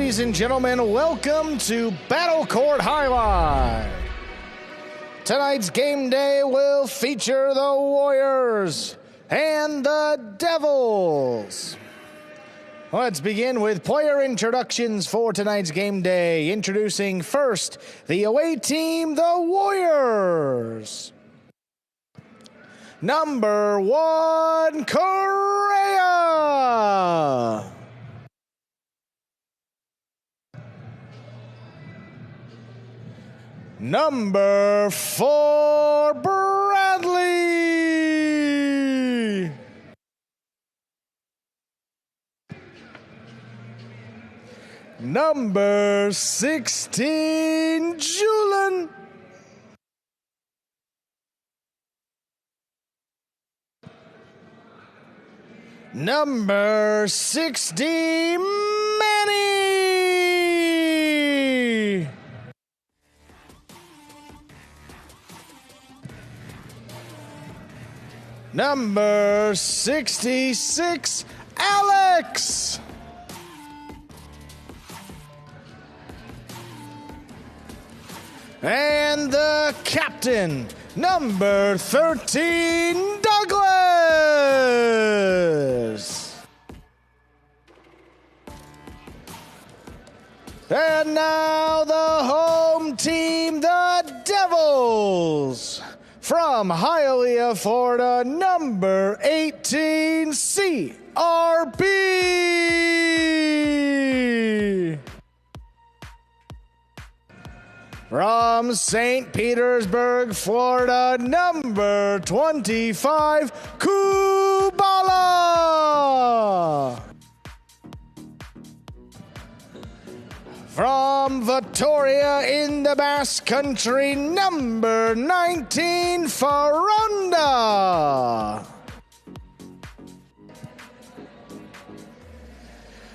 Ladies and gentlemen, welcome to Battle Court Highlight. Tonight's game day will feature the Warriors and the Devils. Let's begin with player introductions for tonight's game day. Introducing first, the away team, the Warriors. Number 1, Correa. Number 4, Bradley. Number 16, Julian. Number 60, Manny. Number 66, Alex. And the captain, number 13, Douglas. And now the home team, the Devils. From Hialeah, Florida, number 18, CRB. From St. Petersburg, Florida, number 25, Kubala. From Victoria in the Basque Country, number 19, Faronda.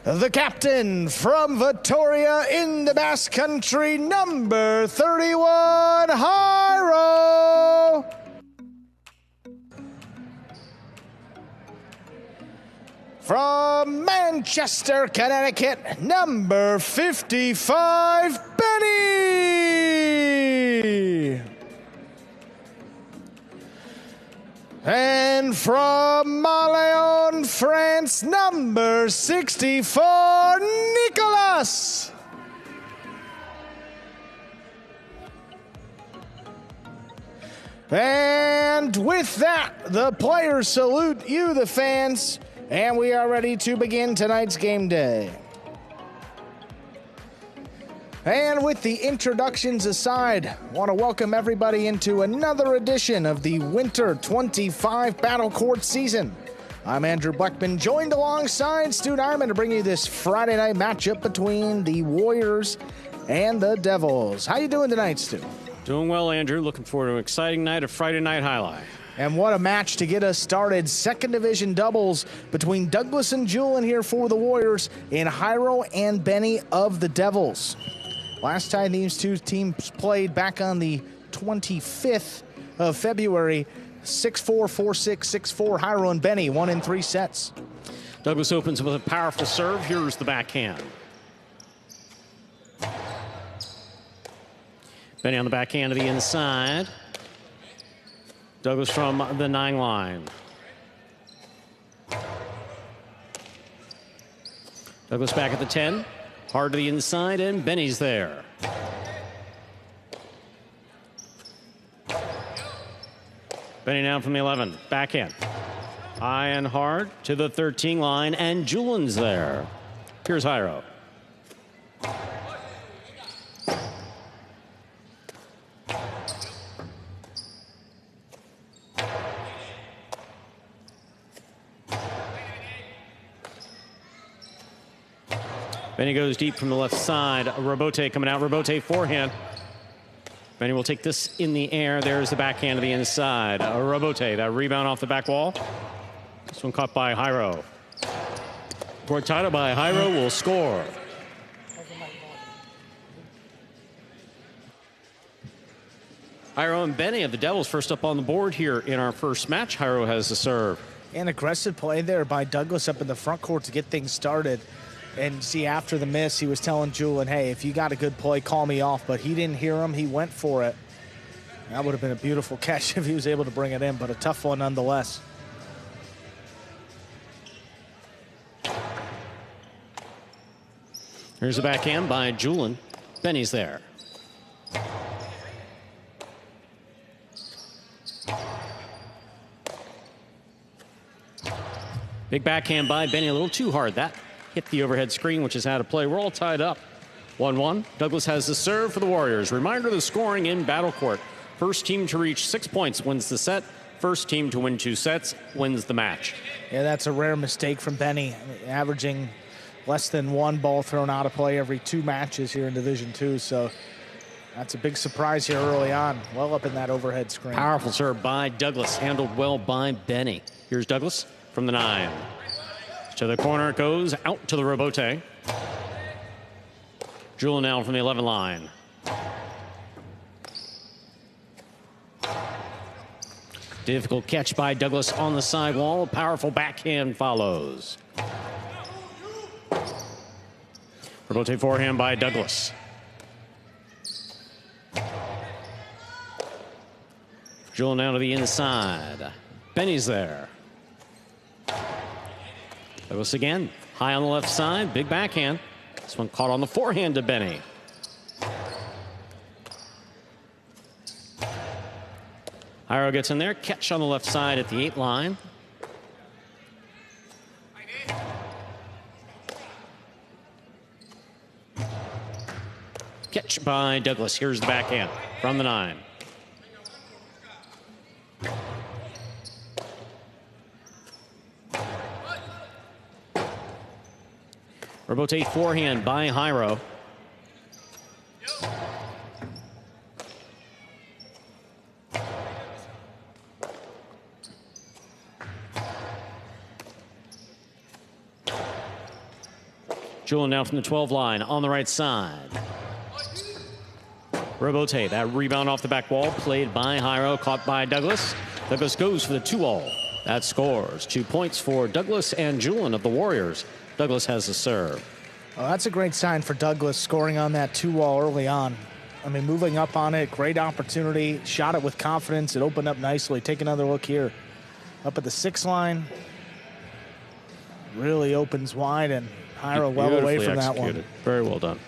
The captain from Victoria in the Basque Country, number 31, Jairo. From Manchester, Connecticut, number 55, Benny. And from Maléon, France, number 64, Nicolas. And with that, the players salute you, the fans, and we are ready to begin tonight's game day. And with the introductions aside, I want to welcome everybody into another edition of the Winter 25 Battle Court season. I'm Andrew Blackman, joined alongside Stu Nyman to bring you this Friday night matchup between the Warriors and the Devils. How you doing tonight, Stu? Doing well, Andrew. Looking forward to an exciting night of Friday Night Highlight. And what a match to get us started. Second division doubles between Douglas and Julian here for the Warriors and Jairo and Benny of the Devils. Last time these two teams played back on the 25th of February, 6-4, 4-6, 6-4, Jairo and Benny, 1 in 3 sets. Douglas opens with a powerful serve. Here's the backhand. Benny on the backhand to the inside. Douglas from the 9 line. Douglas back at the 10. Hard to the inside, and Benny's there. Benny now from the 11. Backhand. High and hard to the 13 line, and Julian's there. Here's Jairo. Benny goes deep from the left side. Robote coming out. Robote forehand. Benny will take this in the air. There's the backhand to the inside. Robote, that rebound off the back wall. This one caught by Jairo. Cortado by Jairo will score. Jairo and Benny of the Devils first up on the board here in our first match. Jairo has the serve. And aggressive play there by Douglas up in the front court to get things started. And see, after the miss, he was telling Julian, hey, if you got a good play, call me off. But he didn't hear him. He went for it. That would have been a beautiful catch if he was able to bring it in, but a tough one nonetheless. Here's a backhand by Julian. Benny's there. Big backhand by Benny, a little too hard. That hit the overhead screen, which is out of play. We're all tied up. 1-1. Douglas has the serve for the Warriors. Reminder of the scoring in Battle Court. First team to reach 6 points wins the set. First team to win 2 sets wins the match. Yeah, that's a rare mistake from Benny, averaging less than 1 ball thrown out of play every 2 matches here in Division II. So that's a big surprise here early on. Well up in that overhead screen. Powerful serve by Douglas, handled well by Benny. Here's Douglas from the 9. To the corner it goes, out to the rebote. Julian now from the 11 line. Difficult catch by Douglas on the sidewall. Powerful backhand follows. Rebote forehand by Douglas. Julian now to the inside. Benny's there. Douglas again, high on the left side, big backhand. This one caught on the forehand to Benny. Jairo gets in there, catch on the left side at the 8 line. Catch by Douglas. Here's the backhand from the 9. Rebote forehand by Jairo. Julian now from the 12 line on the right side. Rebote, that rebound off the back wall, played by Jairo, caught by Douglas. Douglas goes for the 2-all. That scores 2 points for Douglas and Julian of the Warriors. Douglas has the serve. Well, that's a great sign for Douglas, scoring on that 2-wall early on. I mean, moving up on it, great opportunity, shot it with confidence. It opened up nicely. Take another look here. Up at the 6 line. Really opens wide, and Jairo well away from that one. Very well done.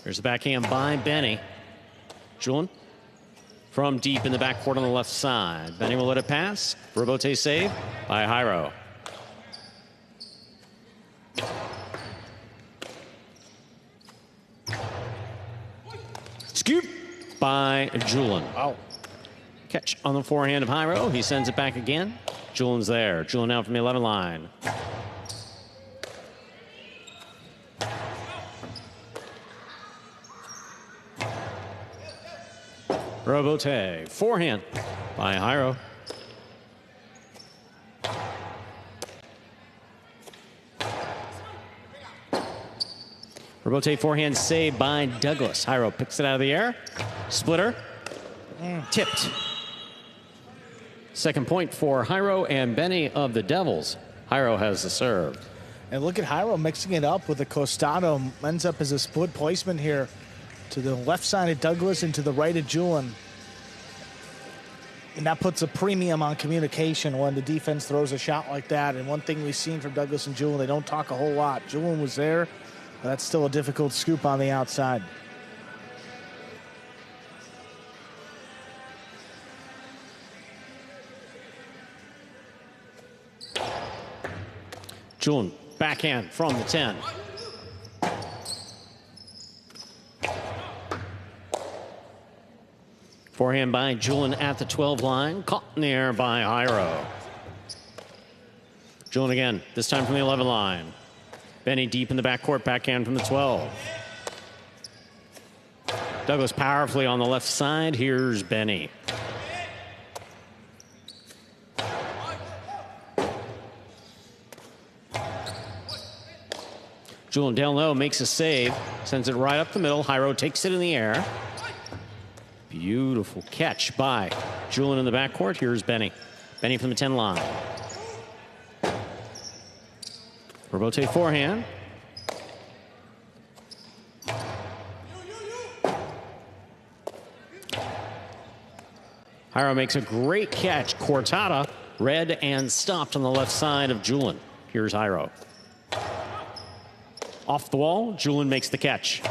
There's the backhand by Benny. Julian from deep in the backcourt on the left side. Benny will let it pass. Rebote save by Jairo. Scoop by Julian. Oh. Catch on the forehand of Jairo. He sends it back again. Julian's there. Julian now from the 11 line. Rebote, forehand by Jairo. Rebote forehand saved by Douglas. Jairo picks it out of the air. Splitter. Tipped. Second point for Jairo and Benny of the Devils. Jairo has the serve. And look at Jairo mixing it up with the costado. Ends up as a split placement here to the left side of Douglas and to the right of Julian. And that puts a premium on communication when the defense throws a shot like that. And one thing we've seen from Douglas and Julian, they don't talk a whole lot. Julian was there, but that's still a difficult scoop on the outside. Julian, backhand from the 10. Forehand by Julian at the 12 line. Caught in the air by Jairo. Julian again, this time from the 11 line. Benny deep in the backcourt, backhand from the 12. Douglas powerfully on the left side. Here's Benny. Julian down low makes a save, sends it right up the middle. Jairo takes it in the air. Beautiful catch by Julian in the backcourt. Here's Benny. Benny from the 10 line. Robote forehand. Jairo makes a great catch. Cortada read and stopped on the left side of Julin. Here's Jairo. Off the wall, Julin makes the catch.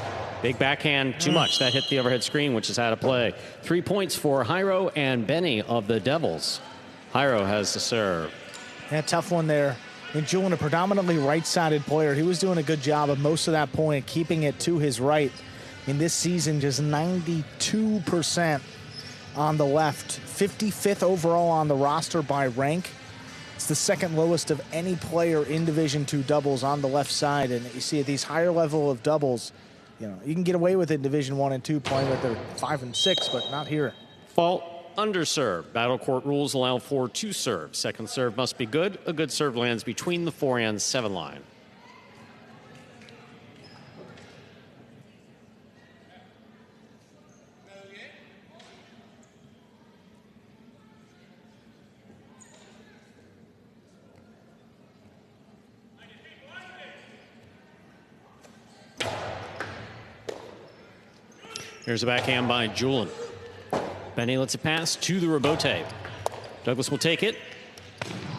Big backhand, too much. That hit the overhead screen, which is out of play. 3 points for Jairo and Benny of the Devils. Jairo has the serve. Yeah, tough one there. And Julin, a predominantly right-sided player, he was doing a good job of most of that point, keeping it to his right. In this season, just 92% on the left. 55th overall on the roster by rank. It's the second lowest of any player in Division II doubles on the left side. And you see at these higher level of doubles, you can get away with it in Division I and II playing with their 5 and 6, but not here. Fault under serve. Battle court rules allow for 2 serves. Second serve must be good. A good serve lands between the 4 and 7 line. Here's a backhand by Julin. Benny lets it pass to the Robote. Douglas will take it.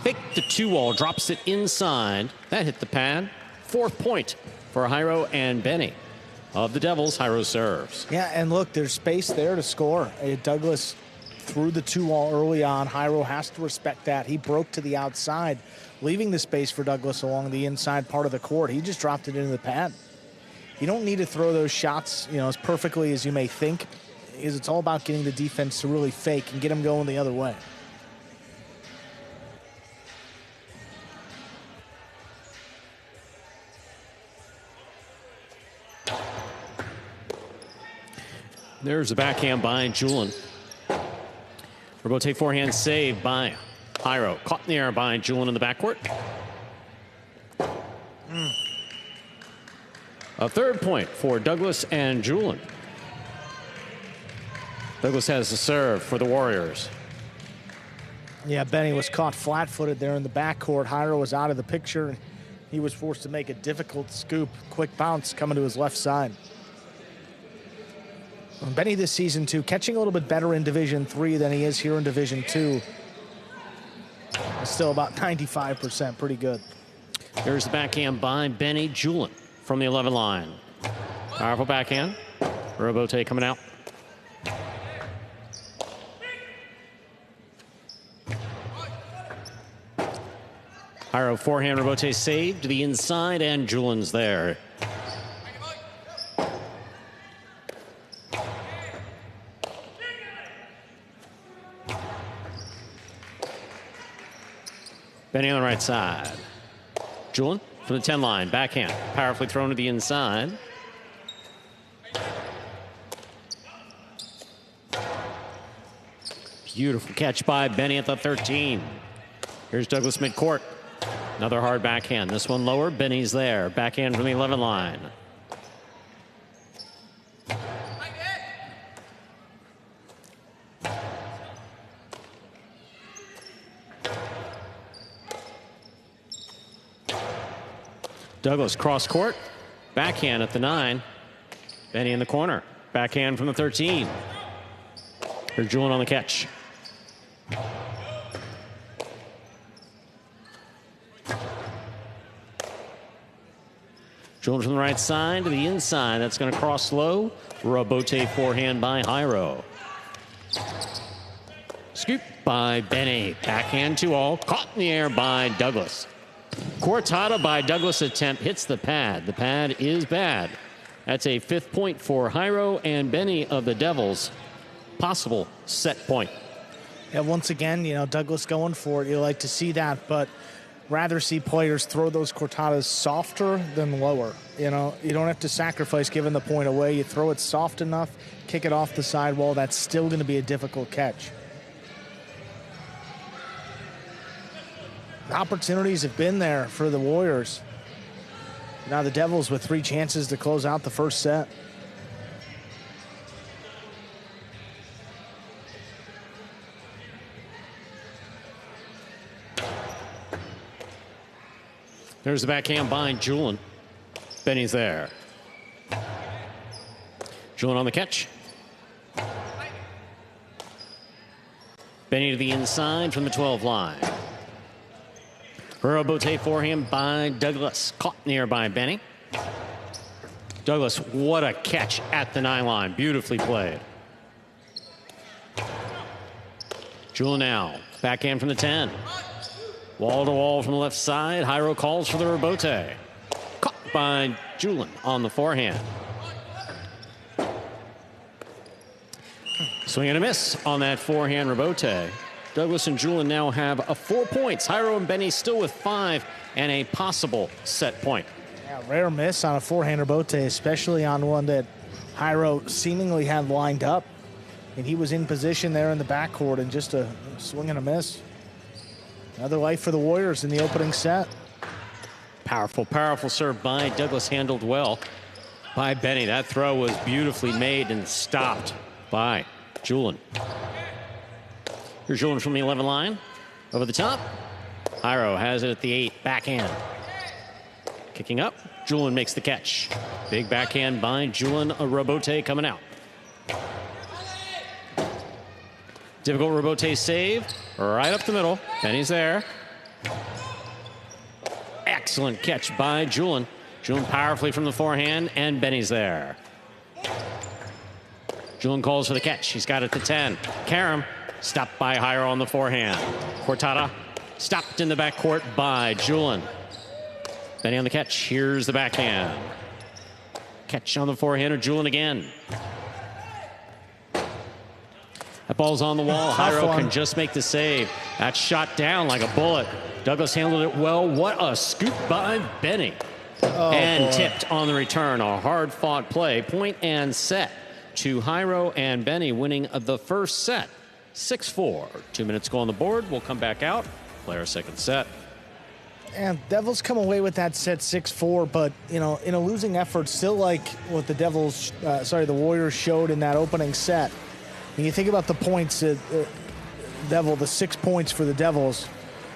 Fake the 2-wall, drops it inside. That hit the pad. 4th point for Jairo and Benny of the Devils. Jairo serves. Yeah, and look, there's space there to score. Douglas threw the 2-wall early on. Jairo has to respect that. He broke to the outside, leaving the space for Douglas along the inside part of the court. He just dropped it into the pad. You don't need to throw those shots, as perfectly as you may think, because it's all about getting the defense to really fake and get them going the other way. There's a backhand by Julin. Robote forehand save by Jairo. Caught in the air by Julin in the backcourt. A 3rd point for Douglas and Julin. Douglas has the serve for the Warriors. Yeah, Benny was caught flat-footed there in the backcourt. Jairo was out of the picture. He was forced to make a difficult scoop. Quick bounce coming to his left side. Benny this season, too, catching a little bit better in Division III than he is here in Division II. Still about 95%, pretty good. There's the backhand by Benny. Julin from the 11 line. Powerful backhand. Robote coming out. Jairo forehand, Robote saved to the inside, and Julin's there. Benny on the right side. Julin from the 10 line, backhand, powerfully thrown to the inside. Beautiful catch by Benny at the 13. Here's Douglas midcourt. Another hard backhand. This one lower. Benny's there. Backhand from the 11 line. Douglas cross court. Backhand at the 9. Benny in the corner. Backhand from the 13. Here's Julin on the catch. Julin from the right side to the inside. That's going to cross low. Robote forehand by Jairo. Scoop by Benny. Backhand 2-all. Caught in the air by Douglas. Cortada by Douglas attempt hits the pad. The pad is bad. That's a 5th point for Jairo and Benny of the Devils. Possible set point. Yeah, once again, Douglas going for it. You like to see that, but rather see players throw those cortadas softer than lower. You don't have to sacrifice giving the point away. You throw it soft enough, kick it off the sidewall. That's still going to be a difficult catch. Opportunities have been there for the Warriors. Now the Devils with 3 chances to close out the first set. There's the backhand by Julian. Benny's there. Julian on the catch. Benny to the inside from the 12 line. Robote forehand by Douglas. Caught near by Benny. Douglas, what a catch at the 9 line. Beautifully played. Julian now. Backhand from the 10. Wall to wall from the left side. Jairo calls for the Robote. Caught by Julian on the forehand. Swing and a miss on that forehand Robote. Douglas and Julian now have 4 points. Jairo and Benny still with 5 and a possible set point. Yeah, rare miss on a forehand Robote, especially on one that Jairo seemingly had lined up. And he was in position there in the backcourt, and just a swing and a miss. Another life for the Warriors in the opening set. Powerful, powerful serve by Douglas, handled well by Benny. That throw was beautifully made and stopped by Julian. Here's Julian from the 11 line. Over the top. Jairo has it at the 8, backhand. Kicking up, Julian makes the catch. Big backhand by Julian, a Robote coming out. Difficult Robote save, right up the middle. Benny's there. Excellent catch by Julian. Julian powerfully from the forehand, and Benny's there. Julian calls for the catch. He's got it to 10. Karam stopped by Jairo on the forehand. Cortada stopped in the backcourt by Julian. Benny on the catch. Here's the backhand. Catch on the forehand of Julian again. That ball's on the wall. Jairo can just make the save. That shot down like a bullet. Douglas handled it well. What a scoop by Benny. And tipped on the return. A hard-fought play. Point and set to Jairo and Benny, winning the first set. 6-4. 2 minutes go on the board. We'll come back out. Play our second set. And Devils come away with that set 6-4, but, you know, in a losing effort, still like what the the Warriors showed in that opening set. When you think about the points, the 6 points for the Devils,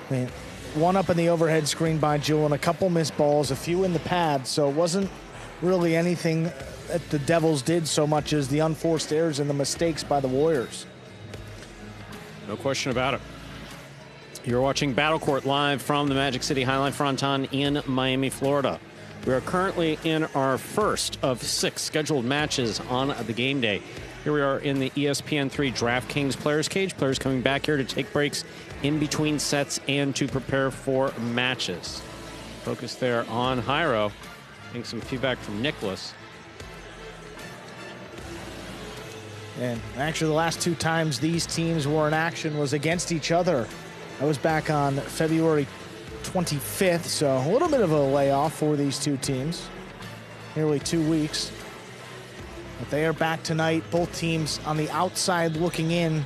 I mean, one up in the overhead screen by Julian, a couple missed balls, a few in the pad, so it wasn't really anything that the Devils did so much as the unforced errors and the mistakes by the Warriors. No question about it. You're watching Battle Court live from the Magic City Highline Fronton in Miami, Florida. We are currently in our first of 6 scheduled matches on the game day. Here we are in the ESPN3 DraftKings Players Cage. Players coming back here to take breaks in between sets and to prepare for matches. Focus there on Jairo. Getting some feedback from Nicholas. And actually the last 2 times these teams were in action was against each other. That was back on February 25th, so a little bit of a layoff for these 2 teams. Nearly 2 weeks. But they are back tonight. Both teams on the outside looking in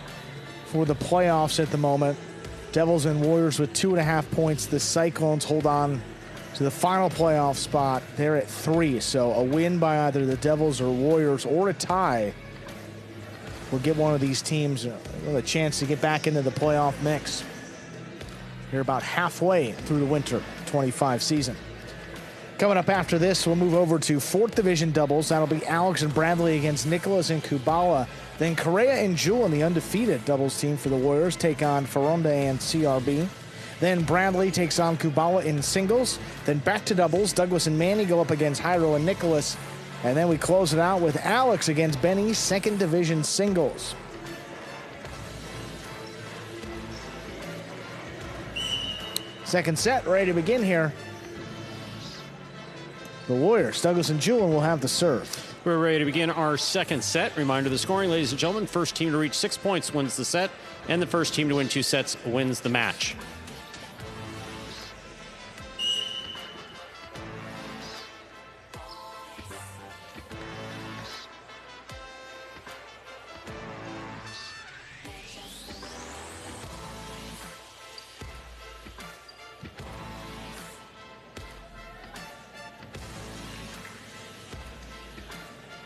for the playoffs at the moment. Devils and Warriors with 2.5 points. The Cyclones hold on to the final playoff spot. They're at 3, so a win by either the Devils or Warriors or a tie will give one of these teams a chance to get back into the playoff mix. You're about halfway through the winter 25 season. Coming up after this, we'll move over to 4th Division doubles. That'll be Alex and Bradley against Nicholas and Kubala. Then Correa and Julian, the undefeated doubles team for the Warriors, take on Faronde and CRB. Then Bradley takes on Kubala in singles. Then back to doubles. Douglas and Manny go up against Jairo and Nicholas. And then we close it out with Alex against Benny, 2nd Division singles. Second set ready to begin here. The Warriors, Douglas and Julian, will have the serve. We're ready to begin our second set. Reminder of the scoring, ladies and gentlemen. First team to reach 6 points wins the set, and the first team to win 2 sets wins the match.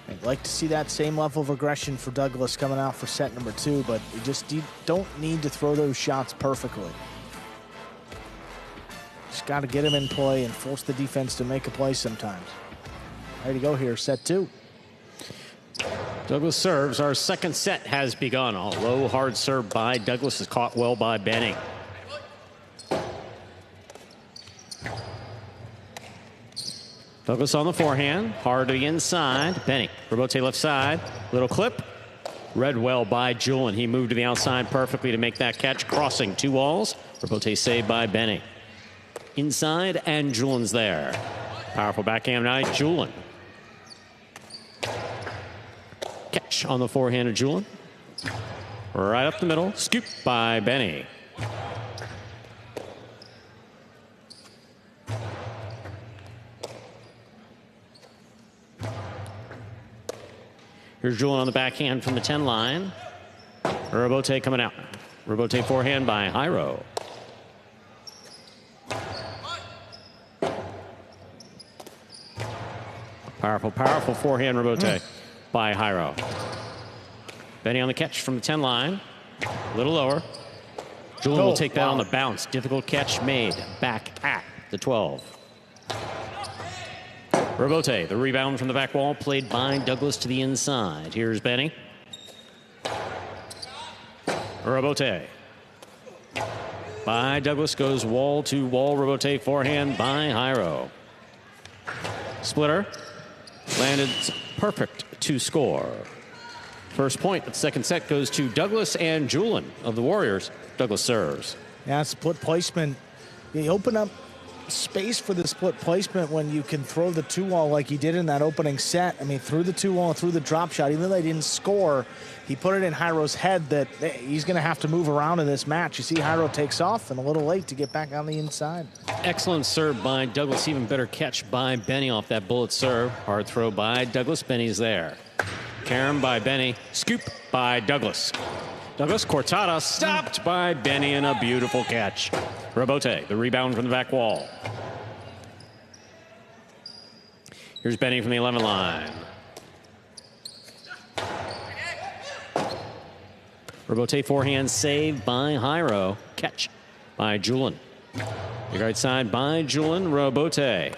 I'd like to see that same level of aggression for Douglas coming out for set number 2, but you don't need to throw those shots perfectly. Just got to get him in play and force the defense to make a play sometimes. Ready to go here, set 2. Douglas serves. Our second set has begun. A low, hard serve by Douglas is caught well by Benny. Douglas on the forehand, hard to the inside. Benny, Robote left side, little clip. Read well by Julian. He moved to the outside perfectly to make that catch, crossing 2 walls. Robote saved by Benny. Inside, and Julian's there. Powerful backhand night, Julian. Catch on the forehand of Julian. Right up the middle, scoop by Benny. Here's Julian on the backhand from the 10 line. Robote coming out. Robote forehand by Jairo. Powerful, powerful forehand Robote by Jairo. Benny on the catch from the 10 line. A little lower. Julian will take that on the bounce. Difficult catch made back at the 12. Robote, the rebound from the back wall, played by Douglas to the inside. Here's Benny. Robote. By Douglas goes wall to wall. Robote forehand by Jairo. Splitter. Landed perfect to score. First point of the second set goes to Douglas and Julian of the Warriors. Douglas serves. Yeah, split placement. You open up space for the split placement when you can throw the 2-wall like he did in that opening set. I mean, through the 2-wall, through the drop shot, even though they didn't score, he put it in Jairo's head that he's going to have to move around in this match. You see Jairo takes off and a little late to get back on the inside. Excellent serve by Douglas. Even better catch by Benny off that bullet serve. Hard throw by Douglas. Benny's there. Carom by Benny. Scoop by Douglas. Douglas Cortada stopped by Benny in a beautiful catch. Robote, the rebound from the back wall. Here's Benny from the 11 line. Robote forehand saved by Jairo. Catch by Julian. The right side by Julian. Robote.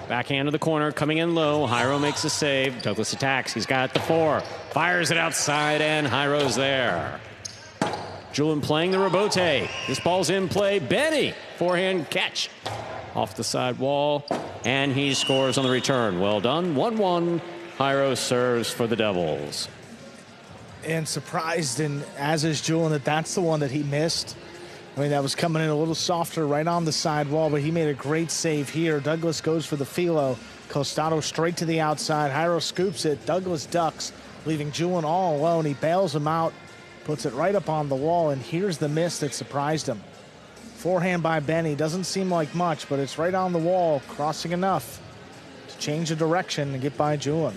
Backhand to the corner, coming in low. Jairo makes a save. Douglas attacks. He's got the 4. Fires it outside, and Jairo's there. Julian playing the Robote. This ball's in play. Benny, forehand catch. Off the side wall, and he scores on the return. Well done. 1-1. Jairo serves for the Devils. And surprised, and as is Julian, that that's the one that he missed. I mean, that was coming in a little softer right on the side wall, but he made a great save here. Douglas goes for the Filo. Costado straight to the outside. Jairo scoops it. Douglas ducks, leaving Julian all alone. He bails him out, puts it right up on the wall, and here's the miss that surprised him. Forehand by Benny. Doesn't seem like much, but it's right on the wall, crossing enough to change the direction and get by Julian.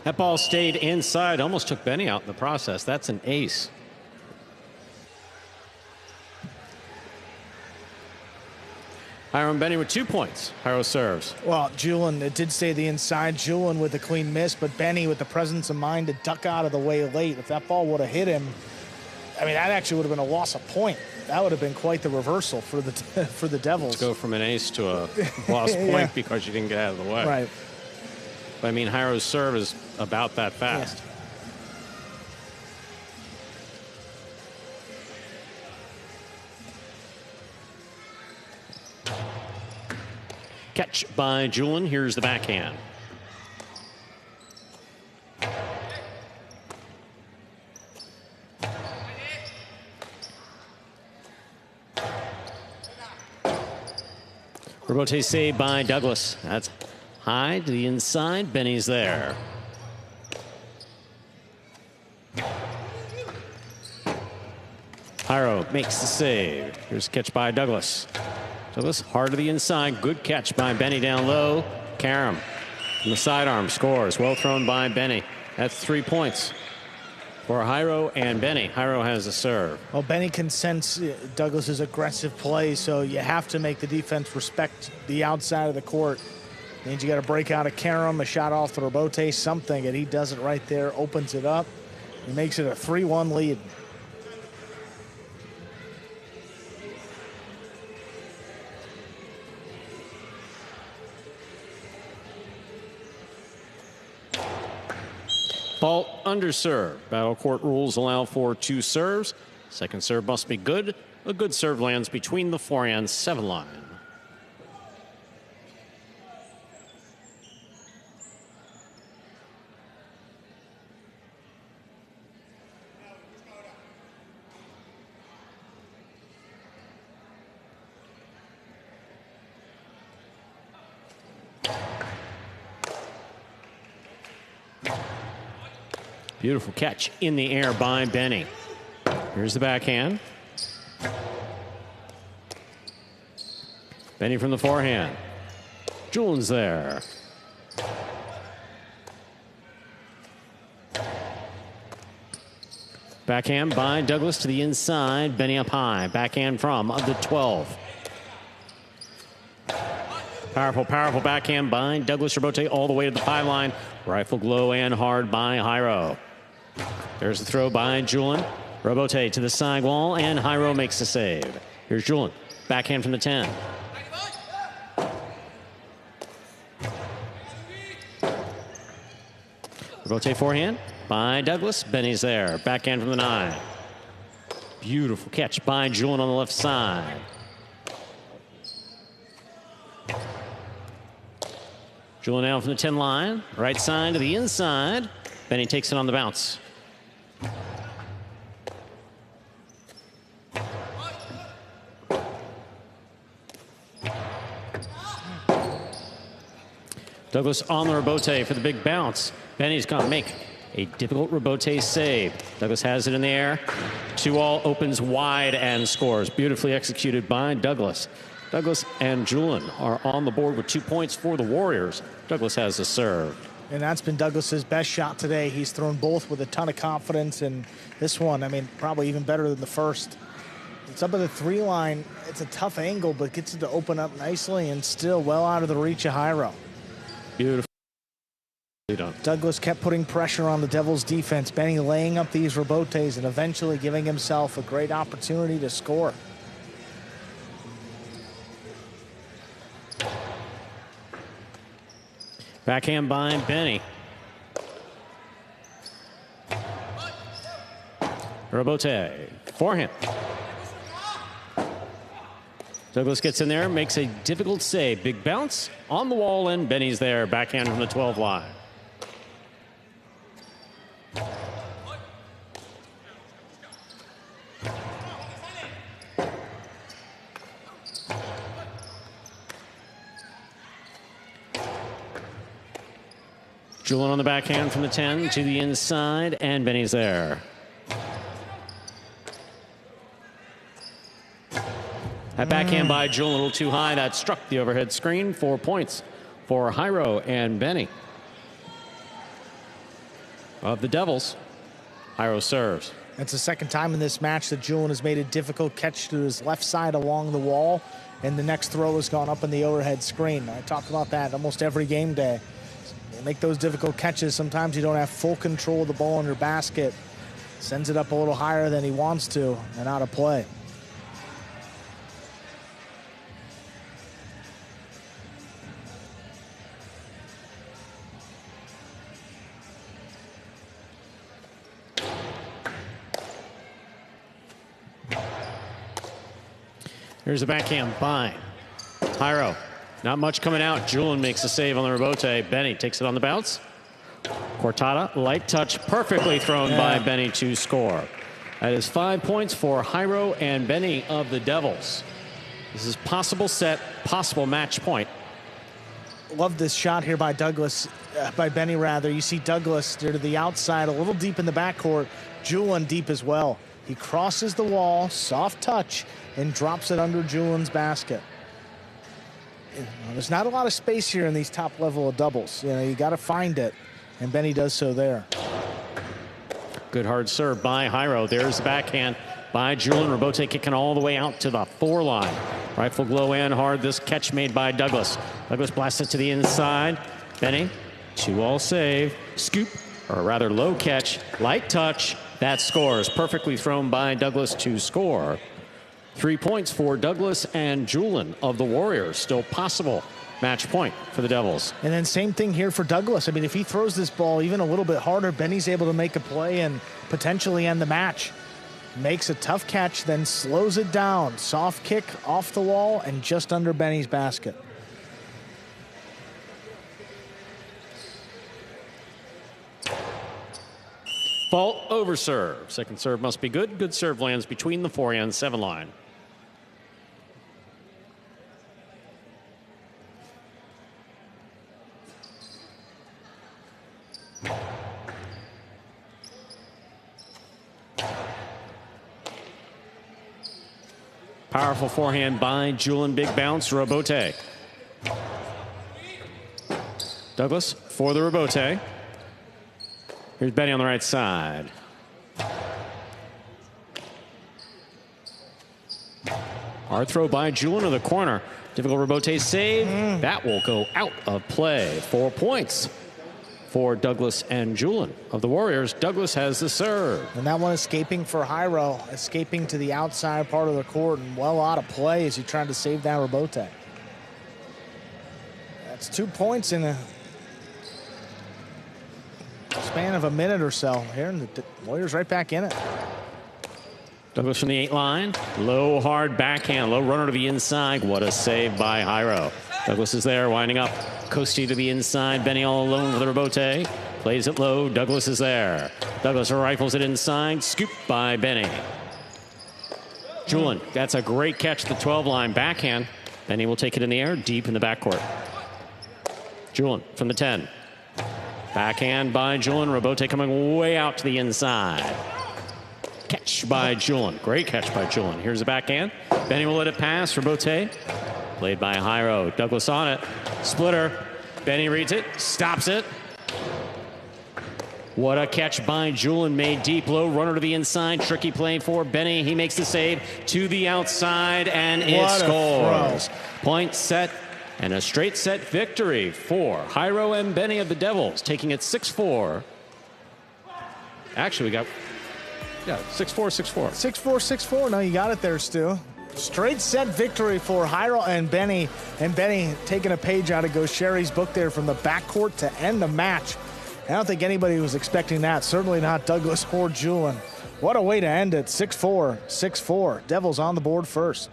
That ball stayed inside, almost took Benny out in the process. That's an ace. Jairo and Benny with 2 points. Jairo serves. Well, Julian, it did stay the inside. Julian with a clean miss, but Benny with the presence of mind to duck out of the way late. If that ball would have hit him, I mean, that actually would have been a loss of point. That would have been quite the reversal for the Devils. Let's go from an ace to a lost point because you didn't get out of the way. Right. But I mean, Jairo's serve is about that fast. Yeah. Catch by Julian. Here's the backhand. Robote saved by Douglas. That's high to the inside. Benny's there. Jairo makes the save. Here's a catch by Douglas. Douglas hard to the inside. Good catch by Benny down low. Carom from the sidearm scores. Well thrown by Benny. That's 3 points. for Jairo and Benny. Jairo has the serve. Well, Benny can sense Douglas's aggressive play, so you have to make the defense respect the outside of the court. Means you got to break out a carom, a shot off the rebote, something, and he does it right there, opens it up. He makes it a 3-1 lead. Fault under serve. Battle court rules allow for 2 serves. Second serve must be good. A good serve lands between the 4 and 7 line. Beautiful catch in the air by Benny. Here's the backhand. Benny from the forehand. Julian's there. Backhand by Douglas to the inside. Benny up high. Backhand from the 12. Powerful, powerful backhand by Douglas Robote all the way to the 5 line. Rifle glow and hard by Jairo. There's the throw by Julian. Robote to the side wall, and Jairo makes the save. Here's Julian. Backhand from the 10. Robote forehand by Douglas. Benny's there. Backhand from the 9. Beautiful catch by Julian on the left side. Julian now from the 10 line. Right side to the inside. Benny takes it on the bounce. Douglas on the Robote for the big bounce. Benny's going to make a difficult Robote save. Douglas has it in the air. 2-all opens wide and scores. Beautifully executed by Douglas. Douglas and Julian are on the board with 2 points for the Warriors. Douglas has the serve. And that's been Douglas's best shot today. He's thrown both with a ton of confidence, and this one, I mean, probably even better than the first. It's up at the 3 line. It's a tough angle, but gets it to open up nicely and still well out of the reach of Jairo. Beautiful. Done. Douglas kept putting pressure on the Devils' defense. Benny laying up these Robotes and eventually giving himself a great opportunity to score. Backhand by Benny. Robote. Forehand. Douglas gets in there, makes a difficult save. Big bounce on the wall, and Benny's there. Backhand from the 12 line. Julian on the backhand from the 10 to the inside, and Benny's there. That backhand by Julian a little too high. That struck the overhead screen. 4 points for Jairo and Benny. Of the Devils, Jairo serves. It's the second time in this match that Julian has made a difficult catch to his left side along the wall, and the next throw has gone up in the overhead screen. I talk about that almost every game day. You make those difficult catches. Sometimes you don't have full control of the ball in your basket. Sends it up a little higher than he wants to and out of play. Here's the backhand by Jairo. Not much coming out. Julian makes the save on the Robote. Benny takes it on the bounce. Cortada, light touch, perfectly thrown by Benny to score. That is 5 points for Jairo and Benny of the Devils. This is possible set, possible match point. Love this shot here by Douglas, by Benny rather. You see Douglas to the outside, a little deep in the backcourt. Julian deep as well. He crosses the wall, soft touch, and drops it under Julian's basket. There's not a lot of space here in these top level of doubles. You know, you got to find it, and Benny does so there. Good hard serve by Jairo. There's the backhand by Julian. Robote kicking all the way out to the 4 line. Rifle glow and hard. This catch made by Douglas. Douglas blasts it to the inside. Benny, 2-all save. Scoop, or rather low catch. Light touch. That scores. Perfectly thrown by Douglas to score. 3 points for Douglas and Julian of the Warriors. Still possible. Match point for the Devils. And then same thing here for Douglas. I mean, if he throws this ball even a little bit harder, Benny's able to make a play and potentially end the match. Makes a tough catch, then slows it down. Soft kick off the wall and just under Benny's basket. Fault over serve. Second serve must be good. Good serve lands between the 4 and 7 line. Powerful forehand by Julian. Big bounce. Robote. Douglas for the Robote. Here's Benny on the right side. Hard throw by Julian to the corner. Difficult Robote save. That will go out of play. 4 points for Douglas and Julian of the Warriors. Douglas has the serve. And that one escaping for Jairo, escaping to the outside part of the court and well out of play as he tried to save that Robote. That's 2 points in a span of a minute or so here, and the Warriors right back in it. Douglas from the 8 line. Low, hard backhand. Low runner to the inside. What a save by Jairo. Douglas is there, winding up. Costi to the inside. Benny all alone with the Robote. Plays it low. Douglas is there. Douglas rifles it inside. Scoop by Benny. Julian, that's a great catch. The 12 line backhand. Benny will take it in the air, deep in the backcourt. Julian from the 10. Backhand by Julian. Robote coming way out to the inside. Catch by Julian. Great catch by Julian. Here's the backhand. Benny will let it pass. Robote. Played by Jairo. Douglas on it. Splitter. Benny reads it. Stops it. What a catch by Julian. Made deep. Low runner to the inside. Tricky play for Benny. He makes the save to the outside, and it scores. Point set. And a straight set victory for Jairo and Benny of the Devils, taking it 6-4. Actually, we got, 6-4, 6-4. 6-4, 6-4. No, you got it there, Stu. Straight set victory for Jairo and Benny. And Benny taking a page out of Gaucheri's book there from the backcourt to end the match. I don't think anybody was expecting that. Certainly not Douglas or Julian. What a way to end it. 6-4, 6-4. Devils on the board first.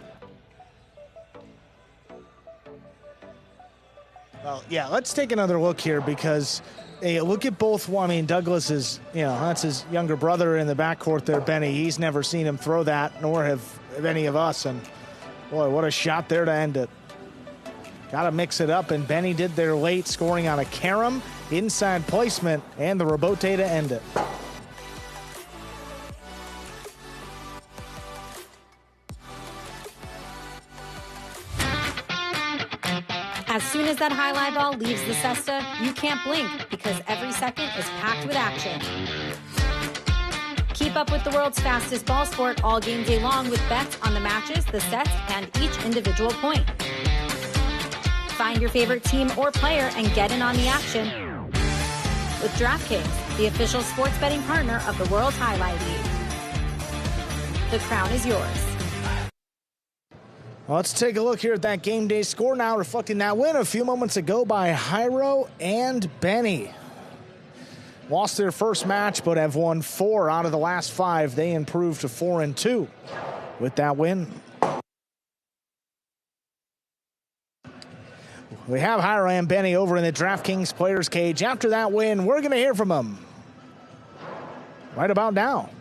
Well, yeah, let's take another look here because hey, look at both. I mean, Douglas is, that's his younger brother in the backcourt there, Benny. He's never seen him throw that, nor have any of us. And boy, what a shot there to end it. Got to mix it up, and Benny did there late, scoring on a carom, inside placement, and the Robote to end it. As soon as that highlight ball leaves the cesta, you can't blink because every second is packed with action. Keep up with the world's fastest ball sport all game day long with bets on the matches, the sets, and each individual point. Find your favorite team or player and get in on the action with DraftKings, the official sports betting partner of the World Highlight League. The crown is yours. Well, let's take a look here at that game day score now, reflecting that win a few moments ago by Jairo and Benny. Lost their first match, but have won 4 out of the last 5. They improved to 4-2 with that win. We have Jairo and Benny over in the DraftKings Players Cage. After that win, we're going to hear from them right about now.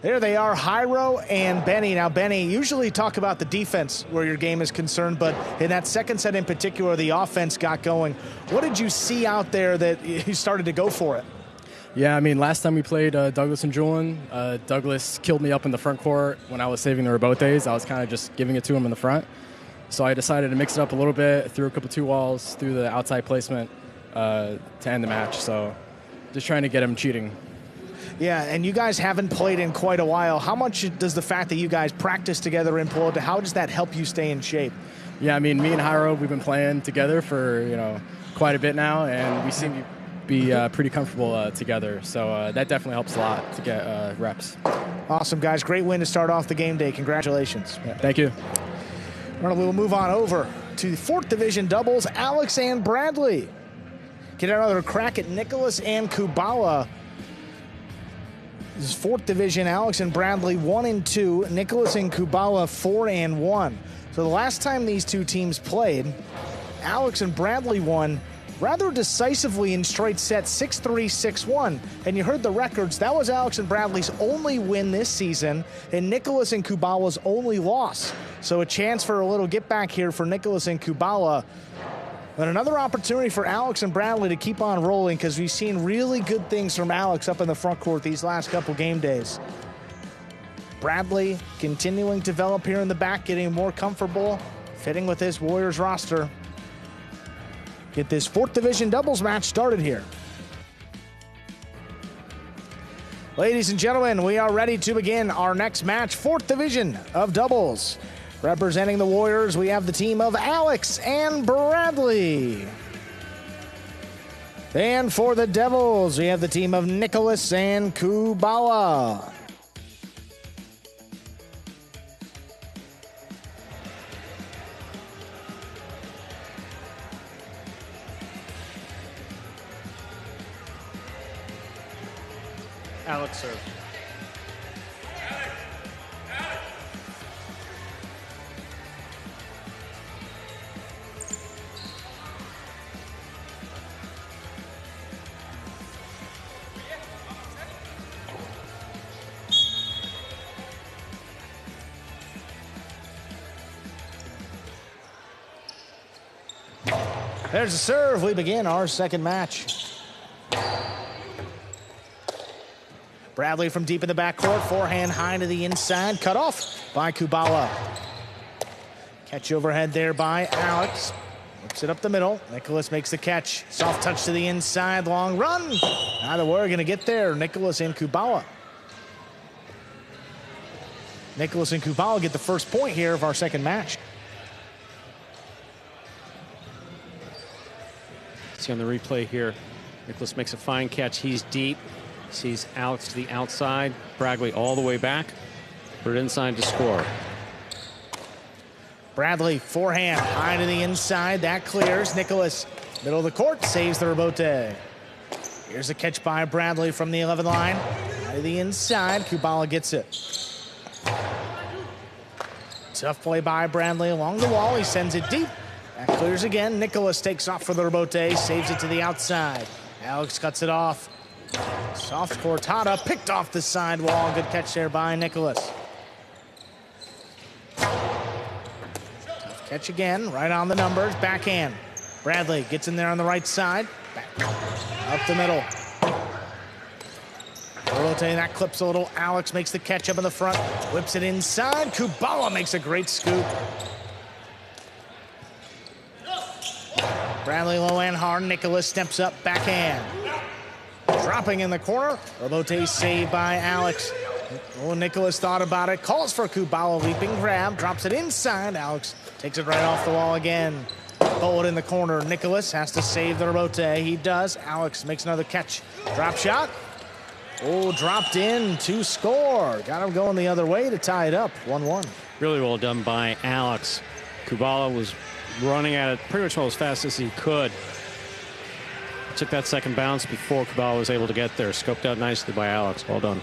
There they are, Jairo and Benny. Now, Benny, usually talk about the defense where your game is concerned, but in that second set in particular, the offense got going. What did you see out there that you started to go for it? Yeah, I mean, last time we played Douglas and Julian, Douglas killed me up in the front court when I was saving the Robotes. I was kind of just giving it to him in the front. So I decided to mix it up a little bit, threw a couple 2-walls, threw the outside placement to end the match. So just trying to get him cheating. Yeah, and you guys haven't played in quite a while. How much does the fact that you guys practice together in Pelota, how does that help you stay in shape? Yeah, I mean, me and Jairo, we've been playing together for, quite a bit now, and we seem to be pretty comfortable together. So that definitely helps a lot to get reps. Awesome, guys. Great win to start off the game day. Congratulations. Yeah, thank you. All right, we'll move on over to the 4th Division doubles. Alex and Bradley get another crack at Nicholas and Kubala. This is 4th Division. Alex and Bradley 1-2. Nicholas and Kubala 4-1. So the last time these two teams played, Alex and Bradley won rather decisively in straight sets, 6-3, 6-1. And you heard the records. That was Alex and Bradley's only win this season and Nicholas and Kubala's only loss. So a chance for a little get back here for Nicholas and Kubala. But another opportunity for Alex and Bradley to keep on rolling because we've seen really good things from Alex up in the front court these last couple game days. Bradley continuing to develop here in the back, getting more comfortable, fitting with his Warriors roster. Get this 4th Division doubles match started here. Ladies and gentlemen, we are ready to begin our next match, 4th Division of doubles. Representing the Warriors, we have the team of Alex and Bradley. And for the Devils, we have the team of Nicholas and Kubala. Alex serve. There's a serve. We begin our second match. Bradley from deep in the backcourt, forehand high to the inside, cut off by Kubala. Catch overhead there by Alex. Whips it up the middle. Nicholas makes the catch. Soft touch to the inside, long run. Neither we're going to get there. Nicholas and Kubala. Nicholas and Kubala get the first point here of our second match. See on the replay here, Nicholas makes a fine catch. He's deep. Sees Alex to the outside. Bradley all the way back. Put it inside to score. Bradley, forehand, high to the inside. That clears. Nicholas, middle of the court, saves the rebote. Here's a catch by Bradley from the 11 line. High to the inside. Kubala gets it. Tough play by Bradley along the wall. He sends it deep. That clears again. Nicholas takes off for the rebote, saves it to the outside. Alex cuts it off. Soft Cortada picked off the sidewall. Good catch there by Nicholas. Tough catch again, right on the numbers. Backhand. Bradley gets in there on the right side. Back up the middle. Rotate, that clips a little. Alex makes the catch up in the front. Whips it inside. Kubala makes a great scoop. Bradley low and hard. Nicholas steps up, backhand. Dropping in the corner. Robote saved by Alex. Oh, Nicholas thought about it. Calls for Kubala, leaping grab. Drops it inside. Alex takes it right off the wall again. Bullet in the corner. Nicholas has to save the rebote. He does. Alex makes another catch. Drop shot. Oh, dropped in to score. Got him going the other way to tie it up. 1-1. Really well done by Alex. Kubala was running at it pretty much as fast as he could. Took that second bounce before Kubala was able to get there. Scoped out nicely by Alex. Well done.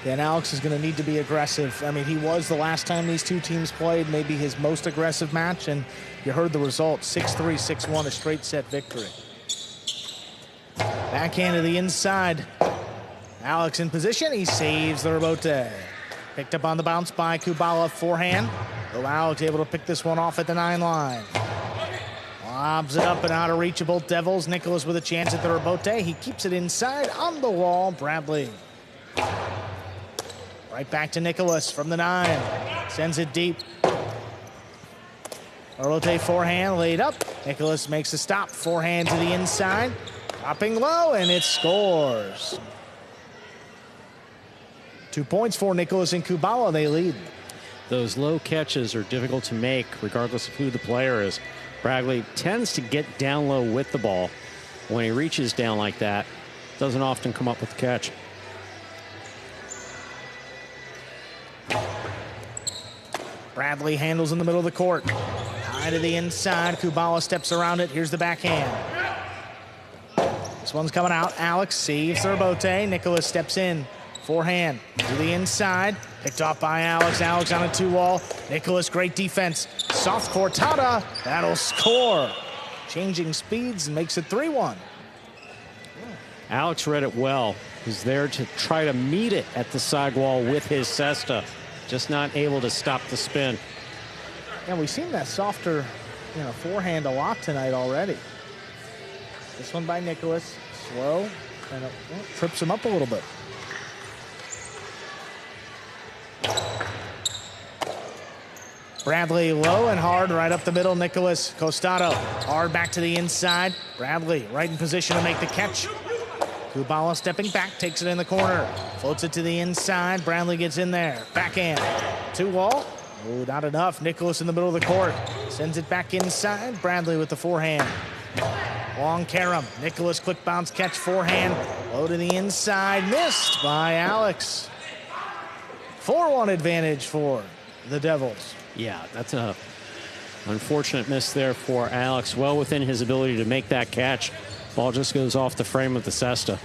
Yeah, and Alex is going to need to be aggressive. I mean, he was the last time these two teams played, maybe his most aggressive match, and you heard the result, 6-3, 6-1, a straight set victory. Backhand to the inside. Alex in position. He saves the rebote. Picked up on the bounce by Kubala, forehand. So Alex able to pick this one off at the 9 line. Lobs it up and out of reach of both Devils. Nicholas with a chance at the rebote. He keeps it inside on the wall. Bradley. Right back to Nicholas from the 9. Sends it deep. Rebote forehand laid up. Nicholas makes a stop. Forehand to the inside. Dropping low, and it scores. 2 points for Nicholas and Kubala. They lead. Those low catches are difficult to make regardless of who the player is. Bradley tends to get down low with the ball. When he reaches down like that, doesn't often come up with the catch. Bradley handles in the middle of the court. High to the inside. Kubala steps around it. Here's the backhand. This one's coming out. Alex saves the rebote. Nicholas steps in. Forehand to the inside. Picked off by Alex. Alex on a 2-wall. Nicholas, great defense. Soft cortada. That'll score. Changing speeds and makes it 3-1. Alex read it well. He's there to try to meet it at the sidewall with his cesta. Just not able to stop the spin. Yeah, we've seen that softer, forehand a lot tonight already. This one by Nicholas. Slow. And it trips him up a little bit. Bradley low and hard right up the middle. Nicholas Costado hard back to the inside. Bradley right in position to make the catch. Kubala stepping back, takes it in the corner. Floats it to the inside. Bradley gets in there. Backhand. 2-wall. Oh, not enough. Nicholas in the middle of the court. Sends it back inside. Bradley with the forehand. Long carom. Nicholas quick bounce catch forehand. Low to the inside. Missed by Alex. 4-1 advantage for the Devils. Yeah, that's a unfortunate miss there for Alex. Well within his ability to make that catch. Ball just goes off the frame of the cesta.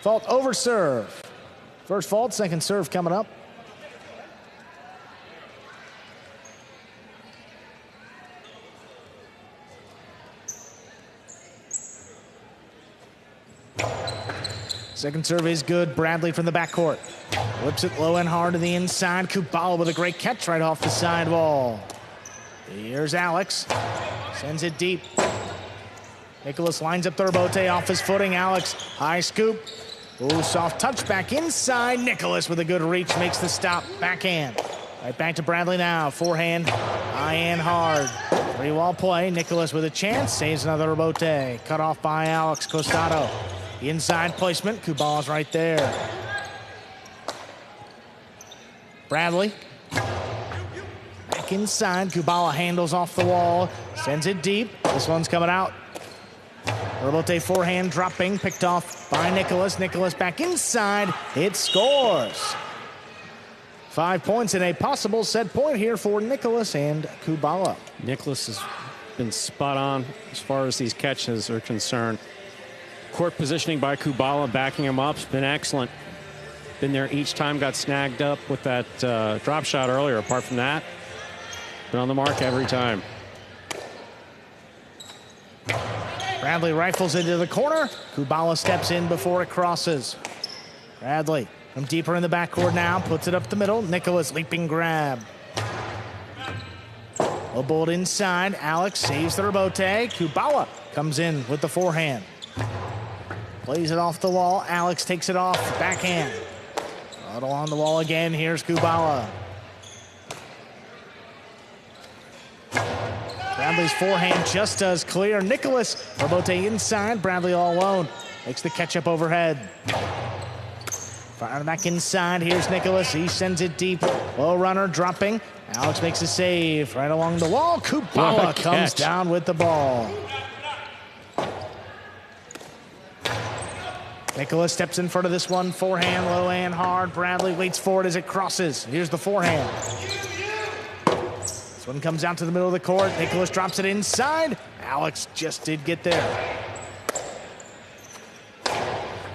Fault over serve. First fault, second serve coming up. Second serve is good. Bradley from the backcourt. Whips it low and hard to the inside. Kubala with a great catch right off the sidewall. Here's Alex. Sends it deep. Nicholas lines up the rebote off his footing. Alex, high scoop. Ooh, soft touch back inside. Nicholas with a good reach makes the stop. Backhand. Right back to Bradley now. Forehand, high and hard. 3-wall play. Nicholas with a chance. Saves another rebote. Cut off by Alex Costado. Inside placement. Kubala's right there. Bradley. Back inside. Kubala handles off the wall. Sends it deep. This one's coming out. Rebote forehand dropping. Picked off by Nicholas. Nicholas back inside. It scores. 5 points and a possible set point here for Nicholas and Kubala. Nicholas has been spot on as far as these catches are concerned. Court positioning by Kubala, backing him up, has been excellent. Been there each time, got snagged up with that drop shot earlier. Apart from that, been on the mark every time. Bradley rifles into the corner. Kubala steps in before it crosses. Bradley from deeper in the backcourt now, puts it up the middle. Nicholas leaping grab. A bolt inside. Alex saves the rebote. Kubala comes in with the forehand. Plays it off the wall. Alex takes it off. Backhand. Out along the wall again. Here's Kubala. Bradley's forehand just does clear. Nicholas, rebote inside. Bradley all alone. Makes the catch up overhead. Fire back inside. Here's Nicholas. He sends it deep. Low runner dropping. Alex makes a save right along the wall. Kubala comes down with the ball. Nicholas steps in front of this one. Forehand, low and hard. Bradley waits for it as it crosses. Here's the forehand. This one comes out to the middle of the court. Nicholas drops it inside. Alex just did get there.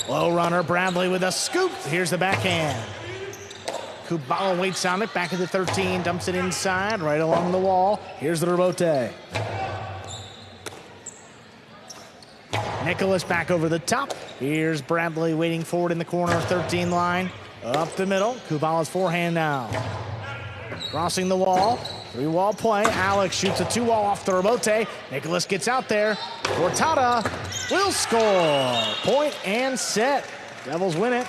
Low runner, Bradley with a scoop. Here's the backhand. Kubala waits on it. Back at the 13. Dumps it inside, right along the wall. Here's the rebote. Nicholas back over the top. Here's Bradley waiting for it in the corner, 13 line. Up the middle. Kubala's forehand now. Crossing the wall. 3-wall play. Alex shoots a 2-wall off the rebote. Nicholas gets out there. Cortada will score. Point and set. Devils win it.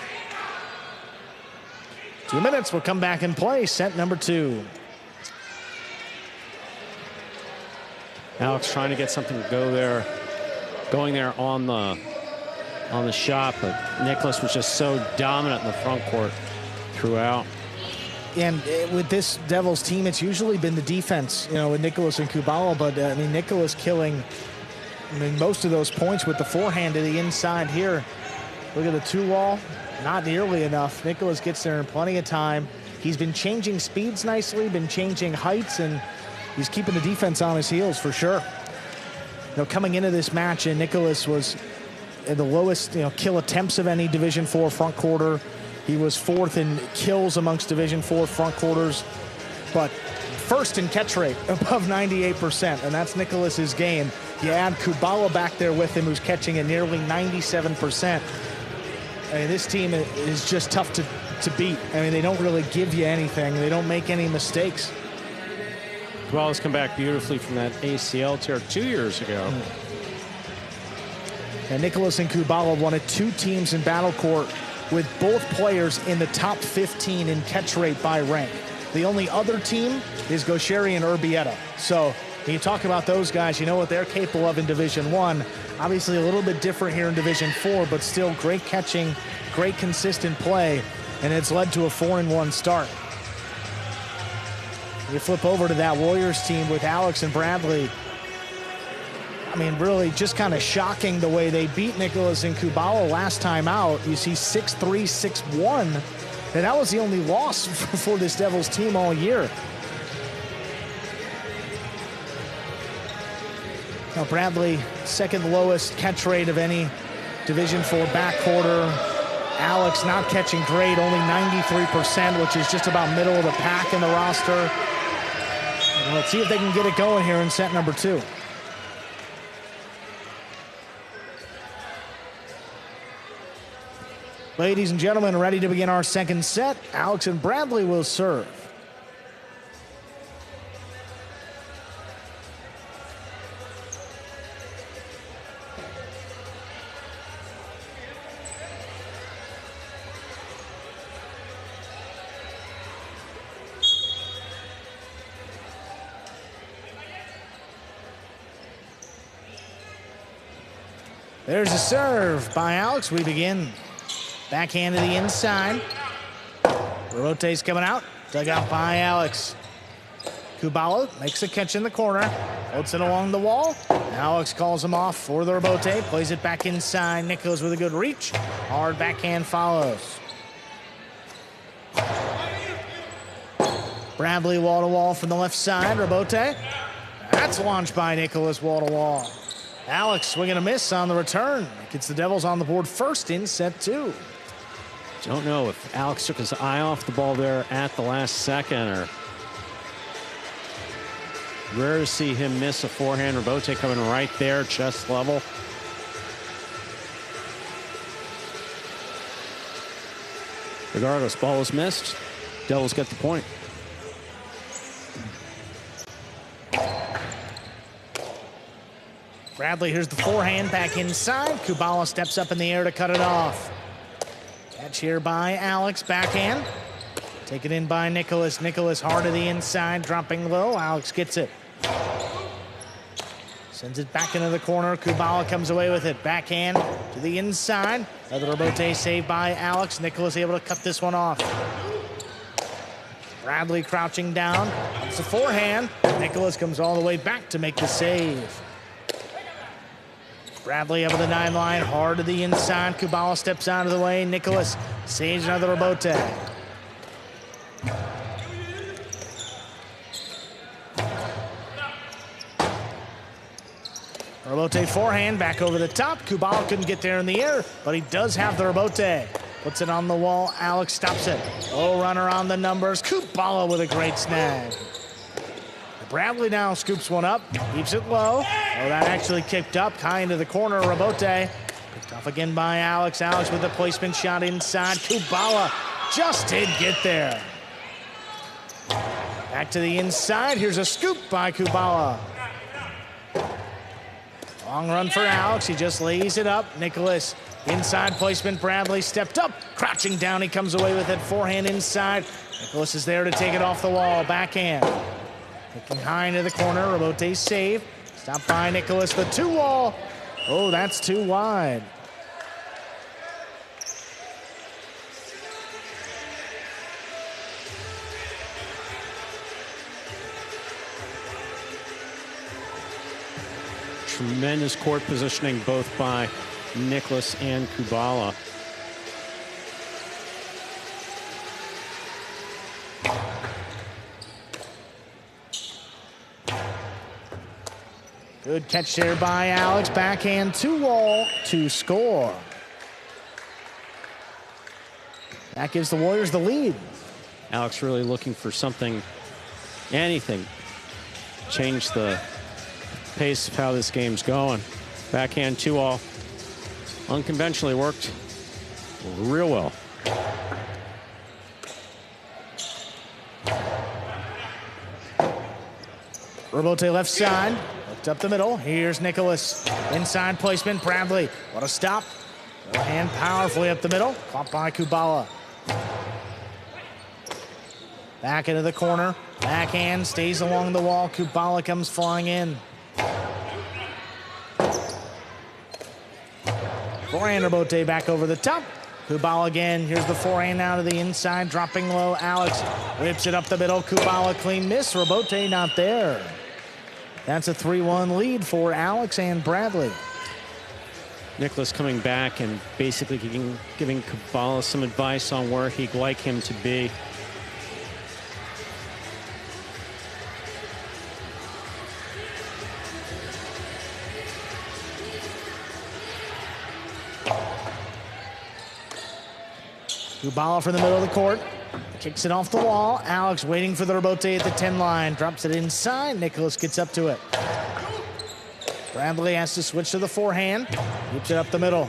2 minutes. We'll come back and play set number 2. Alex trying to get something to going there on the shot, but Nicholas was just so dominant in the front court throughout. And with this Devils team, it's usually been the defense, with Nicholas and Kubala. But Nicholas killing, most of those points with the forehand to the inside here. Look at the 2-wall, not nearly enough. Nicholas gets there in plenty of time. He's been changing speeds nicely, been changing heights, and he's keeping the defense on his heels for sure. Coming into this match, and Nicholas was at the lowest, kill attempts of any Division IV front quarter. He was 4th in kills amongst Division IV front quarters, but 1st in catch rate, above 98%, and that's Nicholas's game. You add Kubala back there with him, who's catching at nearly 97%. This team is just tough to beat. They don't really give you anything. They don't make any mistakes. Kubala's come back beautifully from that ACL tear 2 years ago. And Nicholas and Kubala wanted 2 teams in Battle Court with both players in the top 15 in catch rate by rank. The only other team is Gaucheri and Urbieta. So when you talk about those guys, you know what they're capable of in Division I. Obviously a little bit different here in Division IV, but still great catching, great consistent play, and it's led to a 4-1 start. You flip over to that Warriors team with Alex and Bradley. Really just kind of shocking the way they beat Nicholas and Kubala last time out. You see 6-3, 6-1, and that was the only loss for this Devils team all year. Now Bradley, 2nd lowest catch rate of any Division IV backcourter. Alex not catching great, only 93%, which is just about middle of the pack in the roster. Let's see if they can get it going here in set number 2. Ladies and gentlemen, ready to begin our second set. Alex and Bradley will serve. There's a serve by Alex. We begin. Backhand to the inside. Rote's coming out. Dug out by Alex. Kubala makes a catch in the corner. Floats it along the wall. Alex calls him off for the Robote. Plays it back inside. Nicholas with a good reach. Hard backhand follows. Bradley wall to wall from the left side. Robote. That's launched by Nicholas wall to wall. Alex swinging a miss on the return. Gets the Devils on the board first in set 2. Don't know if Alex took his eye off the ball there at the last second, or rare to see him miss a forehand. Robote coming right there, chest level. Regardless, ball was missed. Devils get the point. Bradley, here's the forehand back inside. Kubala steps up in the air to cut it off. Catch here by Alex, backhand. Taken in by Nicholas. Nicholas hard to the inside, dropping low. Alex gets it. Sends it back into the corner. Kubala comes away with it. Backhand to the inside. Another Robote save by Alex. Nicholas able to cut this one off. Bradley crouching down. It's a forehand. Nicholas comes all the way back to make the save. Bradley up at the 9 line, hard to the inside. Kubala steps out of the way. Nicholas saves another Robote. Robote forehand back over the top. Kubala couldn't get there in the air, but he does have the Robote. Puts it on the wall. Alex stops it. Low runner on the numbers. Kubala with a great snag. Bradley now scoops one up, keeps it low. Oh, that actually kicked up high into the corner. Robote picked off again by Alex. Alex with the placement shot inside. Kubala just did get there. Back to the inside. Here's a scoop by Kubala. Long run for Alex. He just lays it up. Nicholas inside placement. Bradley stepped up. Crouching down. He comes away with it. Forehand inside. Nicholas is there to take it off the wall. Backhand. Looking high into the corner. Robote save. Stopped by Nicholas, the 2-wall. Oh, that's too wide. Tremendous court positioning both by Nicholas and Kubala. Good catch there by Alex. Backhand 2-wall to score. That gives the Warriors the lead. Alex really looking for something, anything, change the pace of how this game's going. Backhand 2-all, unconventionally worked real well. Robote left side, hooked up the middle. Here's Nicholas. Inside placement, Bradley. What a stop. Hand powerfully up the middle. Caught by Kubala. Back into the corner. Backhand stays along the wall. Kubala comes flying in. Forehand Robote back over the top. Kubala again. Here's the forehand now to the inside. Dropping low. Alex whips it up the middle. Kubala clean miss. Robote not there. That's a 3-1 lead for Alex and Bradley. Nicholas coming back and basically giving Kubala some advice on where he'd like him to be. Kubala from the middle of the court. Kicks it off the wall. Alex waiting for the Robote at the 10 line. Drops it inside. Nicholas gets up to it. Bradley has to switch to the forehand. Keeps it up the middle.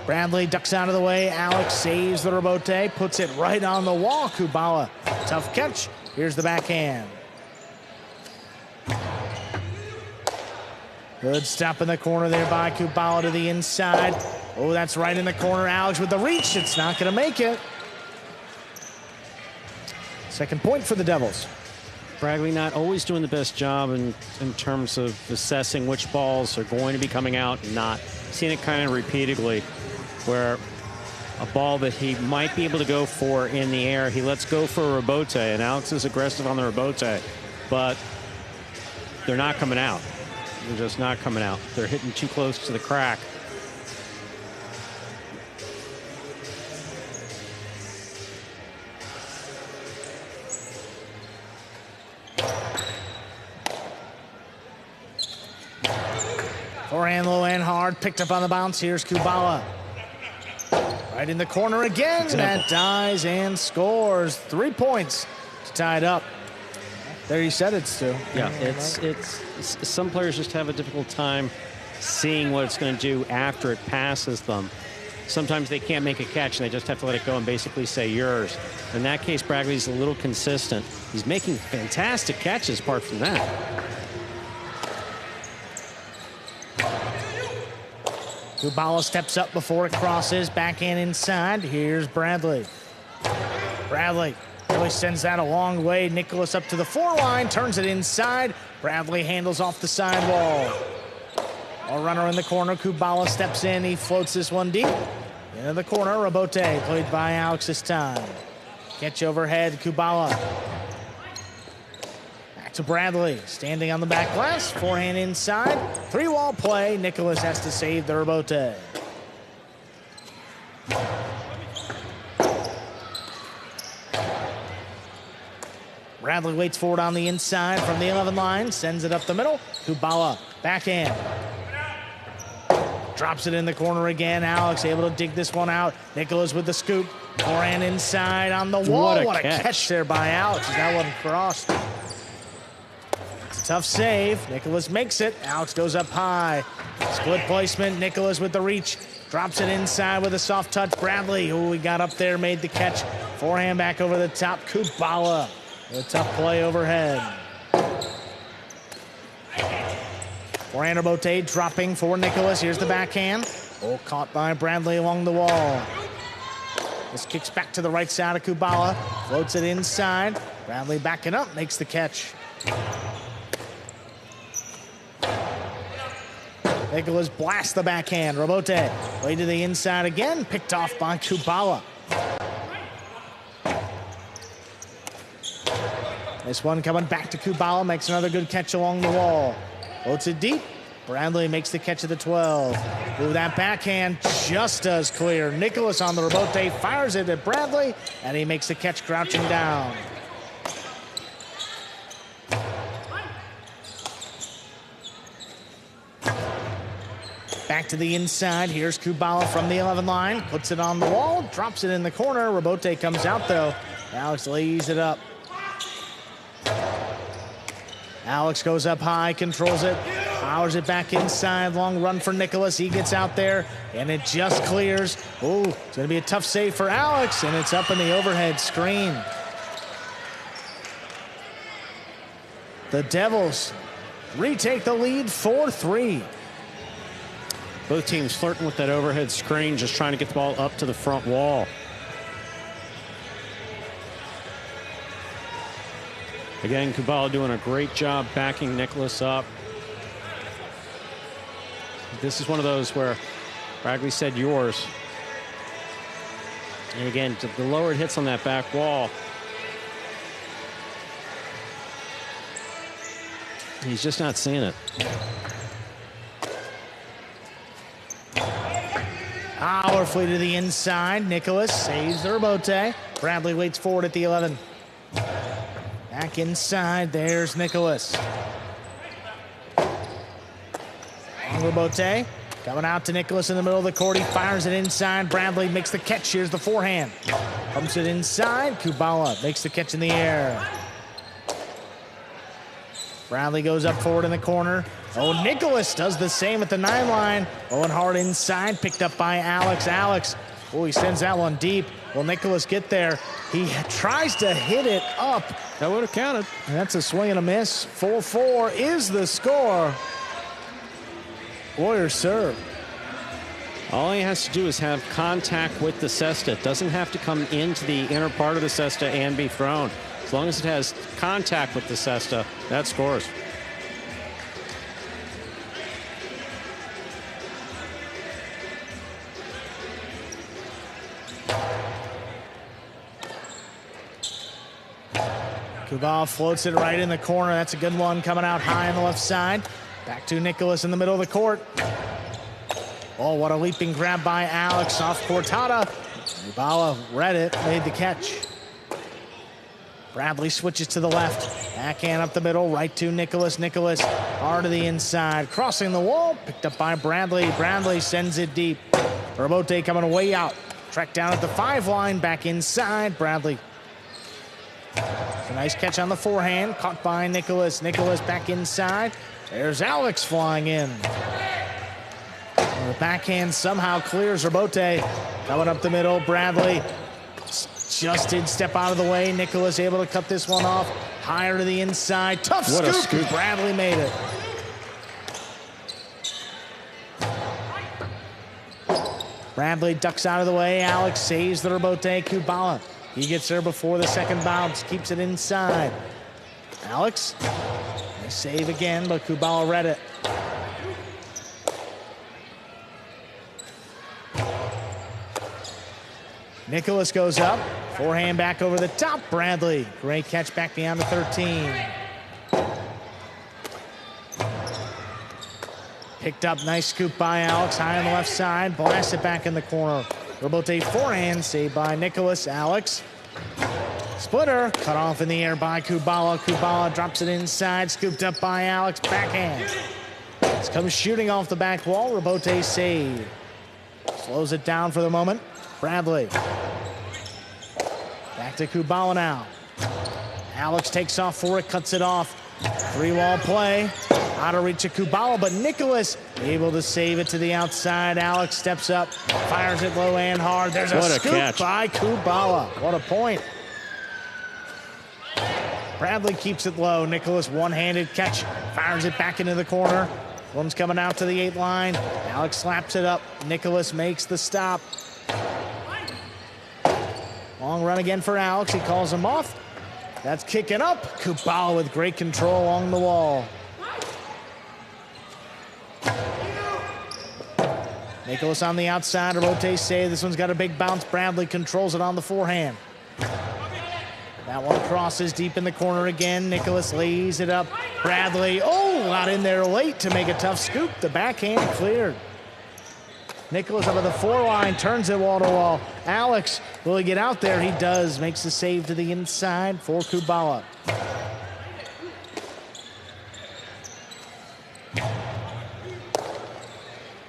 Bradley ducks out of the way. Alex saves the Robote. Puts it right on the wall. Kubala. Tough catch. Here's the backhand. Good stop in the corner there by Kubala to the inside. Oh, that's right in the corner. Alex with the reach. It's not going to make it. Second point for the Devils. Bradley not always doing the best job in terms of assessing which balls are going to be coming out and not. Seen it kind of repeatedly where a ball that he might be able to go for in the air, he lets go for a Robote, and Alex is aggressive on the Robote, but they're not coming out. They're just not coming out. They're hitting too close to the crack. Forehand low and hard. Picked up on the bounce. Here's Kubala. Right in the corner again. That dies and scores. 3 points to tie it up. There you said it's two. Yeah, it's some players just have a difficult time seeing what it's going to do after it passes them. Sometimes they can't make a catch and they just have to let it go and basically say yours. In that case, Bradley's a little consistent. He's making fantastic catches apart from that. Kubala steps up before it crosses. Backhand inside. Here's Bradley. Bradley really sends that a long way. Nicholas up to the 4 line. Turns it inside. Bradley handles off the sidewall. A runner in the corner. Kubala steps in. He floats this one deep. Into the corner. Robote played by Alex this time. Catch overhead. Kubala. Back to Bradley. Standing on the back glass. Forehand inside. 3-wall play. Nicholas has to save the Robote. Bradley waits for it on the inside from the 11 line. Sends it up the middle. Kubala. Backhand. Drops it in the corner again. Alex able to dig this one out. Nicholas with the scoop. Forehand inside on the wall. What a catch there by Alex. That wasn't crossed. It's a tough save. Nicholas makes it. Alex goes up high. Split placement. Nicholas with the reach. Drops it inside with a soft touch. Bradley, who he got up there, made the catch. Forehand back over the top. Kubala. A tough play overhead. Forehand Robote dropping for Nicholas. Here's the backhand. Oh, caught by Bradley along the wall. This kicks back to the right side of Kubala. Floats it inside. Bradley backing up, makes the catch. Nicholas blasts the backhand. Robote way to the inside again, picked off by Kubala. This one coming back to Kubala, makes another good catch along the wall. Floats it deep. Bradley makes the catch at the 12. Ooh, that backhand just does clear. Nicholas on the rebote, fires it at Bradley, and he makes the catch crouching down. Back to the inside. Here's Kubala from the 11 line. Puts it on the wall, drops it in the corner. Rebote comes out, though. Alex lays it up. Alex goes up high, controls it, powers it back inside. Long run for Nicholas. He gets out there, and it just clears. Ooh, it's going to be a tough save for Alex, and it's up in the overhead screen. The Devils retake the lead 4-3. Both teams flirting with that overhead screen, just trying to get the ball up to the front wall. Again, Kubala doing a great job backing Nicholas up. This is one of those where Bradley said yours. And again, the lower it hits on that back wall, he's just not seeing it. Powerfully to the inside. Nicholas saves the rebote. Bradley waits forward at the 11. Back inside, there's Nicholas. Rebote coming out to Nicholas in the middle of the court. He fires it inside. Bradley makes the catch. Here's the forehand. Pumps it inside. Kubala makes the catch in the air. Bradley goes up forward in the corner. Oh, Nicholas does the same at the 9 line. Owen hard inside, picked up by Alex. Alex, oh, he sends that one deep. Will Nicholas get there? He tries to hit it up. That would have counted. And that's a swing and a miss. 4-4 is the score. Warriors serve. All he has to do is have contact with the cesta. It doesn't have to come into the inner part of the cesta and be thrown. As long as it has contact with the cesta, that scores. Kubala floats it right in the corner. That's a good one coming out high on the left side. Back to Nicholas in the middle of the court. Oh, what a leaping grab by Alex off Cortada. Kubala read it, made the catch. Bradley switches to the left. Backhand up the middle, right to Nicholas. Nicholas hard to the inside. Crossing the wall, picked up by Bradley. Bradley sends it deep. Rebote coming way out. Tracked down at the 5 line, back inside. Bradley. A nice catch on the forehand, caught by Nicholas. Nicholas back inside. There's Alex flying in. The backhand somehow clears Rebote. Coming up the middle, Bradley just did step out of the way. Nicholas able to cut this one off. Higher to the inside. Tough scoop. Bradley made it. Bradley ducks out of the way. Alex saves the Rebote. Kubala. He gets there before the second bounce. Keeps it inside. Alex. They save again, but Kubala read it. Nicholas goes up. Forehand back over the top. Bradley. Great catch back down to 13. Picked up. Nice scoop by Alex. High on the left side. Blast it back in the corner. Rebote forehand saved by Nicholas. Alex. Splitter. Cut off in the air by Kubala. Kubala drops it inside. Scooped up by Alex. Backhand. This comes shooting off the back wall. Rebote save. Slows it down for the moment. Bradley. Back to Kubala now. Alex takes off for it, cuts it off. 3-wall play. Out of reach of Kubala, but Nicholas able to save it to the outside. Alex steps up, fires it low and hard. There's a scoop catch by Kubala. What a point. Bradley keeps it low. Nicholas one-handed catch, fires it back into the corner. One's coming out to the 8 line. Alex slaps it up. Nicholas makes the stop. Long run again for Alex. He calls him off. That's kicking up. Kubala with great control along the wall. Nicholas on the outside. Rote save. This one's got a big bounce. Bradley controls it on the forehand. That one crosses deep in the corner again. Nicholas lays it up. Bradley, got in there late to make a tough scoop. The backhand cleared. Nicholas up at the 4 line, turns it wall to wall. Alex, will he get out there? He does. Makes the save to the inside for Kubala.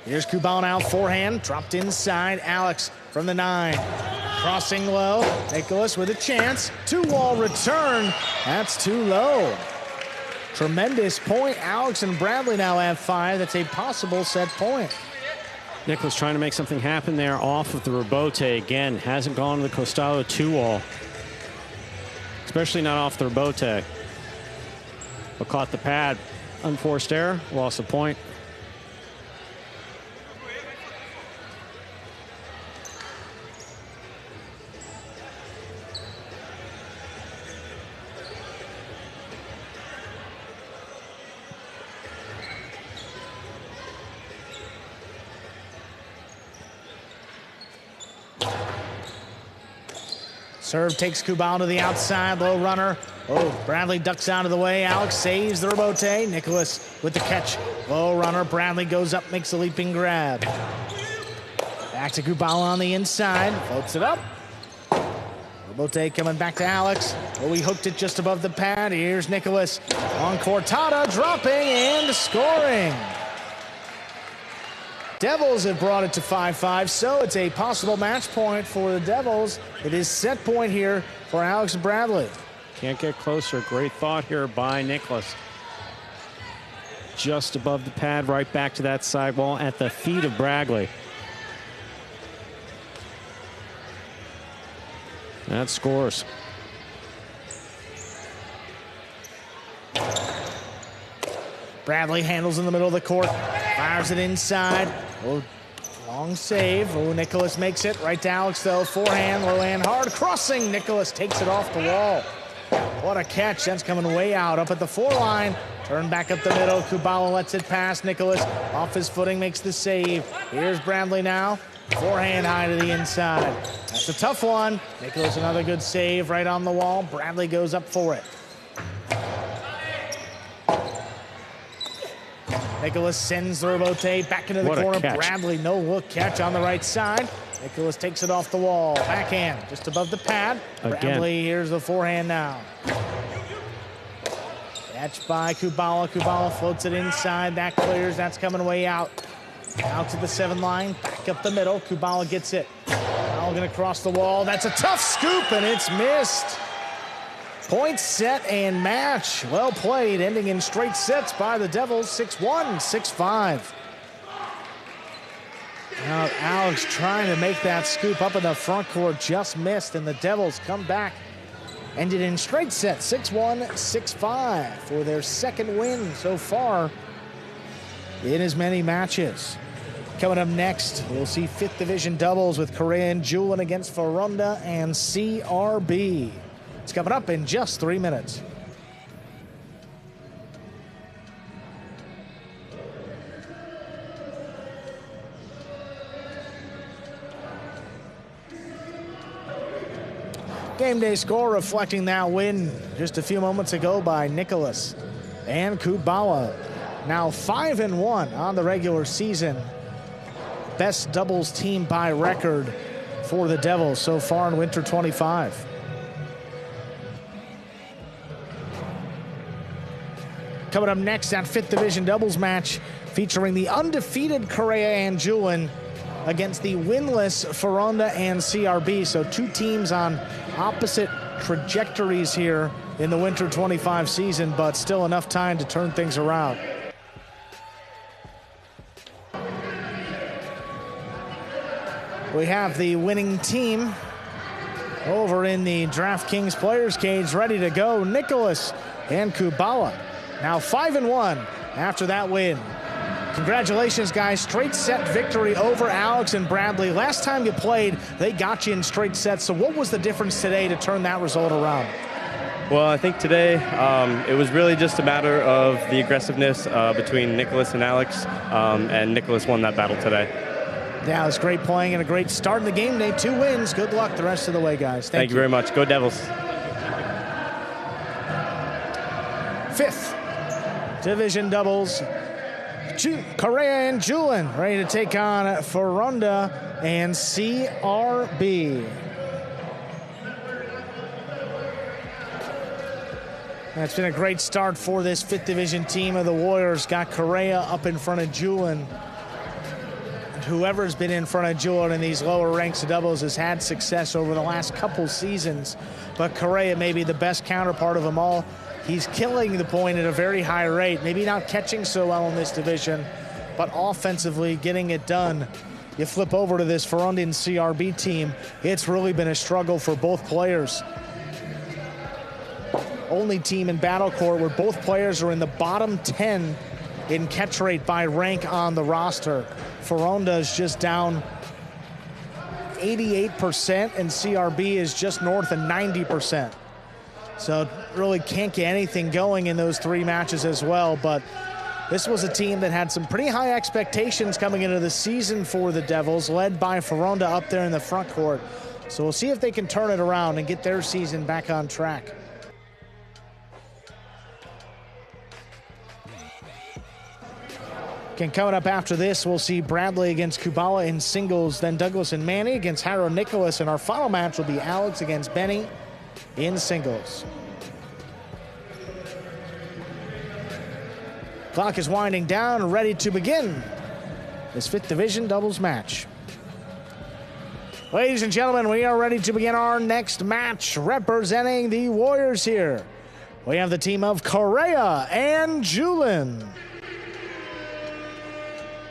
Here's Kubala now, forehand, dropped inside. Alex from the 9. Crossing low. Nicholas with a chance. 2-wall return. That's too low. Tremendous point. Alex and Bradley now have 5. That's a possible set point. Nicholas trying to make something happen there off of the rebote. Again, hasn't gone to the Costalo 2-wall. Especially not off the rebote. But caught the pad. Unforced error. Lost a point. Serve takes Kubala to the outside, low runner. Bradley ducks out of the way. Alex saves the rebote. Nicholas with the catch. Low runner. Bradley goes up, makes a leaping grab. Back to Kubala on the inside. Floats it up. Rebote coming back to Alex. He hooked it just above the pad. Here's Nicholas on Cortada, dropping and scoring. Devils have brought it to 5-5, so it's a possible match point for the Devils. It is set point here for Alex and Bradley. Can't get closer. Great thought here by Nicholas. Just above the pad, right back to that sidewall at the feet of Bradley. That scores. Bradley handles in the middle of the court, fires it inside. Long save. Nicholas makes it. Right to Alex, though. Forehand, low and hard. Crossing. Nicholas takes it off the wall. What a catch. That's coming way out. Up at the 4 line. Turn back up the middle. Kubala lets it pass. Nicholas off his footing, makes the save. Here's Bradley now. Forehand high to the inside. That's a tough one. Nicholas another good save right on the wall. Bradley goes up for it. Nicholas sends the rebote back into the corner. Bradley, no look catch on the right side. Nicholas takes it off the wall. Backhand just above the pad. Bradley, here's the forehand now. Catch by Kubala. Kubala floats it inside. That clears. That's coming way out. Out to the 7 line. Back up the middle. Kubala gets it. Now going to cross the wall. That's a tough scoop, and it's missed. Point, set, and match. Well played, ending in straight sets by the Devils, 6-1, 6-5. Now Alex trying to make that scoop up in the front court, just missed, and the Devils come back. Ended in straight sets, 6-1, 6-5 for their second win so far in as many matches. Coming up next, we'll see 5th Division doubles with Correa and Julin against Ferunda and CRB. It's coming up in just 3 minutes. Game day score reflecting that win just a few moments ago by Nicholas and Kubala. Now 5-1 on the regular season. Best doubles team by record for the Devils so far in Winter 25. Coming up next, that 5th Division doubles match featuring the undefeated Correa and Julin against the winless Ferunda and CRB. So 2 teams on opposite trajectories here in the Winter 25 season, but still enough time to turn things around. We have the winning team over in the DraftKings Players Cage ready to go. Nicholas and Kubala. Now 5-1 after that win. Congratulations, guys. Straight set victory over Alex and Bradley. Last time you played, they got you in straight sets. So what was the difference today to turn that result around? Well, I think today it was really just a matter of the aggressiveness between Nicholas and Alex, and Nicholas won that battle today. Yeah, it was great playing and a great start in the game day. 2 wins. Good luck the rest of the way, guys. Thank you very much. Go Devils. 5th division doubles. Correa and Julin ready to take on Ferronda and CRB. It's been a great start for this 5th division team of the Warriors. Got Correa up in front of Julin. Whoever's been in front of Julin in these lower ranks of doubles has had success over the last couple seasons, but Correa may be the best counterpart of them all. He's killing the point at a very high rate, maybe not catching so well in this division, but offensively getting it done. You flip over to this Ferronda and CRB team, it's really been a struggle for both players. Only team in Battle Court where both players are in the bottom 10 in catch rate by rank on the roster. Ferronda is just down 88% and CRB is just north of 90%. So really can't get anything going in those 3 matches as well, but this was a team that had some pretty high expectations coming into the season for the Devils, led by Ferronda up there in the front court. So we'll see if they can turn it around and get their season back on track. And coming up after this, we'll see Bradley against Kubala in singles, then Douglas and Manny against Harrow Nicholas, and our final match will be Alex against Benny in singles. Clock is winding down, ready to begin this 5th division doubles match. Ladies and gentlemen, we are ready to begin our next match. Representing the Warriors here, we have the team of Correa and Julin.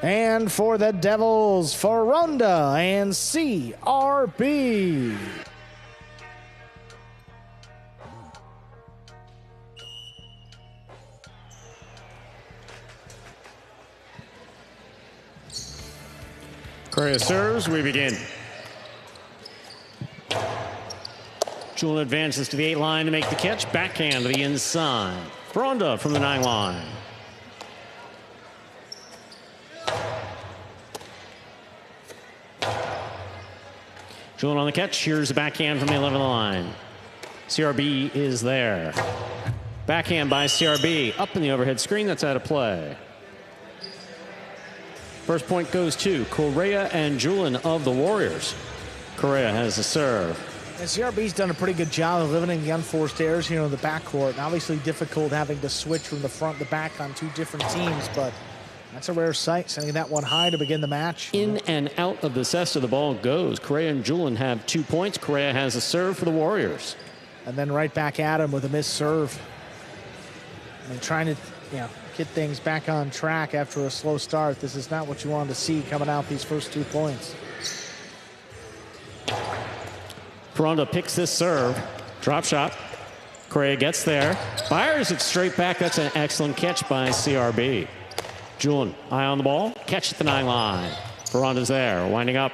And for the Devils, Ferronda and CRB. Correa serves, we begin. Julin advances to the 8 line to make the catch. Backhand to the inside. Ferronda from the 9 line. Julin on the catch. Here's the backhand from the 11 line. CRB is there. Backhand by CRB. Up in the overhead screen. That's out of play. First point goes to Correa and Julin of the Warriors. Correa has the serve. And CRB's done a pretty good job of limiting the unforced errors here in the backcourt. Obviously difficult having to switch from the front to back on 2 different teams, but that's a rare sight, sending that one high to begin the match. In and out of the cesta the ball goes. Correa and Julin have 2 points. Correa has a serve for the Warriors. And then right back at him with a missed serve. And trying to, get things back on track after a slow start. This is not what you wanted to see coming out these first 2 points. Ferronda picks this serve. Drop shot. Correa gets there. Fires it straight back. That's an excellent catch by CRB. Julin, eye on the ball. Catch at the 9 line. Ferronda's there. Winding up.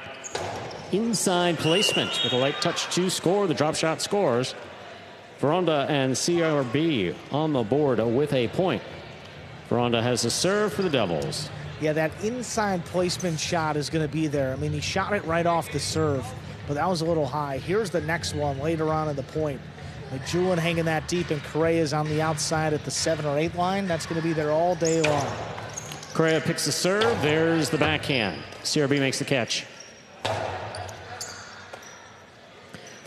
Inside placement with a light touch to score. The drop shot scores. Ferronda and CRB on the board with a point. Ferronda has a serve for the Devils. Yeah, that inside placement shot is going to be there. I mean, he shot it right off the serve, but that was a little high. Here's the next one later on in the point. Like Julin hanging that deep, and Correa's on the outside at the 7 or 8 line. That's going to be there all day long. Correa picks the serve. There's the backhand. CRB makes the catch.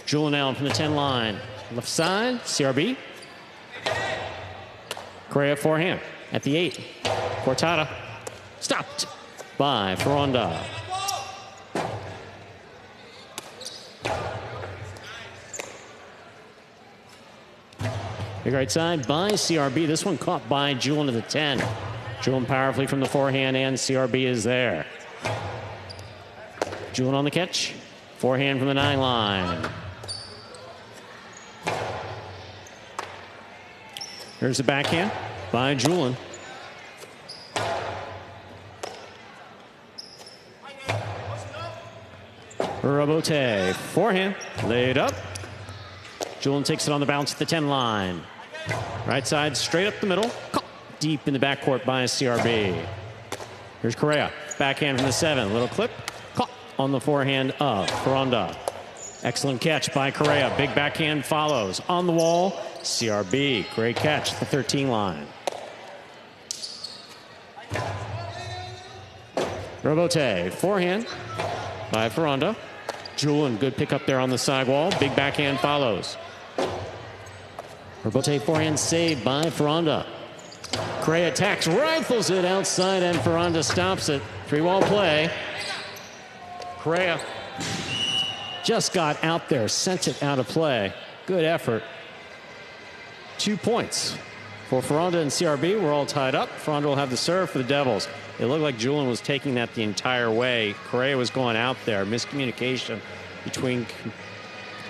Julin now from the 10 line. Left side, CRB. Correa forehand at the 8. Cortada stopped by Ferronda. Big right side by CRB. This one caught by Julin to the 10. Julin powerfully from the forehand, and CRB is there. Julin on the catch. Forehand from the 9 line. Here's the backhand by Julin. Robote, forehand, laid up. Julian takes it on the bounce at the 10 line. Right side, straight up the middle. Caught deep in the backcourt by CRB. Here's Correa. Backhand from the 7. Little clip. Caught on the forehand of Ferranda. Excellent catch by Correa. Big backhand follows. On the wall, CRB. Great catch at the 13 line. Robote, forehand by Ferranda. Julian, good pickup there on the sidewall. Big backhand follows. Robote, forehand saved by Ferranda. Correa attacks, rifles it outside, and Ferranda stops it. 3-wall play. Correa just got out there, sent it out of play. Good effort. 2 points for Ferranda and CRB. We're all tied up. Ferranda will have the serve for the Devils. It looked like Julian was taking that the entire way. Correa was going out there. Miscommunication between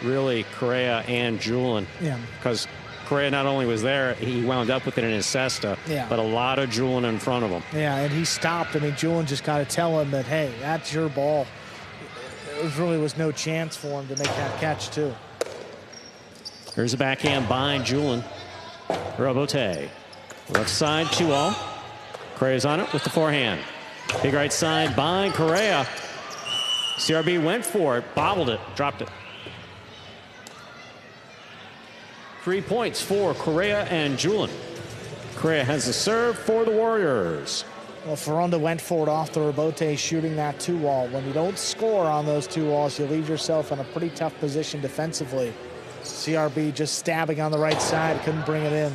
really Correa and Julian. Yeah. Because Correa not only was there, he wound up with it in his cesta, Yeah. but a lot of Julian in front of him. Yeah, and he stopped. I mean, Julian just got to tell him that, hey, that's your ball. There really was no chance for him to make that catch, too. Here's a backhand by Julian. Robote. Left side, 2-all. Correa's on it with the forehand. Big right side by Correa. CRB went for it, bobbled it, dropped it. 3 points for Correa and Julian. Correa has the serve for the Warriors. Well, Ferranda went for it off the Robote, shooting that 2-wall. When you don't score on those 2 walls, you leave yourself in a pretty tough position defensively. CRB just stabbing on the right side, couldn't bring it in.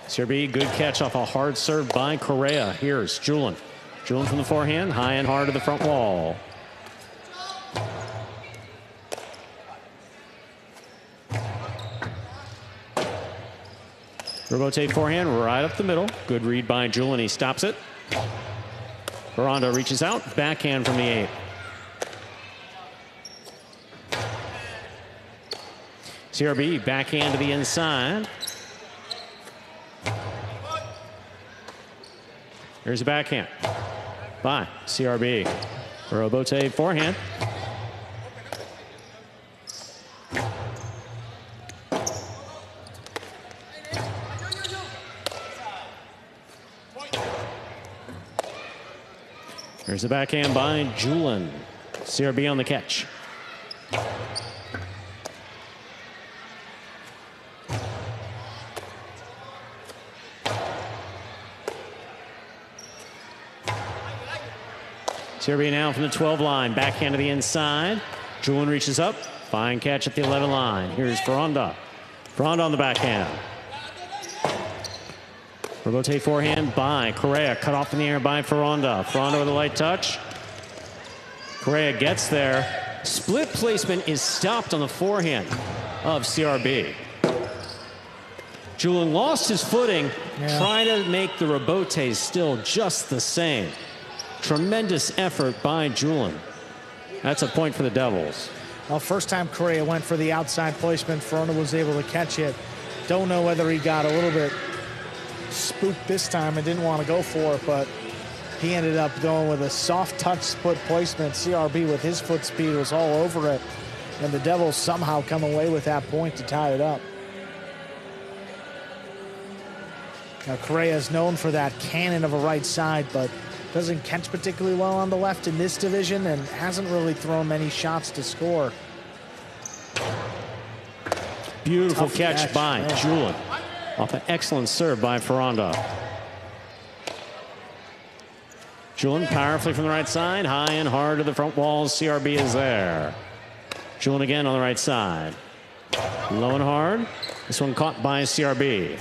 CRB, good catch off a hard serve by Correa. Here's Julian. Julian from the forehand, high and hard to the front wall. Robote forehand right up the middle. Good read by Julian. He stops it. Ferranda reaches out. Backhand from the 8. CRB backhand to the inside. Here's a backhand by CRB. Robote forehand. Here's the backhand by Julian. CRB on the catch. CRB now from the 12 line. Backhand to the inside. Julian reaches up. Fine catch at the 11 line. Here's Ferranda. Ferranda on the backhand. Robote forehand by Correa. Cut off in the air by Ferranda. Ferranda with a light touch. Correa gets there. Split placement is stopped on the forehand of CRB. Julian lost his footing, trying to make the Robotes still just the same. Tremendous effort by Julian. That's a point for the Devils. Well, first time Correa went for the outside placement, Ferranda was able to catch it. Don't know whether he got a little bit spooked this time and didn't want to go for it, but he ended up going with a soft touch split placement. CRB with his foot speed was all over it, and the Devils somehow come away with that point to tie it up. Now Correa is known for that cannon of a right side, but doesn't catch particularly well on the left in this division and hasn't really thrown many shots to score. Beautiful catch by Julian. Off an excellent serve by Ferranda. Julian powerfully from the right side, high and hard to the front walls. CRB is there. Julian again on the right side. Low and hard. This one caught by CRB.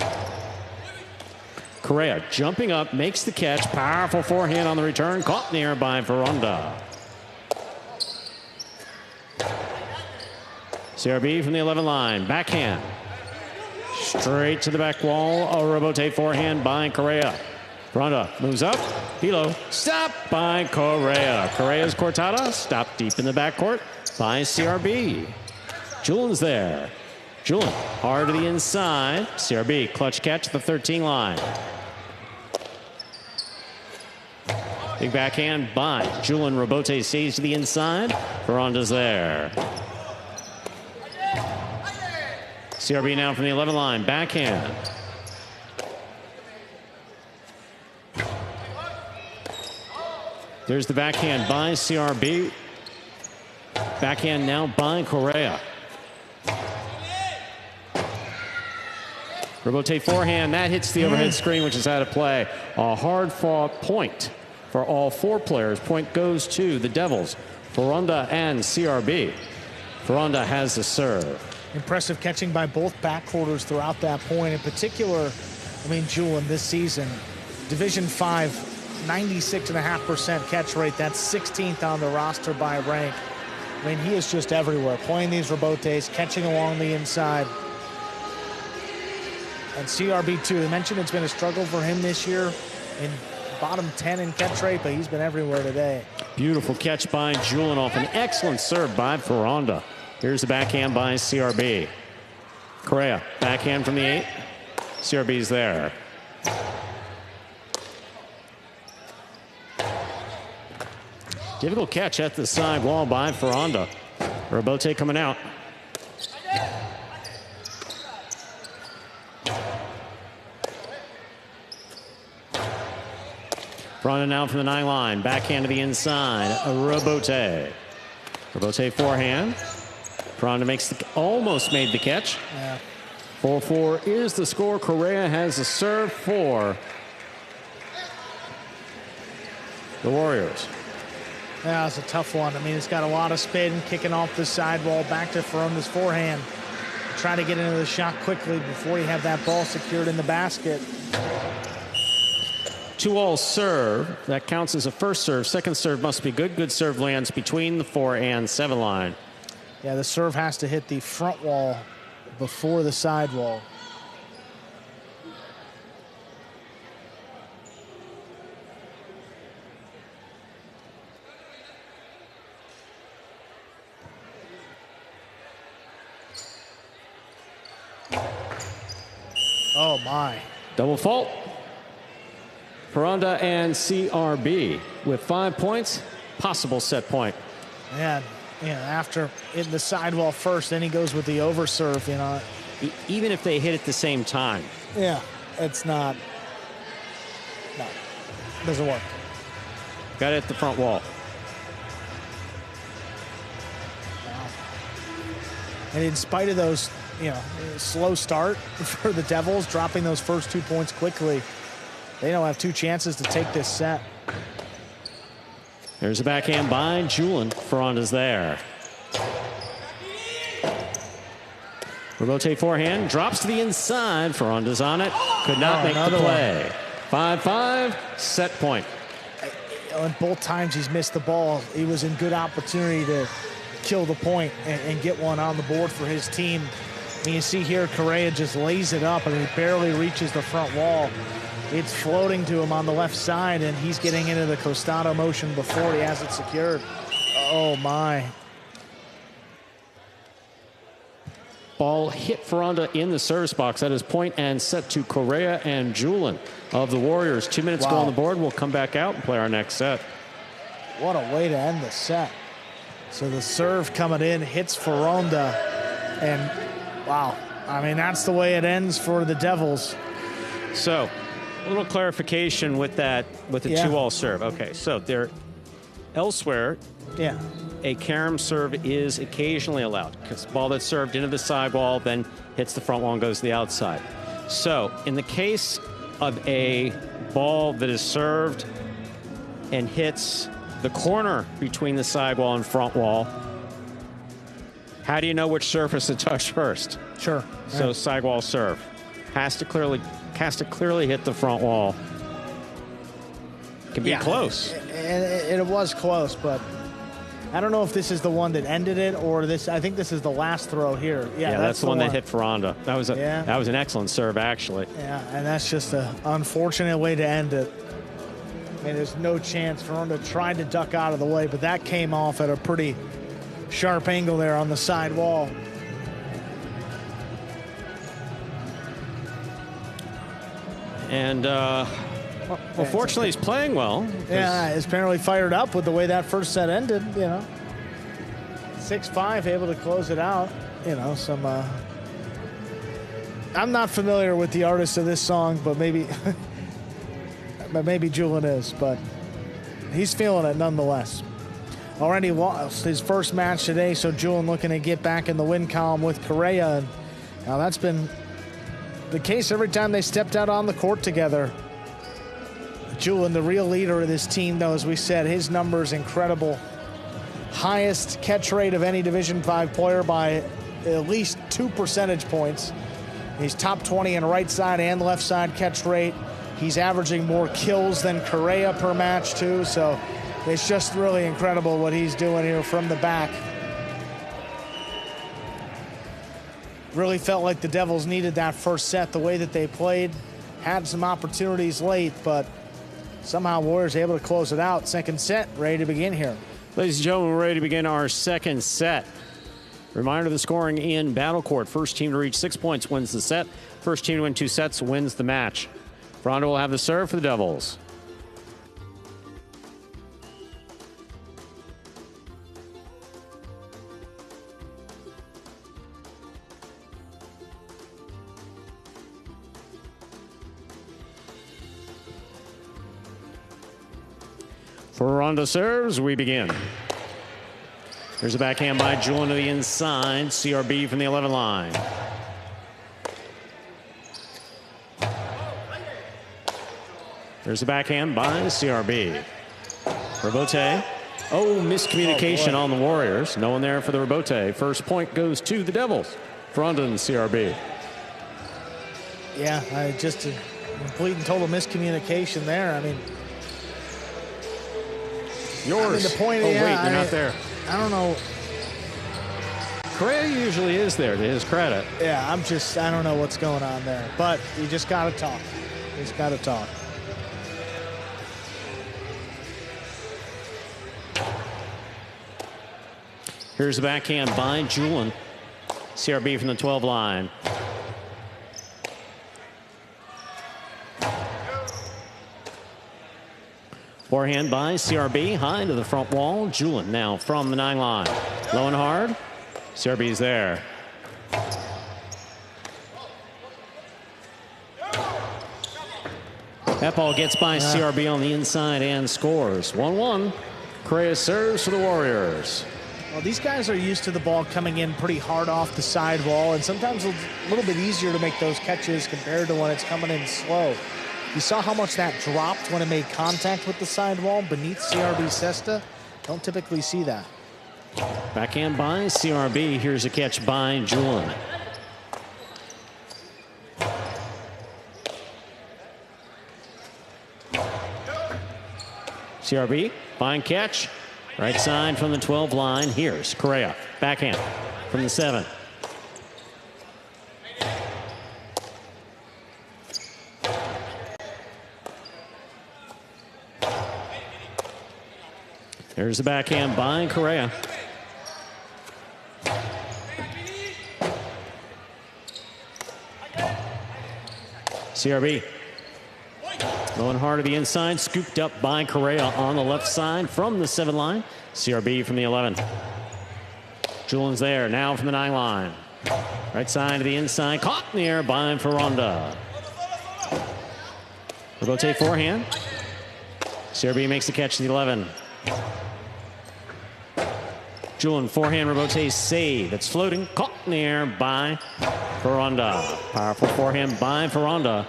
Correa jumping up, makes the catch. Powerful forehand on the return. Caught in the air by Ferranda. CRB from the 11 line. Backhand. Straight to the back wall. A Robote forehand by Correa. Ferranda moves up. Hilo. Stop by Correa. Correa's cortada. Stopped deep in the backcourt by CRB. Julian's there. Julian hard to the inside. CRB clutch catch at the 13 line. Big backhand by Julian. Robote saves to the inside. Ferranda's there. CRB now from the 11 line. Backhand. There's the backhand by CRB. Backhand now by Correa. Robote forehand. That hits the overhead screen, which is out of play. A hard-fought point for all four players. Point goes to the Devils, Ferranda and CRB. Ferranda has the serve. Impressive catching by both backcourters throughout that point. In particular, I mean, Julian, this season, Division 5, 96.5% catch rate. That's 16th on the roster by rank. I mean, he is just everywhere, playing these rebotes, catching along the inside. And CRB, too. I mentioned it's been a struggle for him this year in bottom 10 in catch rate, but he's been everywhere today. Beautiful catch by Julian off an excellent serve by Ferranda. Here's the backhand by CRB. Correa, backhand from the 8. CRB's there. Difficult catch at the side wall by Ferranda. Robote coming out. Ferranda now from the 9 line. Backhand to the inside. Robote. Robote forehand. Ferranda makes almost made the catch. Yeah. 4-4 is the score. Correa has the serve for the Warriors. Yeah, it's a tough one. I mean, it's got a lot of spin, kicking off the sidewall, back to Ferranda's forehand. Try to get into the shot quickly before you have that ball secured in the basket. 2-all serve. That counts as a first serve. Second serve must be good. Good serve lands between the 4 and 7 line. Yeah, the serve has to hit the front wall before the sidewall. Oh, my. Double fault. Ferranda and CRB with 5 points. Possible set point. Man, after hitting the sidewall first, then he goes with the overserve, Even if they hit at the same time. Yeah, it's not. No, doesn't work. Got it at the front wall. Wow. And in spite of those, slow start for the Devils, dropping those first 2 points quickly, they don't have 2 chances to take this set. There's a backhand by Julian. Ferranda's there. Robote forehand, drops to the inside. Ferranda's on it. Could not make the play. 5-5, set point. And both times he's missed the ball, he was in good opportunity to kill the point and get one on the board for his team. I mean, you see here, Correa just lays it up, and he barely reaches the front wall. It's floating to him on the left side, and he's getting into the costado motion before he has it secured. Oh, my. Ball hit Ferranda in the service box. That is point and set to Correa and Julian of the Warriors. 2 minutes go on the board. We'll come back out and play our next set. What a way to end the set. So the serve coming in hits Ferranda, and wow. I mean, that's the way it ends for the Devils. So, a little clarification with that, with the 2-all serve. Okay, so there, elsewhere, a carom serve is occasionally allowed because ball that's served into the sidewall then hits the front wall and goes to the outside. So, in the case of a ball that is served and hits the corner between the sidewall and front wall, how do you know which surface to touch first? Sure. So sidewall serve has to clearly hit the front wall. Can be close. It was close, but I don't know if this is the one that ended it or this. I think this is the last throw here. Yeah, that's the one that hit Ferranda. That was an excellent serve, actually. Yeah, and that's just an unfortunate way to end it. I mean, there's no chance. Ferranda tried to duck out of the way, but that came off at a pretty sharp angle there on the side wall. And, fortunately, he's playing well. Yeah, he's apparently fired up with the way that first set ended, 6-5, able to close it out. Some I'm not familiar with the artist of this song, but maybe Julian is, but he's feeling it nonetheless. Already lost his first match today, so Julian looking to get back in the win column with Correa. And now that's been the case every time they stepped out on the court together. Julian, the real leader of this team, though, as we said, his number is incredible. Highest catch rate of any Division V player by at least 2 percentage points. He's top 20 in right side and left side catch rate. He's averaging more kills than Correa per match, too. So it's just really incredible what he's doing here from the back. Really felt like the Devils needed that first set, the way that they played. Had some opportunities late, but somehow Warriors able to close it out. Second set, ready to begin here. Ladies and gentlemen, we're ready to begin our second set. Reminder of the scoring in Battle Court. First team to reach 6 points wins the set. First team to win 2 sets wins the match. Ferrando will have the serve for the Devils. Ferrando serves, we begin. There's a backhand by Julian to the inside. CRB from the 11 line. There's a backhand by CRB. Rabote. Oh, miscommunication on the Warriors. No one there for the Rabote. First point goes to the Devils. Ferrando and CRB. Yeah, just a complete and total miscommunication there. I mean, yours. The point, oh, yeah, wait, you're not there. I don't know. Correa usually is there, to his credit. Yeah, I don't know what's going on there. But you just got to talk. You just got to talk. Here's the backhand by Julian. CRB from the 12 line. Forehand by CRB, high to the front wall. Julian now from the 9 line. Low and hard. CRB's there. That ball gets by CRB on the inside and scores. 1-1. Correa serves for the Warriors. Well, these guys are used to the ball coming in pretty hard off the side wall, and sometimes a little bit easier to make those catches compared to when it's coming in slow. You saw how much that dropped when it made contact with the side wall beneath CRB Cesta. Don't typically see that. Backhand by CRB. Here's a catch by Julian. CRB, fine catch. Right side from the 12 line. Here's Correa. Backhand from the 7. There's the backhand by Correa. CRB going hard to the inside, scooped up by Correa on the left side from the 7 line. CRB from the 11. Julian's there now from the 9 line. Right side to the inside, caught in the air by Ferrando. Rotate forehand. CRB makes the catch to the 11. Julian forehand Rabote save. It's floating, caught in the air by Ferrando. Powerful forehand by Ferrando.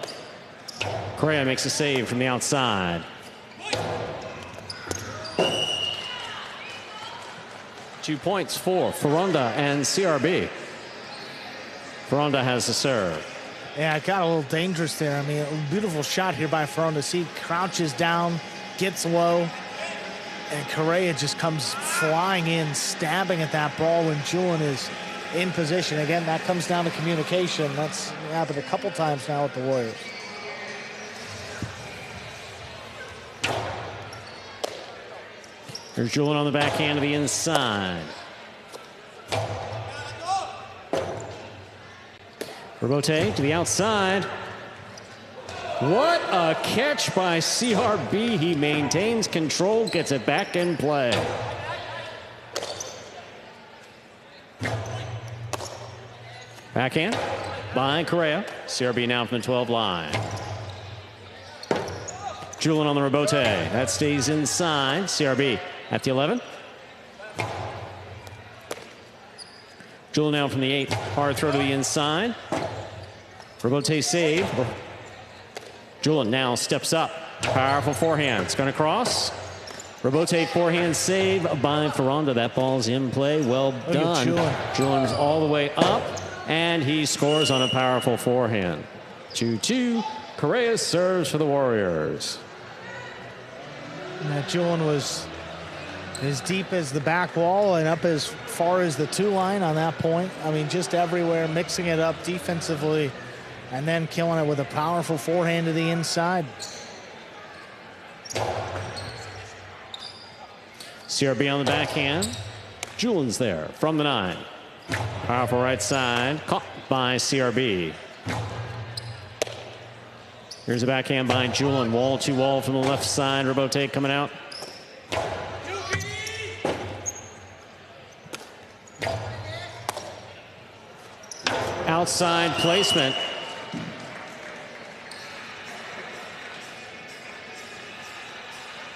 Correa makes a save from the outside. 2 points for Ferrando and CRB. Ferrando has the serve. Yeah, it got a little dangerous there. I mean, a beautiful shot here by Ferrando. See, crouches down, gets low, and Correa just comes flying in, stabbing at that ball when Julian is in position. Again, that comes down to communication. That's happened a couple times now with the Warriors. Here's Julian on the backhand to the inside. Rabote to the outside. What a catch by CRB. He maintains control, gets it back in play. Backhand. by Correa. CRB now from the 12 line. Julian on the rebote. That stays inside. CRB at the 11. Julian now from the 8. Hard throw to the inside. Rebote save. Julian now steps up. Powerful forehand. It's going to cross. Rebote forehand save by Ferranda. That ball's in play. Well done. Julian's all the way up, and he scores on a powerful forehand. 2-2. Correa serves for the Warriors. And Julian was as deep as the back wall and up as far as the 2 line on that point. I mean, just everywhere, mixing it up defensively and then killing it with a powerful forehand to the inside. CRB on the backhand. Julian's there from the 9. Powerful right side. Caught by CRB. Here's a backhand by Julian. Wall to wall from the left side. Rebote coming out. Outside placement.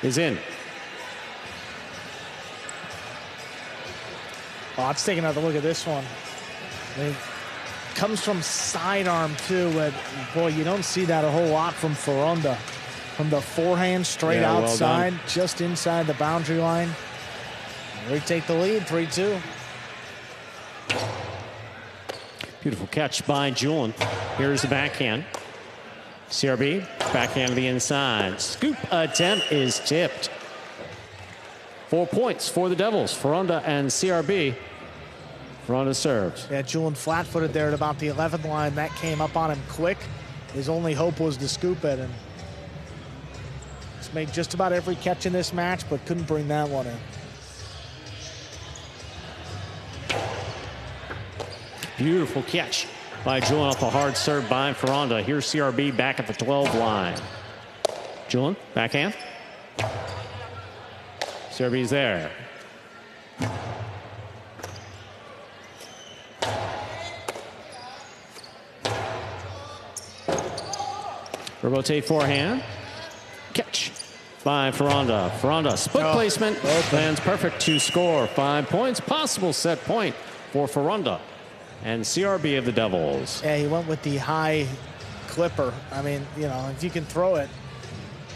Is in. Oh, let's take another look at this one. I mean, comes from sidearm too, but boy, you don't see that a whole lot from Ferranda. From the forehand straight outside, just inside the boundary line. We take the lead, 3-2. Beautiful catch by Julian. Here's the backhand. CRB, backhand to the inside. Scoop attempt is tipped. 4 points for the Devils. Ferranda and CRB. Ferranda serves. Yeah, Julian flat-footed there at about the 11th line. That came up on him quick. His only hope was to scoop it, and he's made just about every catch in this match, but couldn't bring that one in. Beautiful catch by Julian off a hard serve by Ferranda. Here's CRB back at the 12 line. Julian, backhand. CRB's there. Rebote forehand. Catch by Ferranda. Ferranda, split placement. Lands perfect to score. 5 points. Possible set point for Ferranda and CRB of the Devils. Yeah, he went with the high clipper. I mean, you know, if you can throw it,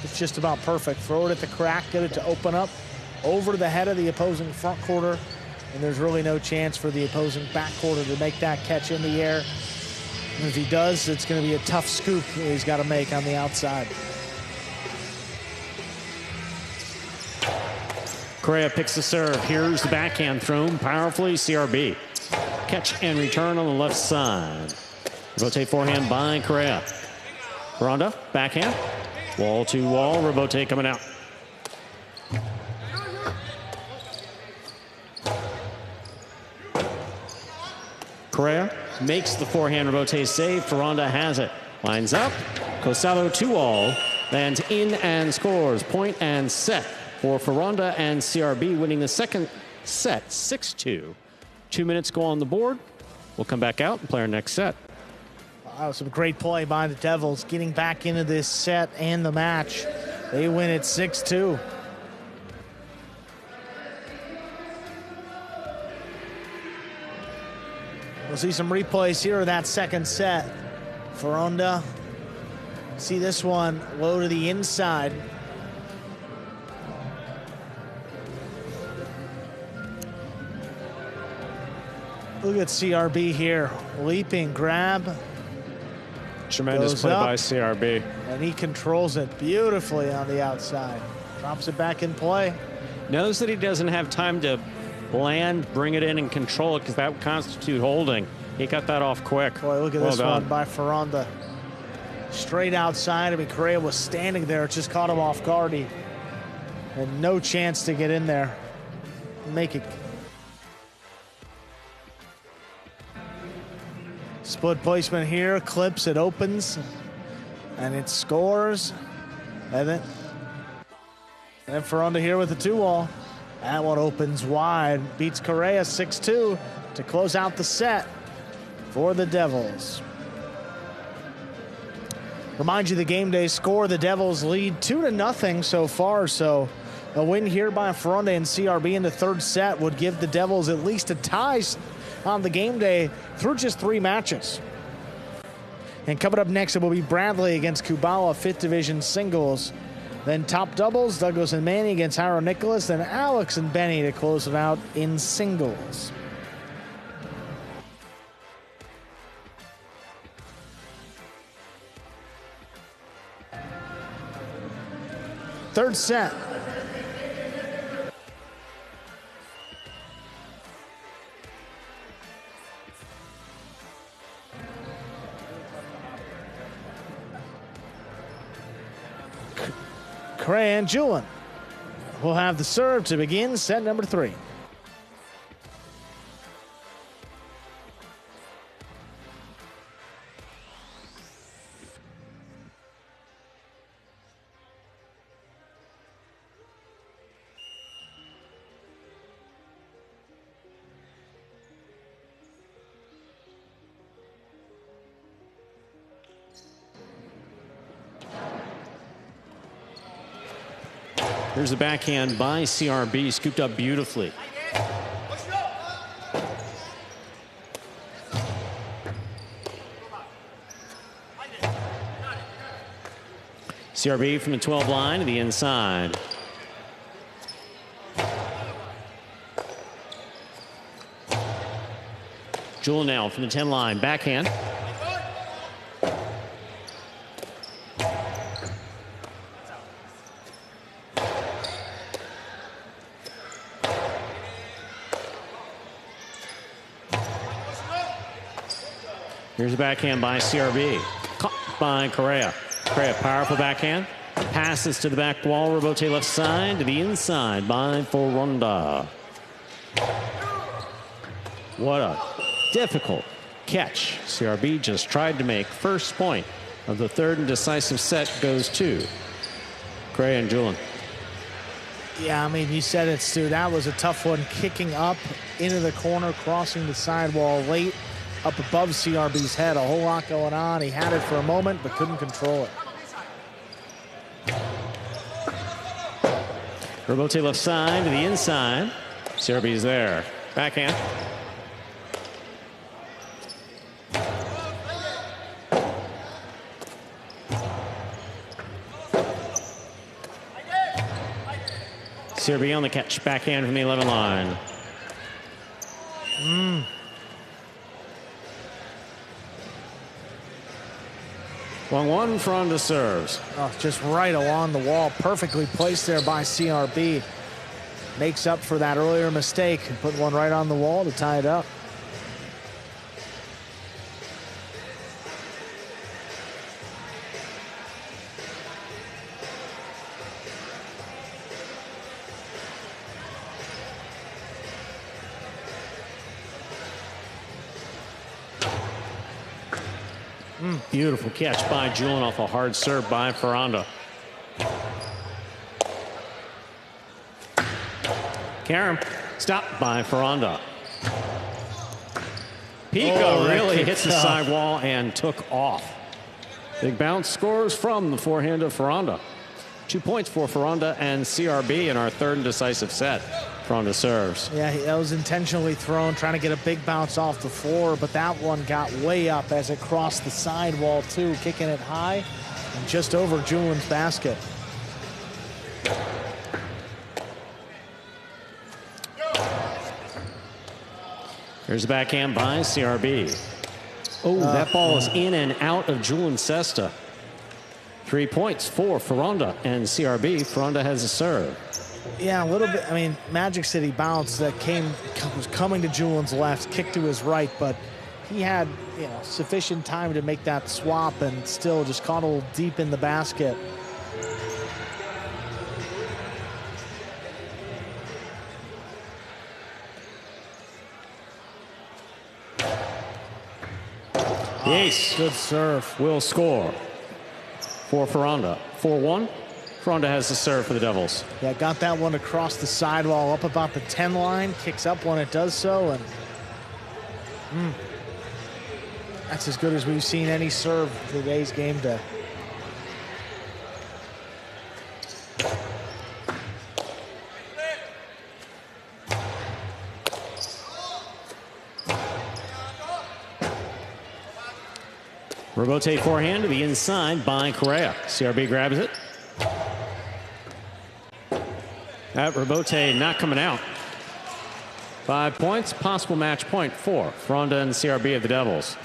it's just about perfect. Throw it at the crack, get it to open up over the head of the opposing front quarter, and there's really no chance for the opposing back quarter to make that catch in the air. And if he does, it's going to be a tough scoop he's got to make on the outside. Correa picks the serve. Here's the backhand thrown powerfully. CRB. Catch and return on the left side. Rebote forehand by Correa. Ferranda, backhand. Wall to wall. Rebote coming out. Correa makes the forehand rebote save. Ferranda has it. Lines up. Cosalo 2-all. Lands in and scores. Point and set for Ferranda and CRB, winning the second set 6-2. 2 minutes go on the board. We'll come back out and play our next set. That was some great play by the Devils, getting back into this set and the match. They win it 6-2. We'll see some replays here of that second set. Ferranda, see this one low to the inside. Look at CRB here, leaping grab. Tremendous play by CRB. And he controls it beautifully on the outside. Drops it back in play. Knows that he doesn't have time to land, bring it in, and control it, because that would constitute holding. He got that off quick. Boy, look at this one by Ferranda. Straight outside. I mean, Correa was standing there. It just caught him off guard. He had no chance to get in there. Make it. Split placement here. Clips. It opens. And it scores. And then Ferranda here with the 2-all. That one opens wide. Beats Correa 6-2 to close out the set for the Devils. Remind you the game day score, the Devils lead 2-0 so far, so a win here by Ferranda and CRB in the third set would give the Devils at least a tie on the game day through just 3 matches. And coming up next, it will be Bradley against Kubala, 5th Division singles. Then top doubles, Douglas and Manny against Hiro Nicholas, then Alex and Benny to close it out in singles. Third set. Correa and Julian will have the serve to begin set number 3. Here's a backhand by CRB, scooped up beautifully. CRB from the 12 line to the inside. Jewel now from the 10 line, backhand. Here's a backhand by CRB. Caught by Correa. Correa, powerful backhand. Passes to the back wall. Robote left side to the inside by Ferranda. What a difficult catch CRB just tried to make. First point of the third and decisive set goes to Correa and Julian. Yeah, I mean, you said it, Stu. That was a tough one. Kicking up into the corner, crossing the sidewall late. Up above CRB's head, a whole lot going on. He had it for a moment, but couldn't control it. Robote left side to the inside. CRB's there. Backhand. CRB on the catch. Backhand from the 11 line. Long one, Ferranda serves. Oh, just right along the wall. Perfectly placed there by CRB. Makes up for that earlier mistake and put one right on the wall to tie it up. Beautiful catch by Julian off a hard serve by Ferranda. Karam stopped by Ferranda. Pico really hits the sidewall and took off. Big bounce scores from the forehand of Ferranda. 2 points for Ferranda and CRB in our third and decisive set. Ferranda serves. Yeah, that was intentionally thrown, trying to get a big bounce off the floor, but that one got way up as it crossed the sidewall too, kicking it high and just over Julian's basket. Here's a backhand by CRB. Oh, that ball is in and out of Julian Cesta. 3 points for Ferranda and CRB. Ferranda has a serve. Yeah, a little bit. I mean, Magic City bounce that was coming to Julian's left, kicked to his right, but he had, sufficient time to make that swap and still just caught a little deep in the basket. The ace. Good serve. Will score for Ferranda. 4-1. Ferranda has the serve for the Devils. Yeah, got that one across the sidewall up about the 10 line. Kicks up when it does so, and that's as good as we've seen any serve today's game day. Robote forehand to the inside by Correa. CRB grabs it. That Robote not coming out. 5 points, possible match point for Fronda and CRB of the Devils.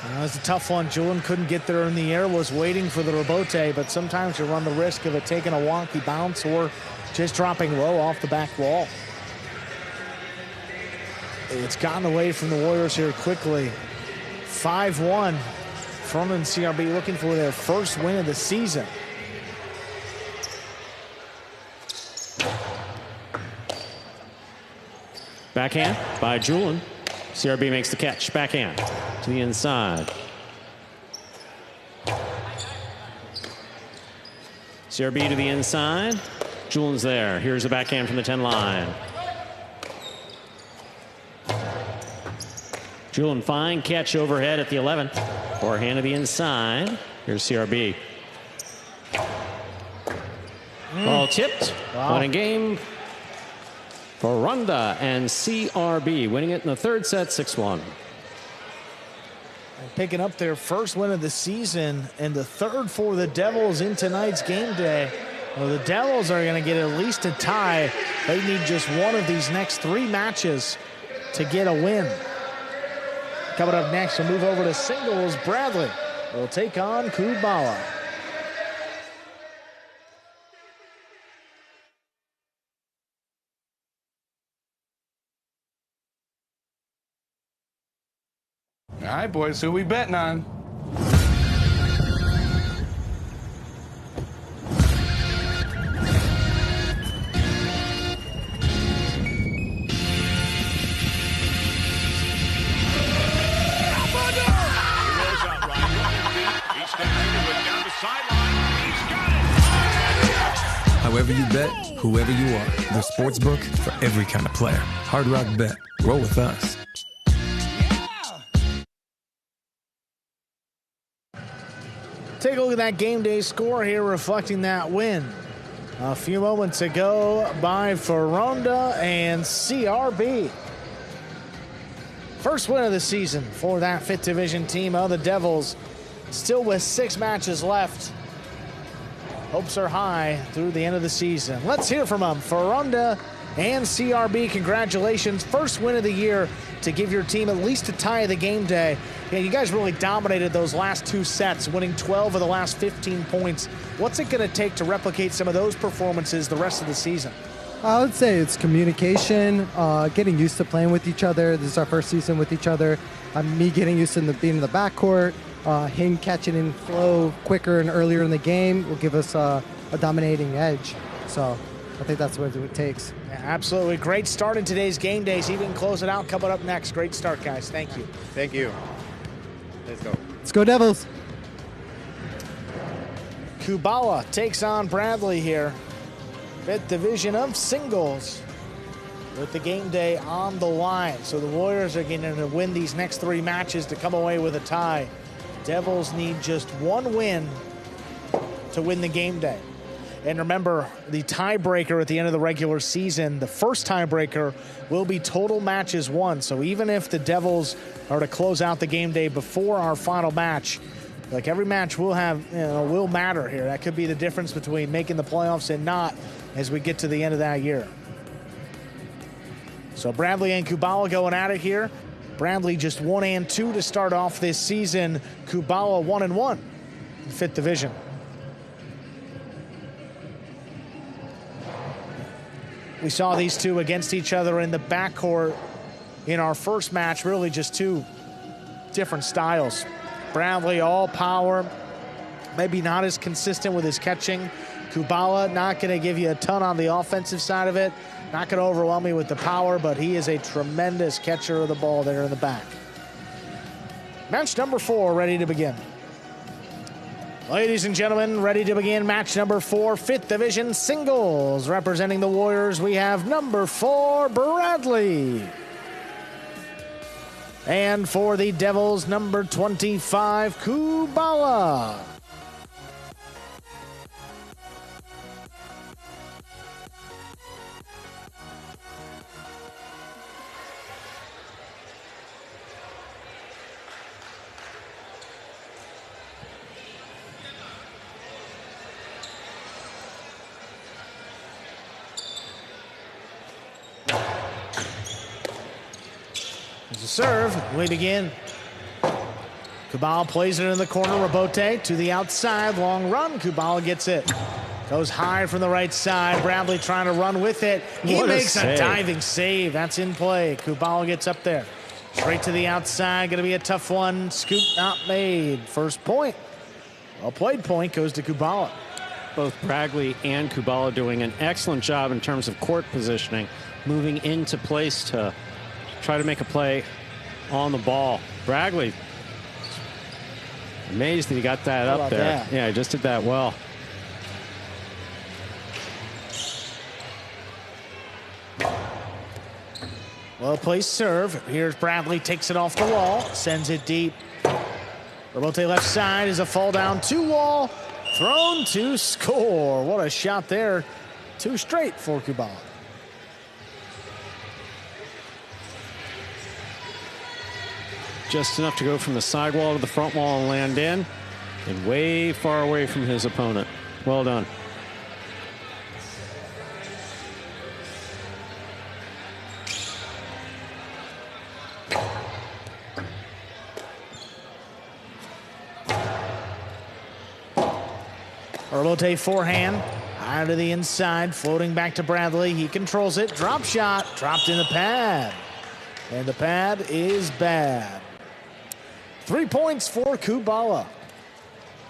That was a tough one. Julian couldn't get there in the air, was waiting for the Robote, but sometimes you run the risk of it taking a wonky bounce or just dropping low off the back wall. It's gotten away from the Warriors here quickly. 5-1. Fronda and CRB looking for their first win of the season. Backhand by Julian. CRB makes the catch. Backhand to the inside. CRB to the inside. Julian's there. Here's a backhand from the 10 line. Julian fine catch overhead at the 11. Forehand to the inside. Here's CRB. Ball tipped. Wow. Winning game for Ronda and CRB, winning it in the third set, 6-1. Picking up their first win of the season and the third for the Devils in tonight's game day. Well, the Devils are going to get at least a tie. They need just one of these next 3 matches to get a win. Coming up next, we'll move over to singles. Bradley will take on Kubala. All right, boys, who we betting on? However you bet, whoever you are, the sportsbook for every kind of player. Hard Rock Bet. Roll with us. Take a look at that game day score here reflecting that win a few moments ago by Fronda and CRB. First win of the season for that 5th division team of the Devils. Still with 6 matches left. Hopes are high through the end of the season. Let's hear from them. Fronda and CRB, congratulations. First win of the year to give your team at least a tie of the game day. Yeah, you guys really dominated those last 2 sets, winning 12 of the last 15 points. What's it going to take to replicate some of those performances the rest of the season? I would say it's communication, getting used to playing with each other. This is our first season with each other. Me getting used to being in the backcourt, him catching in flow quicker and earlier in the game will give us a dominating edge. So I think that's what it takes. Yeah, absolutely. Great start in today's game day. See if we can close it out. Coming up next. Great start, guys. Thank you. Thank you. Let's go. Let's go Devils. Kubala takes on Bradley here. 5th division of singles with the game day on the line. So the Warriors are going to win these next 3 matches to come away with a tie. Devils need just 1 win to win the game day. And remember, the tiebreaker at the end of the regular season, the first tiebreaker will be total matches won. So even if the Devils are to close out the game day before our final match, like every match will have, will matter here. That could be the difference between making the playoffs and not as we get to the end of that year. So Bradley and Kubala going at it here. Bradley just 1-2 to start off this season. Kubala 1-1 in 5th division. We saw these two against each other in the backcourt in our first match. Really just 2 different styles. Bradley all power, maybe not as consistent with his catching. Kubala not going to give you a ton on the offensive side of it. Not going to overwhelm you with the power, but he is a tremendous catcher of the ball there in the back. Match number 4 ready to begin. Ladies and gentlemen, ready to begin match number 4, 5th division singles. Representing the Warriors, we have number 4, Bradley. And for the Devils, number 25, Kubala. to serve. We begin. Kubala plays it in the corner. Robote to the outside. Long run. Kubala gets it. Goes high from the right side. Bradley trying to run with it. He makes a diving save. That's in play. Kubala gets up there. Straight to the outside. Going to be a tough one. Scoop not made. First point. Well played point goes to Kubala. Both Bradley and Kubala doing an excellent job in terms of court positioning, moving into place to try to make a play on the ball. Bradley, amazed that he got that up there. That? Yeah, he just did that well. Well placed serve. Here's Bradley, takes it off the wall, sends it deep. Robote left side is a fall down 2-wall, thrown to score. What a shot there. 2 straight for Kubala. Just enough to go from the sidewall to the front wall and land in, and way far away from his opponent. Well done. Robote forehand, high to the inside, floating back to Bradley. He controls it, drop shot, dropped in the pad. And the pad is bad. 3 points for Kubala.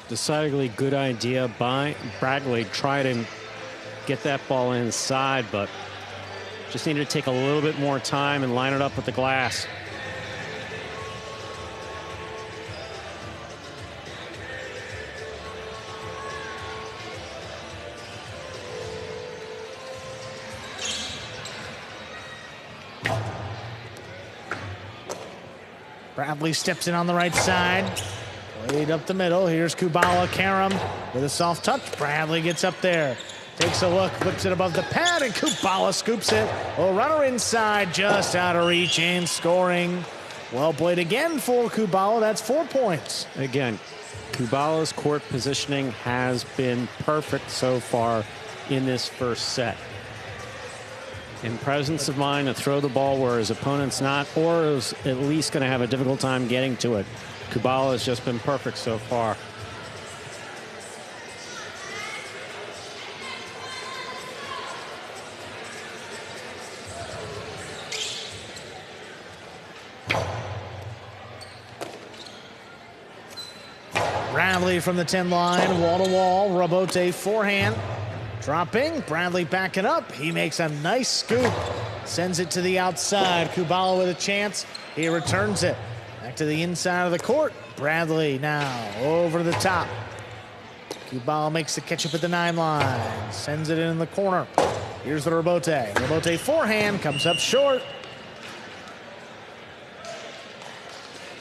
Decidedly good idea by Bradley. Try to get that ball inside, but just needed to take a little bit more time and line it up with the glass. Bradley steps in on the right side. Played up the middle. Here's Kubala. Karam with a soft touch. Bradley gets up there. Takes a look, puts it above the pad, and Kubala scoops it. A runner inside, just out of reach and scoring. Well played again for Kubala. That's 4 points. Again, Kubala's court positioning has been perfect so far in this first set. In presence of mind to throw the ball where his opponent's not, or is at least going to have a difficult time getting to it. Kubala has just been perfect so far. Bradley from the 10 line, wall to wall. Robote forehand. Dropping, Bradley backing up. He makes a nice scoop. Sends it to the outside. Kubala with a chance. He returns it. Back to the inside of the court. Bradley now over the top. Kubala makes the catch up at the 9 line. Sends it in the corner. Here's the Robote. Robote forehand comes up short.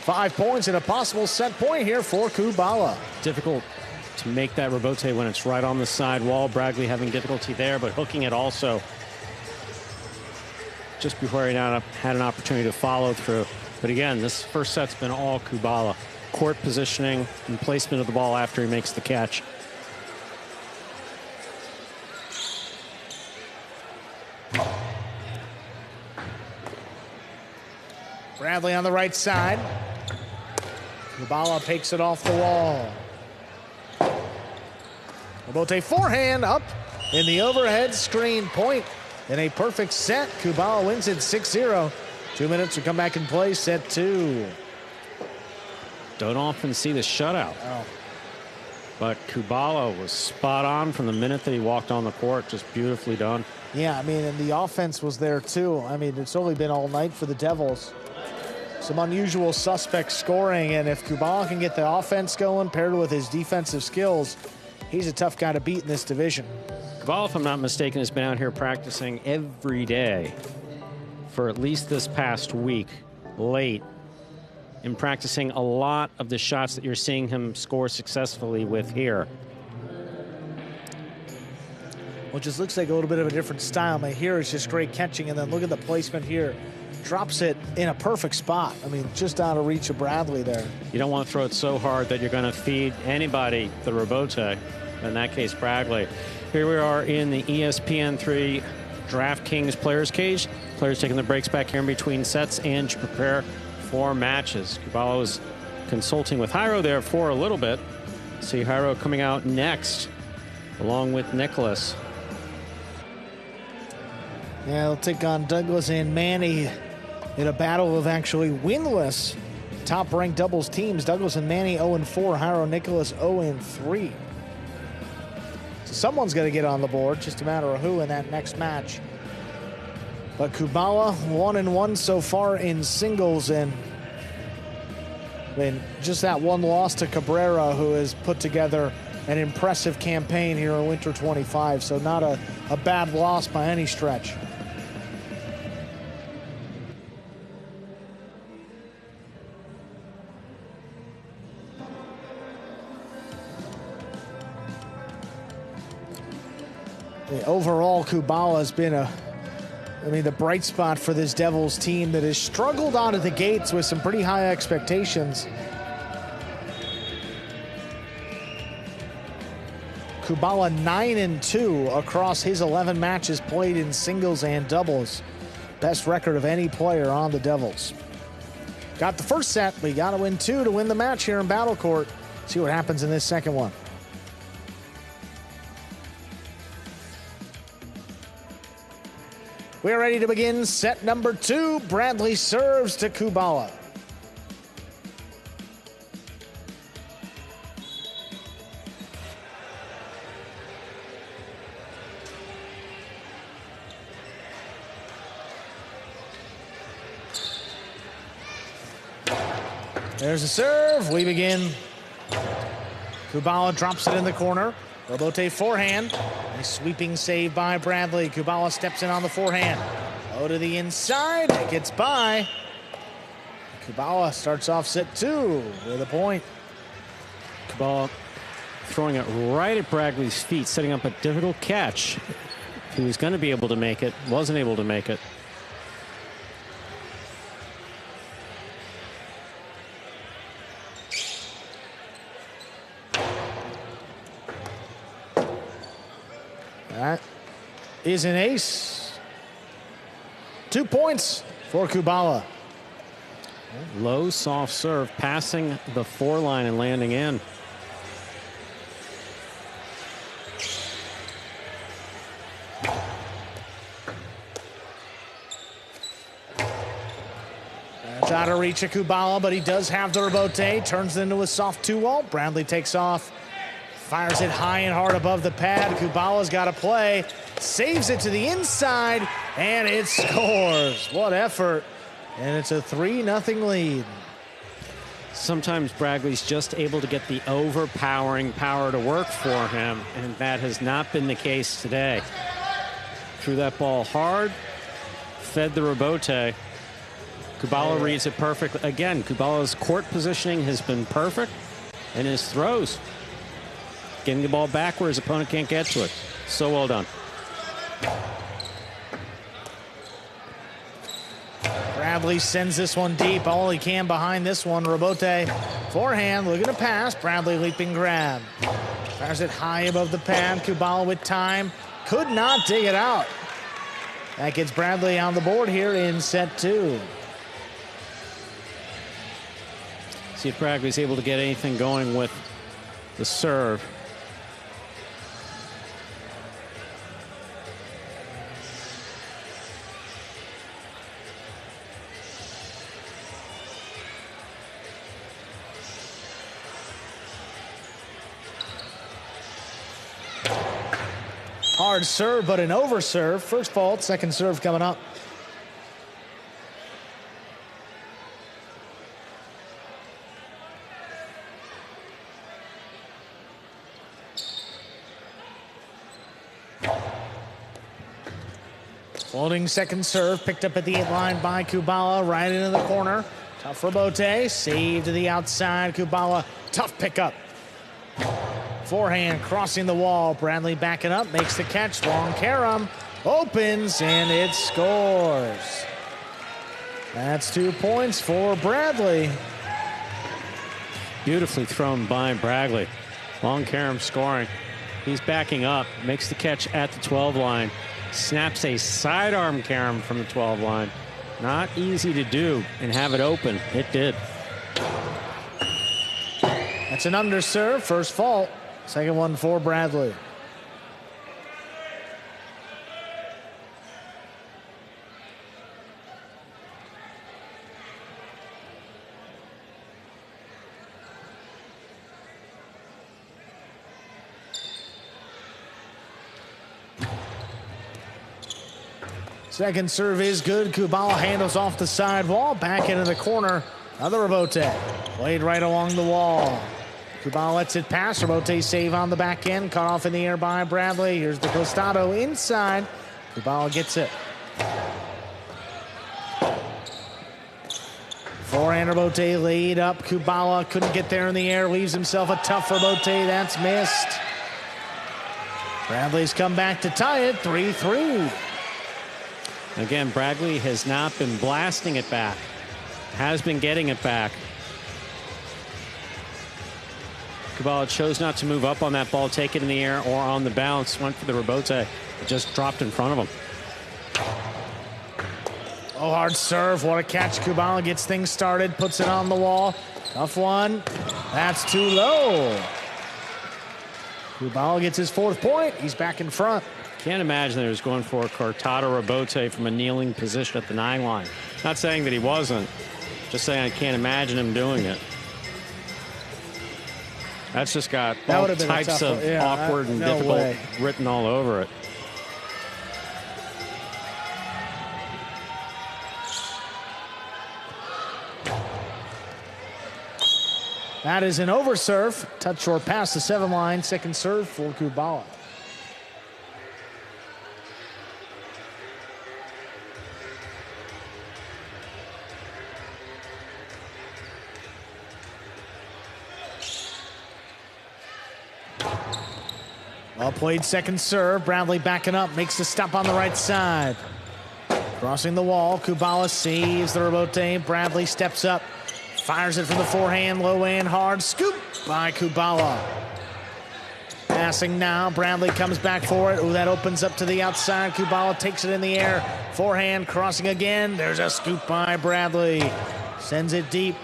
5 points and a possible set point here for Kubala. Difficult to make that Robote when it's right on the side wall. Bradley having difficulty there, but hooking it also just before he had an opportunity to follow through. But again, this first set's been all Kubala. Court positioning and placement of the ball after he makes the catch. Bradley on the right side. Kubala takes it off the wall. Robote forehand up in the overhead screen. Point in a perfect set. Kubala wins it 6-0. 2 minutes to come back and play set 2. Don't often see the shutout. Oh. But Kubala was spot on from the minute that he walked on the court. Just beautifully done. Yeah, I mean, and the offense was there too. I mean, it's only been all night for the Devils. Some unusual suspect scoring, and if Kubala can get the offense going paired with his defensive skills, he's a tough guy to beat in this division. Kubala, if I'm not mistaken, has been out here practicing every day for at least this past week, late, and practicing a lot of the shots that you're seeing him score successfully with here. Well, it just looks like a little bit of a different style. I mean, here is just great catching, and then look at the placement here. Drops it in a perfect spot. I mean, just out of reach of Bradley there. You don't want to throw it so hard that you're going to feed anybody the Robote, in that case, Bradley. Here we are in the ESPN3 DraftKings Players Cage. Players taking the breaks back here in between sets and to prepare 4 matches. Kubala was consulting with Jairo there for a little bit. See Jairo coming out next, along with Nicholas. Yeah, they'll take on Douglas and Manny in a battle of actually winless top-ranked doubles teams. Douglas and Manny 0-4, Jairo Nicholas 0-3. So someone's got to get on the board, just a matter of who in that next match. But Kubala 1-1 so far in singles, and just that one loss to Cabrera, who has put together an impressive campaign here in Winter 25. So not a bad loss by any stretch. Overall, Kubala has been the bright spot for this Devils team that has struggled out of the gates with some pretty high expectations. Kubala 9-2 across his 11 matches played in singles and doubles. Best record of any player on the Devils. Got the first set, but you got to win 2 to win the match here in Battle Court. See what happens in this second one. We're ready to begin set number 2. Bradley serves to Kubala. There's a serve. We begin. Kubala drops it in the corner. Robote forehand. Nice sweeping save by Bradley. Kubala steps in on the forehand. Oh, to the inside. It gets by. Kubala starts off set 2 with a point. Kubala throwing it right at Bradley's feet, setting up a difficult catch. He was going to be able to make it, wasn't able to make it. That is an ace. 2 points for Kubala. Low, soft serve, passing the 4 line and landing in. That's out of reach of Kubala, but he does have the rebote. Turns it into a soft 2-wall. Bradley takes off. Fires it high and hard above the pad. Kubala's got to play. Saves it to the inside, and it scores. What effort. And it's a 3-0 lead. Sometimes Bradley's just able to get the overpowering power to work for him, and that has not been the case today. Threw that ball hard, fed the rebote. Kubala reads it perfectly. Again, Kubala's court positioning has been perfect, and his throws. Getting the ball back where his opponent can't get to it. So well done. Bradley sends this one deep. All he can behind this one. Robote forehand, looking to pass. Bradley leaping grab. Fires it high above the pad. Kubala with time. Could not dig it out. That gets Bradley on the board here in set 2. See if Bradley's able to get anything going with the serve. Hard serve, but an over serve. First fault, second serve coming up. Holding second serve, picked up at the 8 line by Kubala, right into the corner. Tough Robote, save to the outside. Kubala, tough pickup. Forehand crossing the wall. Bradley backing up, makes the catch. Long carom opens, and it scores. That's 2 points for Bradley. Beautifully thrown by Bradley. Long carom scoring. He's backing up, makes the catch at the 12 line. Snaps a sidearm carom from the 12 line. Not easy to do and have it open. It did. That's an underserve. First fault. Second one for Bradley. Second serve is good. Kubala handles off the sidewall. Back into the corner. Another Rebote. Played right along the wall. Kubala lets it pass. Rebote save on the back end. Cut off in the air by Bradley. Here's the Costado inside. Kubala gets it. Forehand Rebote laid up. Kubala couldn't get there in the air. Leaves himself a tough Rebote. That's missed. Bradley's come back to tie it. 3-3. Again, Bradley has not been blasting it back. Has been getting it back. Kubala chose not to move up on that ball, take it in the air or on the bounce. Went for the Rebote. It just dropped in front of him. Oh, hard serve. What a catch. Kubala gets things started. Puts it on the wall. Tough one. That's too low. Kubala gets his 4th point. He's back in front. Can't imagine that he was going for a Cortado Rebote from a kneeling position at the 9 line. Not saying that he wasn't. Just saying I can't imagine him doing it. That's just got all types of awkward and difficult written all over it. That is an overserve. Touch short past the 7 line. Second serve for Kubala. Well played second serve. Bradley backing up, makes the stop on the right side. Crossing the wall, Kubala saves the Rebote. Bradley steps up, fires it from the forehand, low and hard. Scoop by Kubala. Passing now, Bradley comes back for it. Ooh, that opens up to the outside. Kubala takes it in the air. Forehand, crossing again. There's a scoop by Bradley. Sends it deep.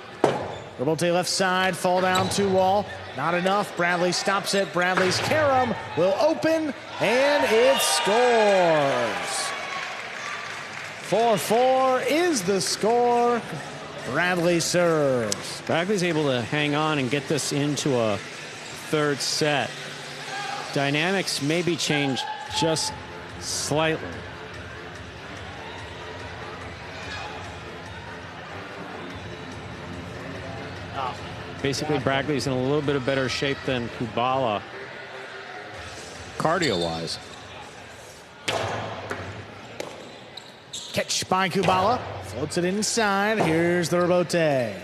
Rebote left side, fall down 2 wall. Not enough. Bradley stops it. Bradley's carom will open, and it scores. 4-4 is the score. Bradley serves. Bradley's able to hang on and get this into a 3rd set. Dynamics maybe changed just slightly. Basically, Bradley's in a little bit of better shape than Kubala, cardio-wise. Catch by Kubala. Floats it inside. Here's the Rebote.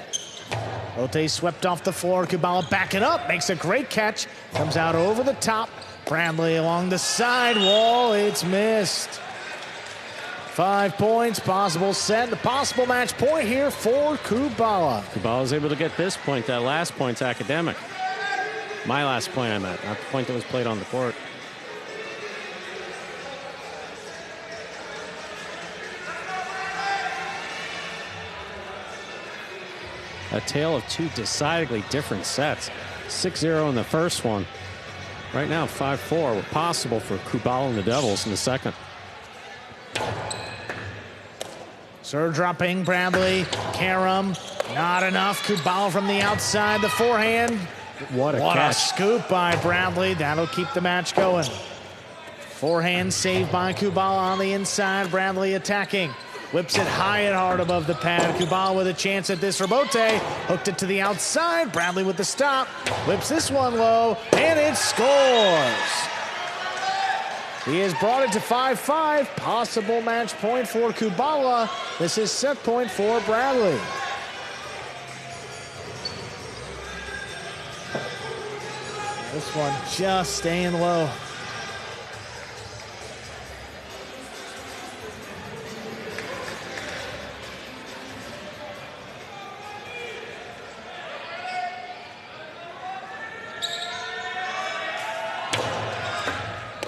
Rebote swept off the floor. Kubala backing up. Makes a great catch. Comes out over the top. Bradley along the side wall. It's missed. 5 points, possible set, a possible match point here for Kubala. Kubala's able to get this point. That last point's academic. My last point I meant, not the point that was played on the court. A tale of 2 decidedly different sets. 6-0 in the first one. Right now, 5-4, possible for Kubala and the Devils in the second. Serve dropping, Bradley, carom, not enough. Kubala from the outside, the forehand. What a What catch. a scoop by Bradley. That'll keep the match going. Forehand saved by Kubala on the inside. Bradley attacking. Whips it high and hard above the pad. Kubala with a chance at this. Rebote hooked it to the outside. Bradley with the stop. Whips this one low, and it scores. He has brought it to 5-5. Possible match point for Kubala. This is set point for Bradley. This one just staying low.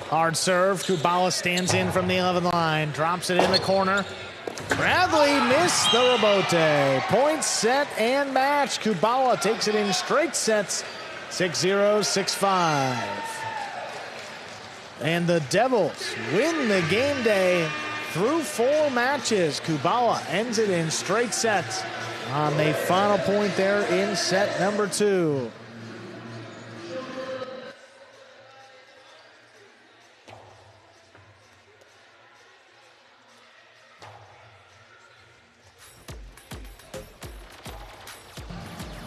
Hard serve. Kubala stands in from the 11 line. Drops it in the corner. Bradley missed the rebote. Point, set, and match. Kubala takes it in straight sets, 6-0, 6-5. And the Devils win the game day through 4 matches. Kubala ends it in straight sets on the final point there in set number 2.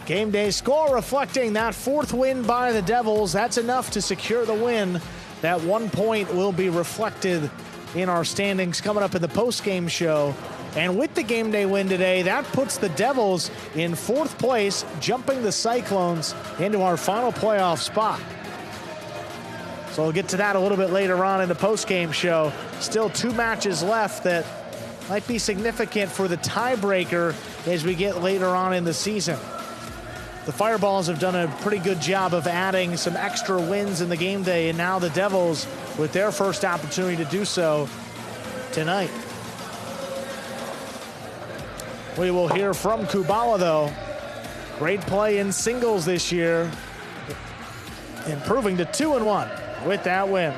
Game day score reflecting that 4th win by the Devils. That's enough to secure the win. That 1 point will be reflected in our standings coming up in the post-game show. And with the game day win today, that puts the Devils in 4th place, jumping the Cyclones into our final playoff spot. So we'll get to that a little bit later on in the post-game show. Still 2 matches left that might be significant for the tiebreaker as we get later on in the season. The Fireballs have done a pretty good job of adding some extra wins in the game day, and now the Devils with their first opportunity to do so tonight. We will hear from Kubala, though. Great play in singles this year, improving to 2-1 with that win.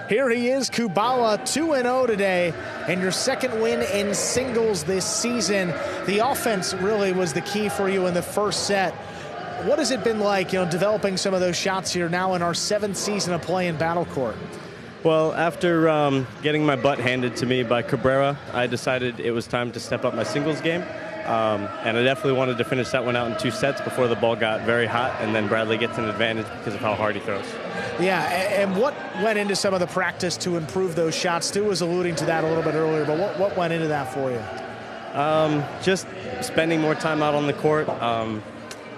Here he is, Kubala, 2-0 today, and your 2nd win in singles this season. The offense really was the key for you in the first set. What has it been like, developing some of those shots here now in our 7th season of play in Battle Court? Well, after getting my butt handed to me by Cabrera, I decided it was time to step up my singles game. And I definitely wanted to finish that one out in 2 sets before the ball got very hot, and then Bradley gets an advantage because of how hard he throws. Yeah, and what went into some of the practice to improve those shots? Stu was alluding to that a little bit earlier, but what went into that for you? Just spending more time out on the court,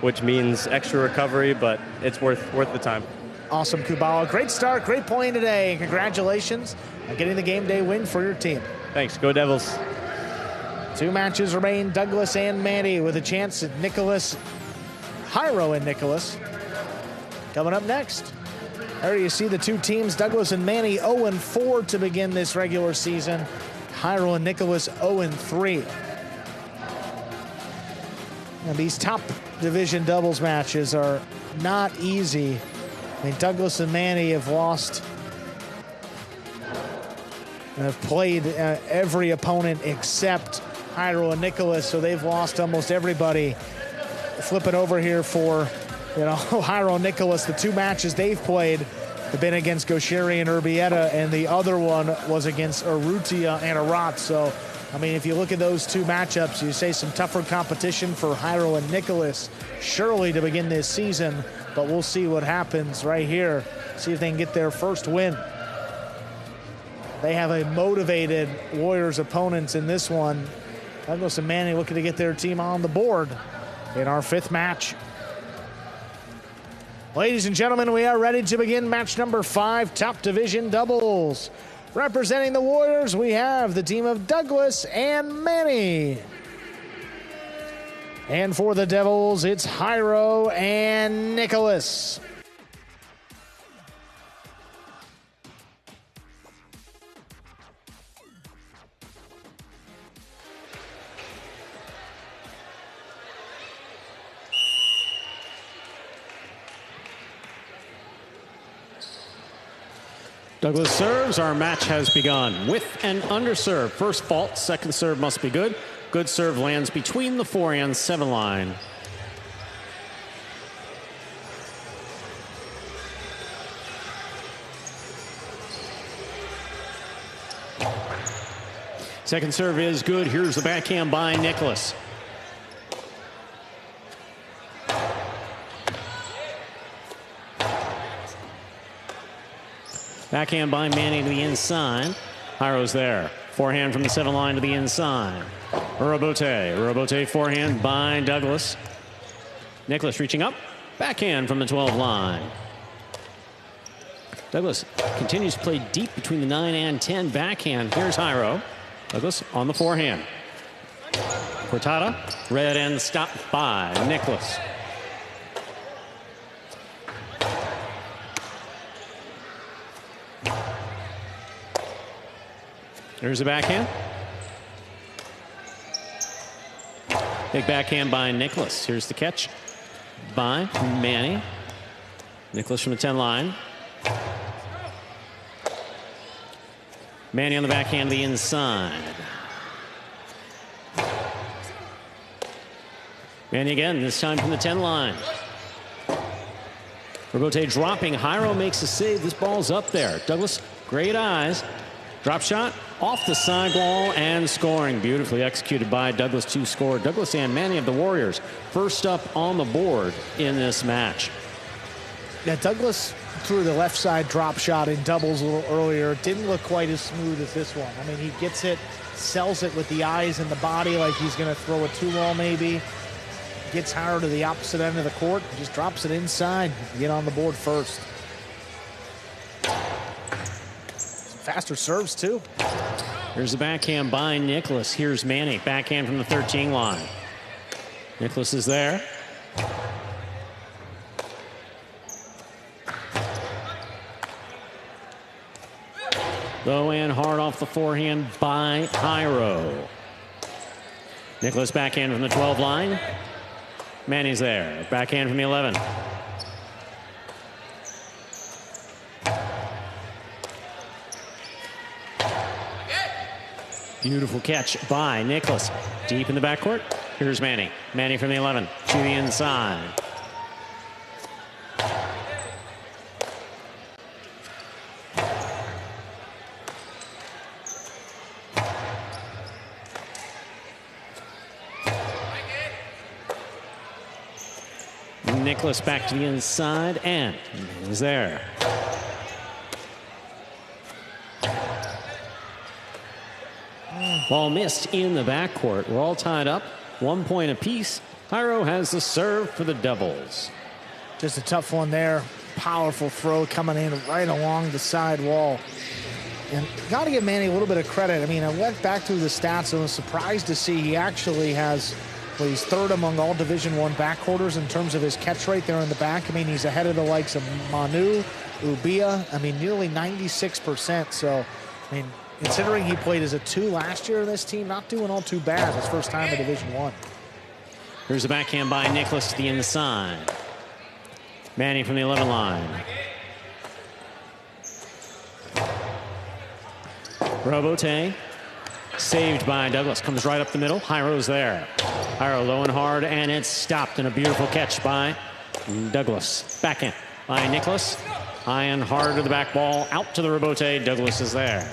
which means extra recovery, but it's worth the time. Awesome, Kubala. Great start, great playing today, and congratulations on getting the game day win for your team. Thanks. Go Devils. 2 matches remain, Douglas and Manny, with a chance at Nicholas, Jairo and Nicholas. Coming up next, there you see the 2 teams, Douglas and Manny, 0-4 to begin this regular season. Jairo and Nicholas 0-3. And these top division doubles matches are not easy. I mean, Douglas and Manny have lost and have played every opponent except Jairo and Nicholas, so they've lost almost everybody. Flipping over here for, Jairo and Nicholas, the 2 matches they've played have been against Gaucheri and Urbieta, and the other one was against Urrutia and Arat. So, I mean, if you look at those 2 matchups, you say some tougher competition for Jairo and Nicholas, surely to begin this season, but we'll see what happens right here. See if they can get their first win. They have a motivated Warriors opponents in this one. Douglas and Manny looking to get their team on the board in our 5th match. Ladies and gentlemen, we are ready to begin match number 5, top division doubles. Representing the Warriors, we have the team of Douglas and Manny. And for the Devils, it's Jairo and Nicholas. Douglas serves. Our match has begun with an underserve. First fault, second serve must be good. Good serve lands between the 4 and 7 line. Second serve is good. Here's the backhand by Nicholas. Backhand by Manny to the inside. Jairo's there. Forehand from the 7 line to the inside. Robote forehand by Douglas. Nicholas reaching up. Backhand from the 12 line. Douglas continues to play deep between the 9 and 10 backhand. Here's Jairo. Douglas on the forehand. Cortada, read and stopped by Nicholas. There's a backhand. Big backhand by Nicholas. Here's the catch by Manny. Nicholas from the 10 line. Manny on the backhand to the inside. Manny again, this time from the 10 line. Robote dropping. Jairo makes a save. This ball's up there. Douglas, great eyes. Drop shot off the sidewall and scoring. Beautifully executed by Douglas to score. Douglas and Manny of the Warriors first up on the board in this match. Yeah, Douglas threw the left side drop shot in doubles a little earlier. Didn't look quite as smooth as this one. I mean, he gets it, sells it with the eyes and the body like he's going to throw a 2-ball maybe. Gets Jairo to the opposite end of the court, just drops it inside, get on the board first. Faster serves, too. Here's the backhand by Nicholas. Here's Manny, backhand from the 13 line. Nicholas is there. Low and hard off the forehand by Jairo. Nicholas backhand from the 12 line. Manny's there. Backhand from the 11. Beautiful catch by Nicholas. Deep in the backcourt. Here's Manny. Manny from the 11 to the inside. Nicholas back to the inside, and he's there. Ball missed in the backcourt. We're all tied up, 1 point apiece. Jairo has the serve for the Devils. Just a tough one there. Powerful throw coming in right along the side wall. And got to give Manny a little bit of credit. I mean, I went back through the stats and was surprised to see he actually has, well, he's third among all Division I backcourters in terms of his catch rate there in the back. I mean, he's ahead of the likes of Manu, Ubia. I mean, nearly 96%. So, I mean, considering he played as a 2 last year in this team, not doing all too bad his first time in Division I. Here's the backhand by Nicholas to the inside. Manny from the 11 line. Robote saved by Douglas. Comes right up the middle. Jairo's there. Jairo low and hard, and it's stopped. And a beautiful catch by Douglas. Backhand by Nicholas. High and hard to the back ball. Out to the Robote. Douglas is there.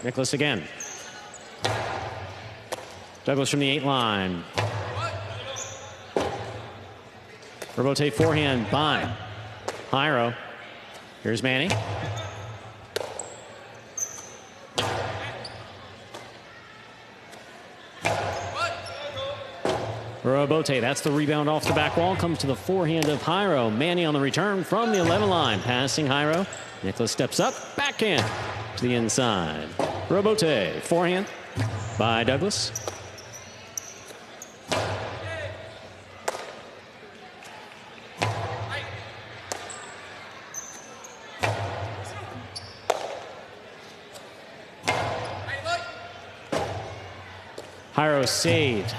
Nicholas again. Douglas from the 8 line. Robote forehand by Jairo. Here's Manny. Robote, that's the rebound off the back wall. Comes to the forehand of Jairo. Manny on the return from the 11 line. Passing Jairo. Nicholas steps up. Backhand to the inside. Robote, forehand by Douglas. Jairo saved.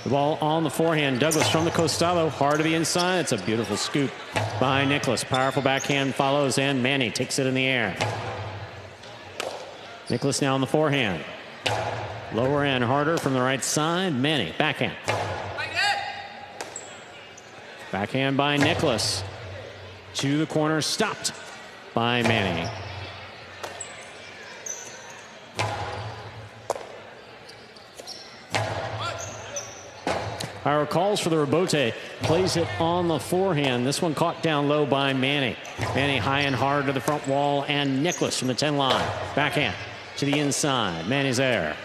The ball on the forehand. Douglas from the Costado. Hard to the inside. It's a beautiful scoop by Nicholas. Powerful backhand follows, and Manny takes it in the air. Nicholas now on the forehand. Lower and harder from the right side. Manny, backhand. Backhand by Nicholas. To the corner, stopped by Manny. Jairo calls for the Robote, plays it on the forehand. This one caught down low by Manny. Manny high and hard to the front wall, and Nicholas from the 10 line. Backhand to the inside. Manny's there.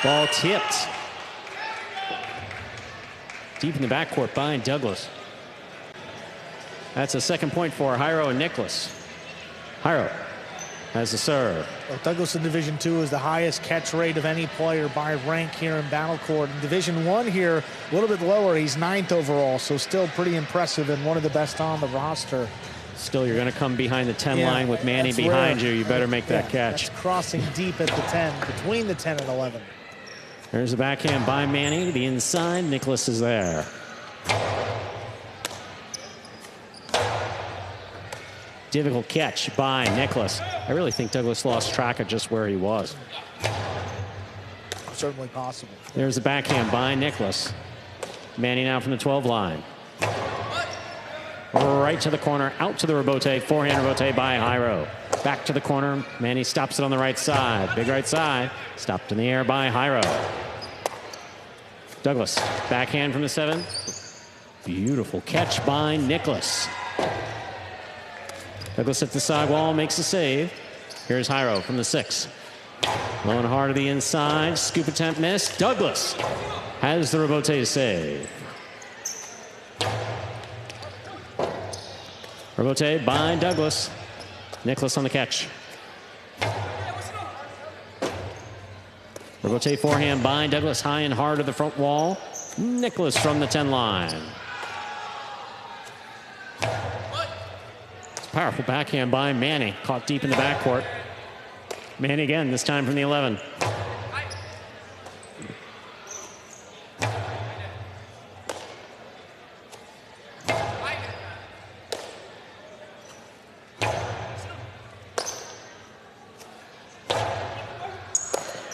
Ball tipped. Deep in the backcourt by Douglas. That's a second point for Jairo and Nicholas. Jairo has the serve. Well, Douglas in Division II is the highest catch rate of any player by rank here in Battle Court. In Division I here, a little bit lower. He's 9th overall, so still pretty impressive and one of the best on the roster. Still, you're going to come behind the 10 Yeah, line with Manny that's behind rare. you. You better make that Yeah, catch. That's crossing deep at the 10, between the 10 and 11. There's the backhand by Manny to the inside. Nicholas is there. Difficult catch by Nicholas. I really think Douglas lost track of just where he was. Certainly possible. There's the backhand by Nicholas. Manny now from the 12 line. Right to the corner, out to the rebote. Forehand rebote by Jairo. Back to the corner. Manny stops it on the right side. Big right side. Stopped in the air by Jairo. Douglas, backhand from the 7. Beautiful catch by Nicholas. Douglas at the sidewall, makes a save. Here's Jairo from the 6. Low and hard to the inside. Scoop attempt missed. Douglas has the rebote save. Rebote by Douglas. Nicholas on the catch. Rebote forehand by Douglas, high and hard to the front wall. Nicholas from the 10 line. Powerful backhand by Manny, caught deep in the backcourt. Manny again, this time from the 11.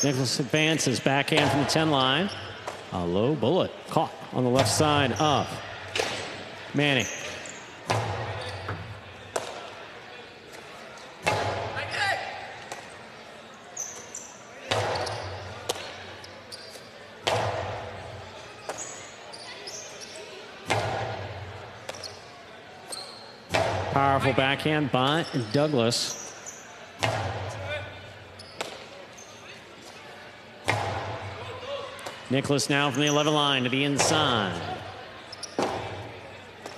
Nicholas advances, backhand from the 10 line. A low bullet caught on the left side of Manny. Powerful backhand by Douglas. Nicholas now from the 11 line to the inside.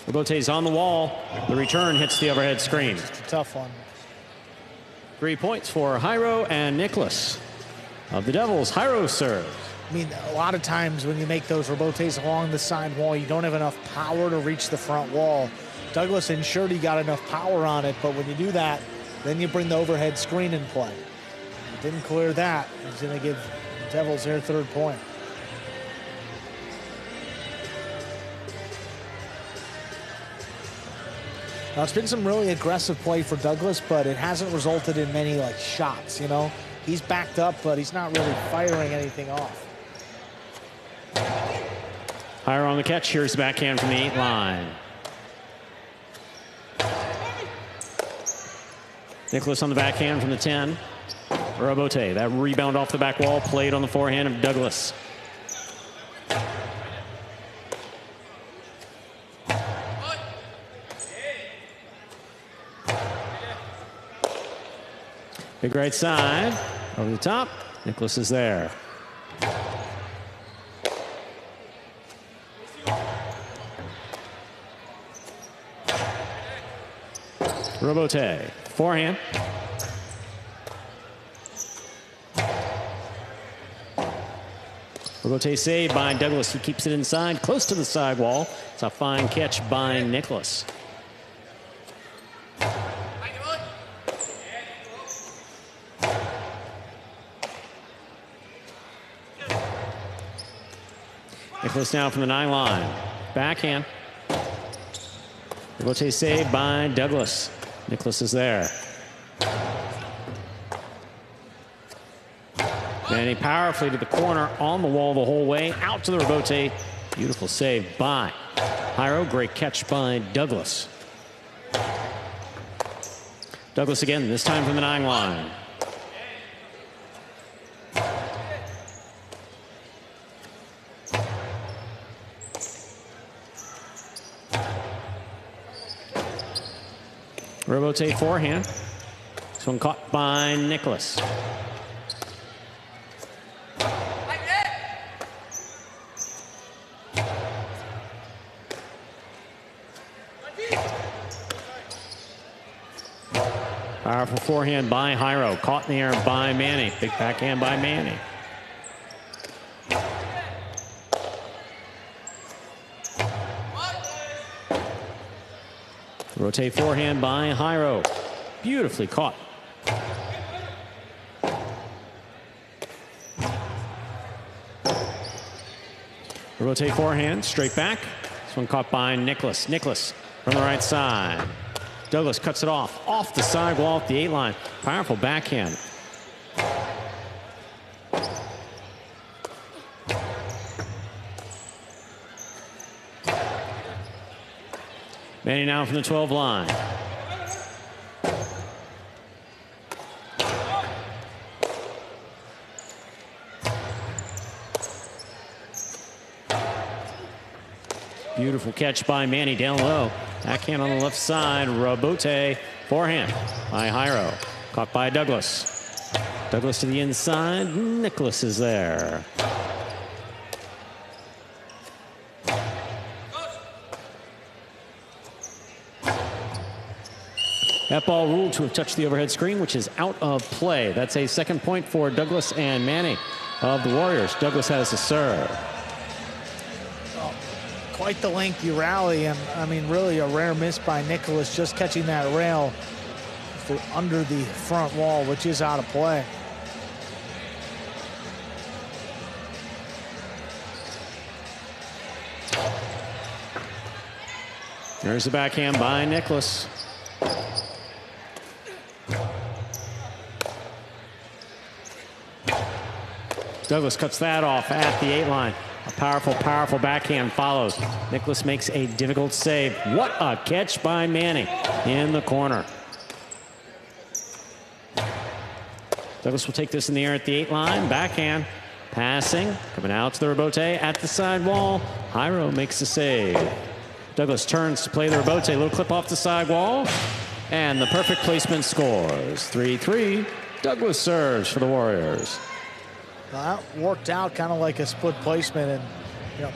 Rebote's on the wall. The return hits the overhead screen. It's a tough one. 3 points for Jairo and Nicholas. Of the Devils, Jairo serves. I mean, a lot of times when you make those rebotes along the side wall, you don't have enough power to reach the front wall. Douglas ensured he got enough power on it, but when you do that, then you bring the overhead screen in play. Didn't clear that. He's going to give the Devils their 3rd point. Now, it's been some really aggressive play for Douglas, but it hasn't resulted in many shots, you know? He's backed up, but he's not really firing anything off. Jairo on the catch. Here's the backhand from the 8 line. Nicholas on the backhand from the 10. Rebote, that rebound off the back wall, played on the forehand of Douglas. Big right side, over the top. Nicholas is there. Rebote, forehand. Rebote saved by Douglas. He keeps it inside, close to the sidewall. It's a fine catch by Nicholas. Nicholas now from the 9 line. Backhand. Rebote saved by Douglas. Nicholas is there. Manny powerfully to the corner, on the wall the whole way, out to the rebote. Beautiful save by Jairo. Great catch by Douglas. Douglas again, this time from the 9 line. Rebote forehand. This one caught by Nicholas. Powerful forehand by Jairo. Caught in the air by Manny. Big backhand by Manny. Rotate forehand by Jairo. Beautifully caught. Rotate forehand, straight back. This one caught by Nicholas. Nicholas from the right side. Douglas cuts it off the sidewall at the 8 line. Powerful backhand. Manny now from the 12 line. Beautiful catch by Manny down low. Backhand on the left side. Rabote. Forehand by Jairo. Caught by Douglas. Douglas to the inside. Nicholas is there. That ball ruled to have touched the overhead screen, which is out of play. That's a second point for Douglas and Manny of the Warriors. Douglas has the serve. Quite the lengthy rally, and I mean, really a rare miss by Nicholas, just catching that rail under the front wall, which is out of play. There's the backhand by Nicholas. Douglas cuts that off at the 8 line. A powerful, powerful backhand follows. Nicholas makes a difficult save. What a catch by Manny in the corner. Douglas will take this in the air at the 8 line. Backhand, passing, coming out to the Rabote at the side wall. Jairo makes the save. Douglas turns to play the Rabote. Little clip off the side wall. And the perfect placement scores. 3-3. Douglas serves for the Warriors. Well, that worked out kind of like a split placement, and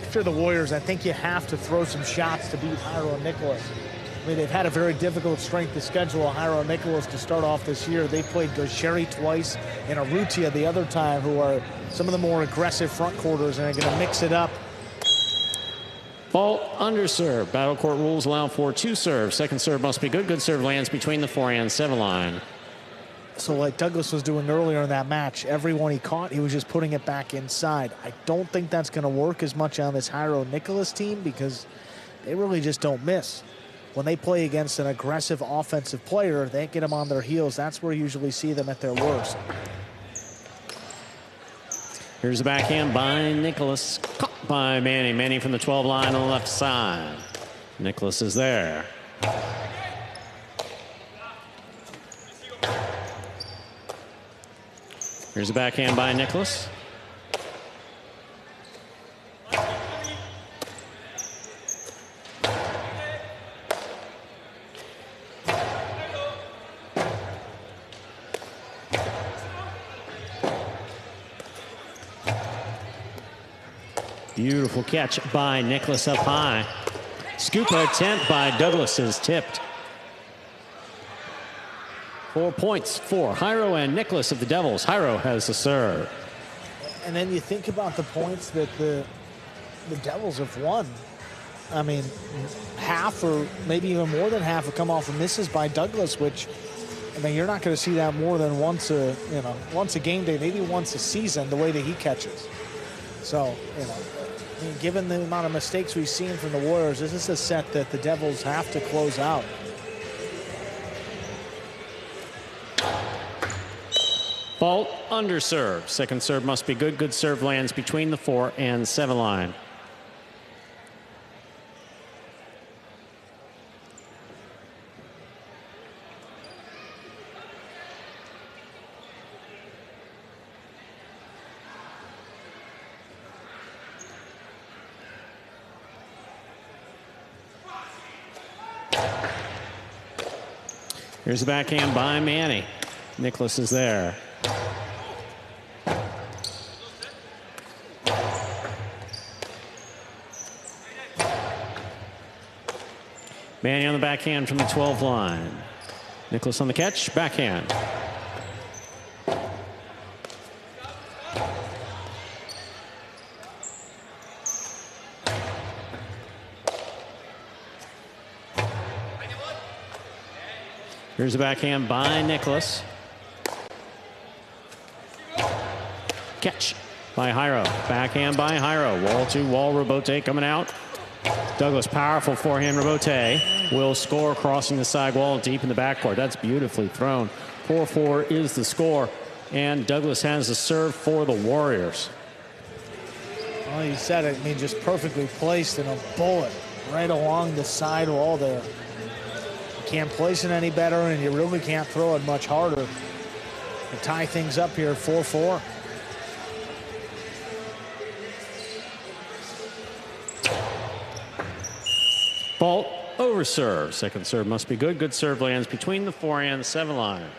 if you're the Warriors, I think you have to throw some shots to beat Jairo and Nicholas. I mean, they've had a very difficult strength of schedule, Jairo and Nicholas, to start off this year. They played Gaucheri twice and Urrutia the other time, who are some of the more aggressive front quarters, and are going to mix it up. Fault under serve. Battle court rules allow for 2 serves. Second serve must be good. Good serve lands between the 4 and 7 line. So like Douglas was doing earlier in that match, everyone he caught, he was just putting it back inside. I don't think that's going to work as much on this Jairo Nicholas team, because they really just don't miss. When they play against an aggressive offensive player, they get them on their heels. That's where you usually see them at their worst. Here's the backhand by Nicholas. Caught by Manny. Manny from the 12 line on the left side. Nicholas is there. Here's a backhand by Nicholas. Beautiful catch by Nicholas up high. Scoop attempt by Douglas is tipped. 4 points for Jairo and Nicholas of the Devils. Jairo has the serve. And then you think about the points that the Devils have won. I mean, half or maybe even more than half have come off of misses by Douglas, which, I mean, you're not going to see that more than once a game day, maybe once a season, the way that he catches. So, I mean, given the amount of mistakes we've seen from the Warriors, this is a set that the Devils have to close out. Fault under serve. Second serve must be good. Good serve lands between the 4 and 7 line. Here's the backhand by Manny. Nicholas is there. Manny on the backhand from the 12 line. Nicholas on the catch, backhand. Here's a backhand by Nicholas. Catch by Jairo. Backhand by Jairo. Wall to wall. Robote coming out. Douglas, powerful forehand. Robote will score, crossing the side wall deep in the backcourt. That's beautifully thrown. 4-4 is the score. And Douglas has the serve for the Warriors. Well, you said it. I mean, just perfectly placed in a bullet right along the side wall there. You can't place it any better, and you really can't throw it much harder. To tie things up here, 4-4. Fault over serve. Second serve must be good. Good serve lands between the 4 and the 7 line.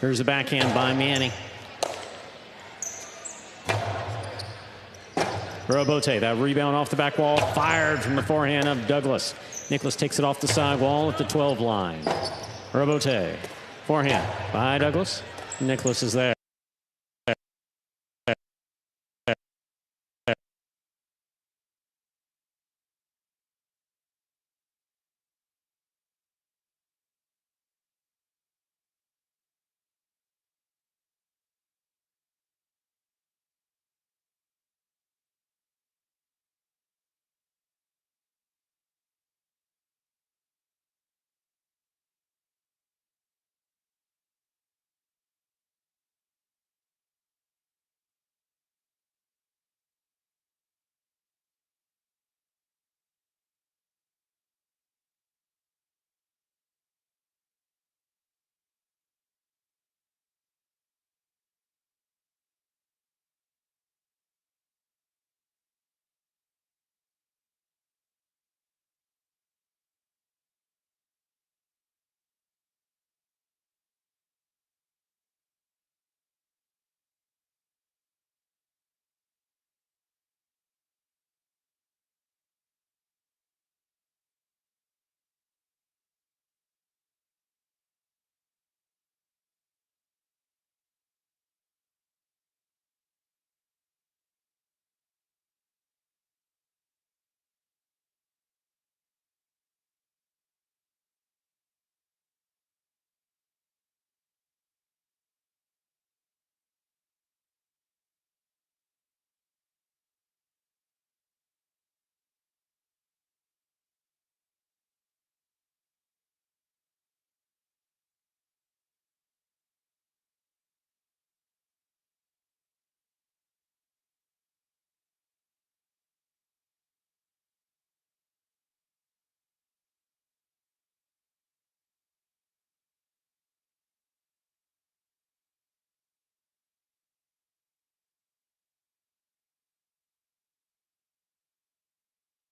Here's a backhand by Manny. Robote, that rebound off the back wall, fired from the forehand of Douglas. Nicholas takes it off the side wall at the 12 line. Robote, forehand by Douglas. Nicholas is there.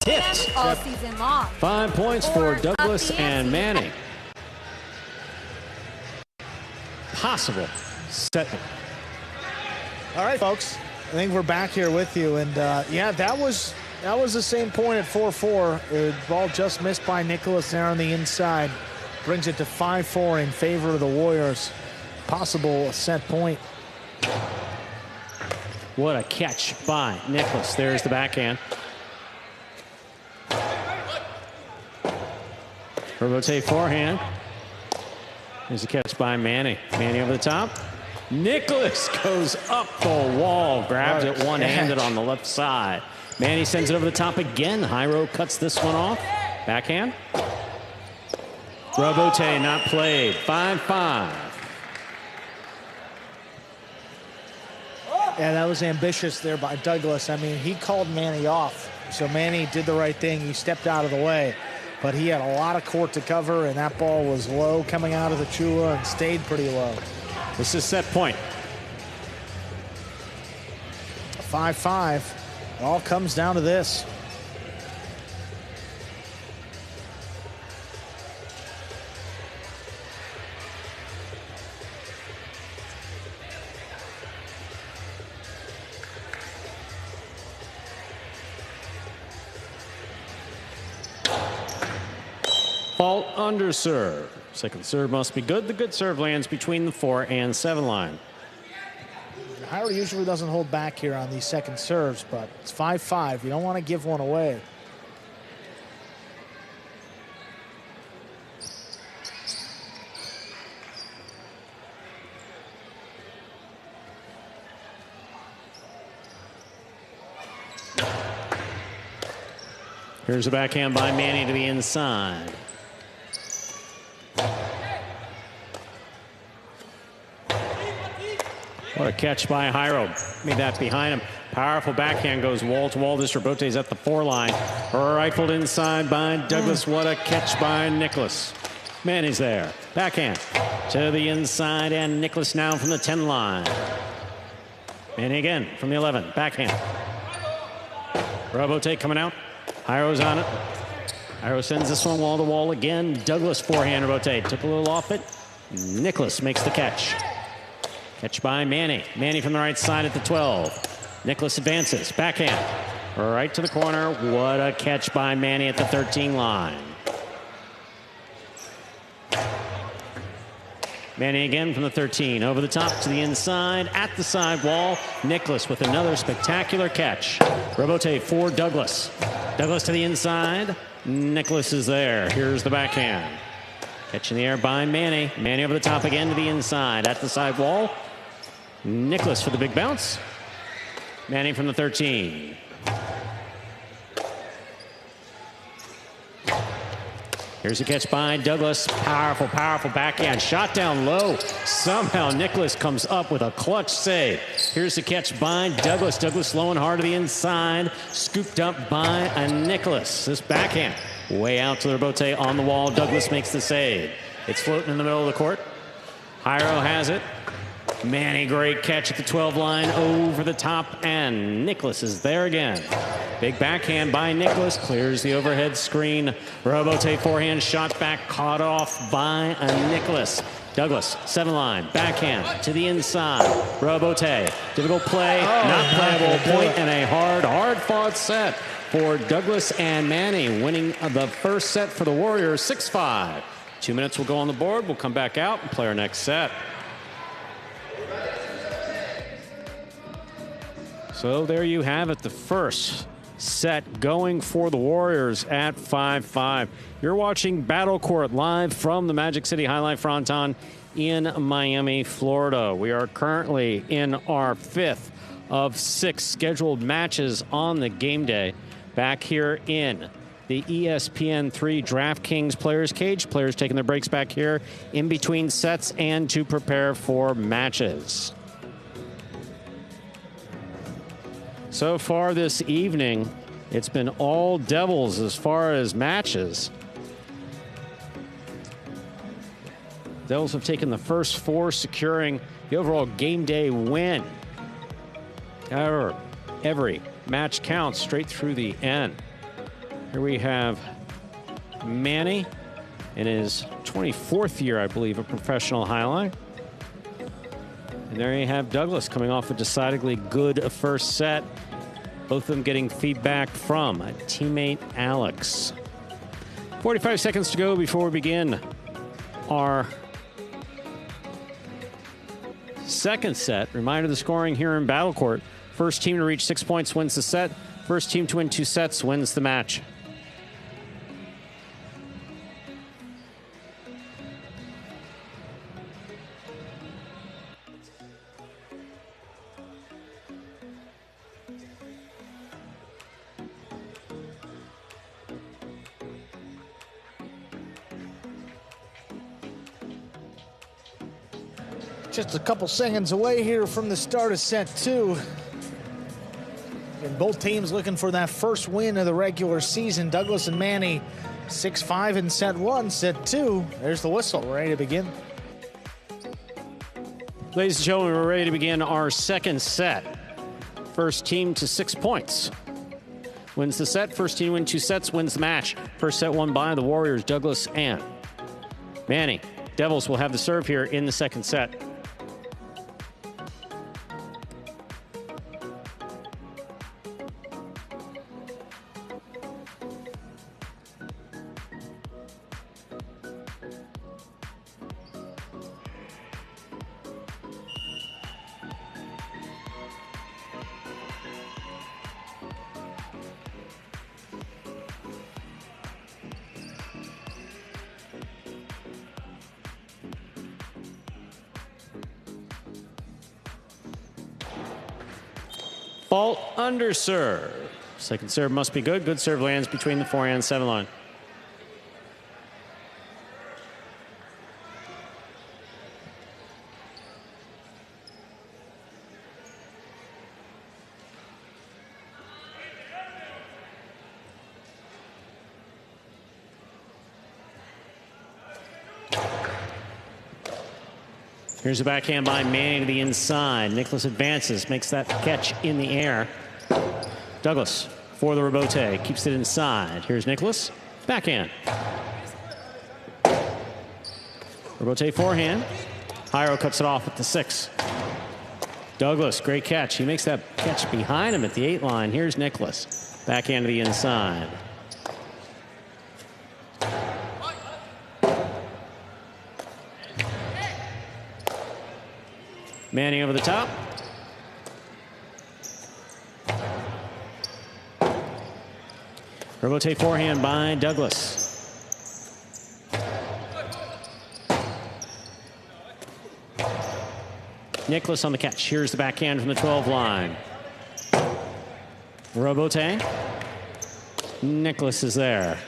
Tipped. All season long. 5 points for Douglas and Manning. Possible set. All right, folks. I think we're back here with you, and yeah, that was the same point at 4-4. The ball just missed by Nicholas there on the inside. Brings it to 5-4 in favor of the Warriors. Possible set point. What a catch by Nicholas. There's the backhand. Robote forehand. There's a catch by Manny. Manny over the top. Nicholas goes up the wall, grabs it one-handed on the left side. Manny sends it over the top again. Jairo cuts this one off. Backhand. Robote not played. 5-5. Yeah, that was ambitious there by Douglas. I mean, he called Manny off. So Manny did the right thing. He stepped out of the way. But he had a lot of court to cover, and that ball was low coming out of the Chula and stayed pretty low. This is set point. 5-5. It all comes down to this. Fault under serve. Second serve must be good. The good serve lands between the 4 and 7 line. Howard usually doesn't hold back here on these second serves, but it's 5-5. You don't want to give one away. Here's a backhand by Manny to the inside. What a catch by Jairo. Made that behind him. Powerful backhand goes wall to wall. This Robote's at the 4 line. Rifled inside by Douglas. What a catch by Nicholas. Manny's there. Backhand to the inside, and Nicholas now from the 10 line. Manny again from the 11. Backhand. Robote coming out. Jairo's on it. Jairo sends this one wall to wall again. Douglas forehand Robote. Took a little off it. Nicholas makes the catch. Catch by Manny. Manny from the right side at the 12. Nicholas advances. Backhand. Right to the corner. What a catch by Manny at the 13 line. Manny again from the 13. Over the top to the inside. At the side wall. Nicholas with another spectacular catch. Robote for Douglas. Douglas to the inside. Nicholas is there. Here's the backhand. Catch in the air by Manny. Manny over the top again to the inside. At the side wall. Nicholas for the big bounce. Manny from the 13. Here's a catch by Douglas. Powerful, powerful backhand. Shot down low. Somehow Nicholas comes up with a clutch save. Here's the catch by Douglas. Douglas low and hard to the inside. Scooped up by Nicholas. This backhand way out to the Robote on the wall. Douglas makes the save. It's floating in the middle of the court. Jairo has it. Manny, great catch at the 12 line over the top, and Nicholas is there again. Big backhand by Nicholas, clears the overhead screen. Robote forehand shot back, caught off by Nicholas. Douglas, 7 line, backhand to the inside. Robote, difficult play, not playable, point, and a hard fought set for Douglas and Manny, winning the first set for the Warriors, 6-5. 2 minutes will go on the board. We'll come back out and play our next set. So there you have it, the first set going for the Warriors at 5-5. You're watching Battle Court live from the Magic City Highlight Fronton in Miami, Florida. We are currently in our 5th of 6 scheduled matches on the game day back here in the ESPN3 DraftKings Players Cage. Players taking their breaks back here in between sets and to prepare for matches. So far this evening, it's been all Devils as far as matches. Devils have taken the first 4, securing the overall game day win. However, every match counts straight through the end. Here we have Manny in his 24th year, I believe, of professional highlight. And there you have Douglas coming off a decidedly good first set. Both of them getting feedback from a teammate Alex. 45 seconds to go before we begin our second set. Reminder of the scoring here in Battle Court. First team to reach 6 points wins the set. First team to win 2 sets wins the match. Just a couple seconds away here from the start of set 2. And both teams looking for that first win of the regular season. Douglas and Manny 6-5 in set 1. Set 2, there's the whistle. We're ready to begin. Ladies and gentlemen, we're ready to begin our second set. First team to 6 points wins the set. First team to win 2 sets wins the match. First set won by the Warriors, Douglas and Manny. Devils will have the serve here in the second set. Fault under serve. Second serve must be good. Good serve lands between the forehand and 7 line. Here's a backhand by Manning to the inside. Nicholas advances, makes that catch in the air. Douglas for the rebote, keeps it inside. Here's Nicholas, backhand. Rebote forehand. Jairo cuts it off at the 6. Douglas, great catch. He makes that catch behind him at the 8 line. Here's Nicholas, backhand to the inside. Manning over the top. Rebote forehand by Douglas. Nicholas on the catch. Here's the backhand from the 12 line. Rebote. Nicholas is there.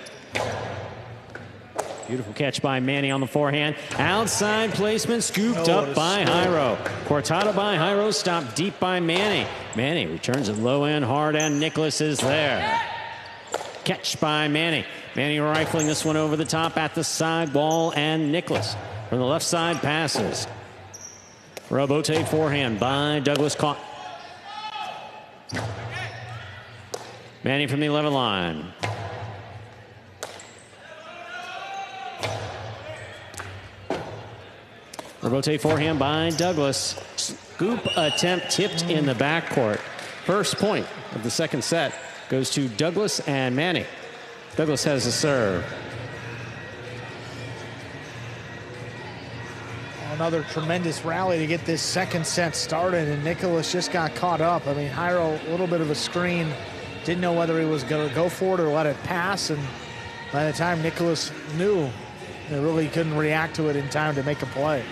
Beautiful catch by Manny on the forehand. Outside placement, scooped up by Jairo. Cortada by Jairo, stopped deep by Manny. Manny returns it low and hard, and Nicholas is there. Catch by Manny. Manny rifling this one over the top at the side wall, and Nicholas from the left side passes. Rebote forehand by Douglas, caught. Manny from the 11 line. Rebote forehand by Douglas. Scoop attempt tipped in the backcourt. First point of the second set goes to Douglas and Manny. Douglas has the serve. Another tremendous rally to get this second set started, and Nicholas just got caught up. I mean, Jairo, a little bit of a screen, didn't know whether he was going to go for it or let it pass, and by the time Nicholas knew, he really couldn't react to it in time to make a play.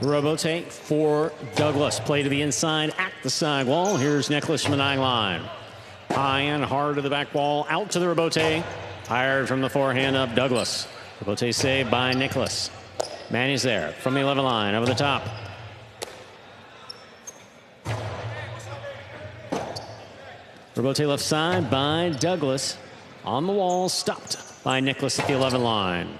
Rebote for Douglas. Play to the inside at the side wall. Here's Nicholas from the 9 line. High and hard to the back wall. Out to the rebote. Hired from the forehand of Douglas. Rebote saved by Nicholas. Manny's there from the 11 line over the top. Rebote left side by Douglas. On the wall, stopped by Nicholas at the 11 line.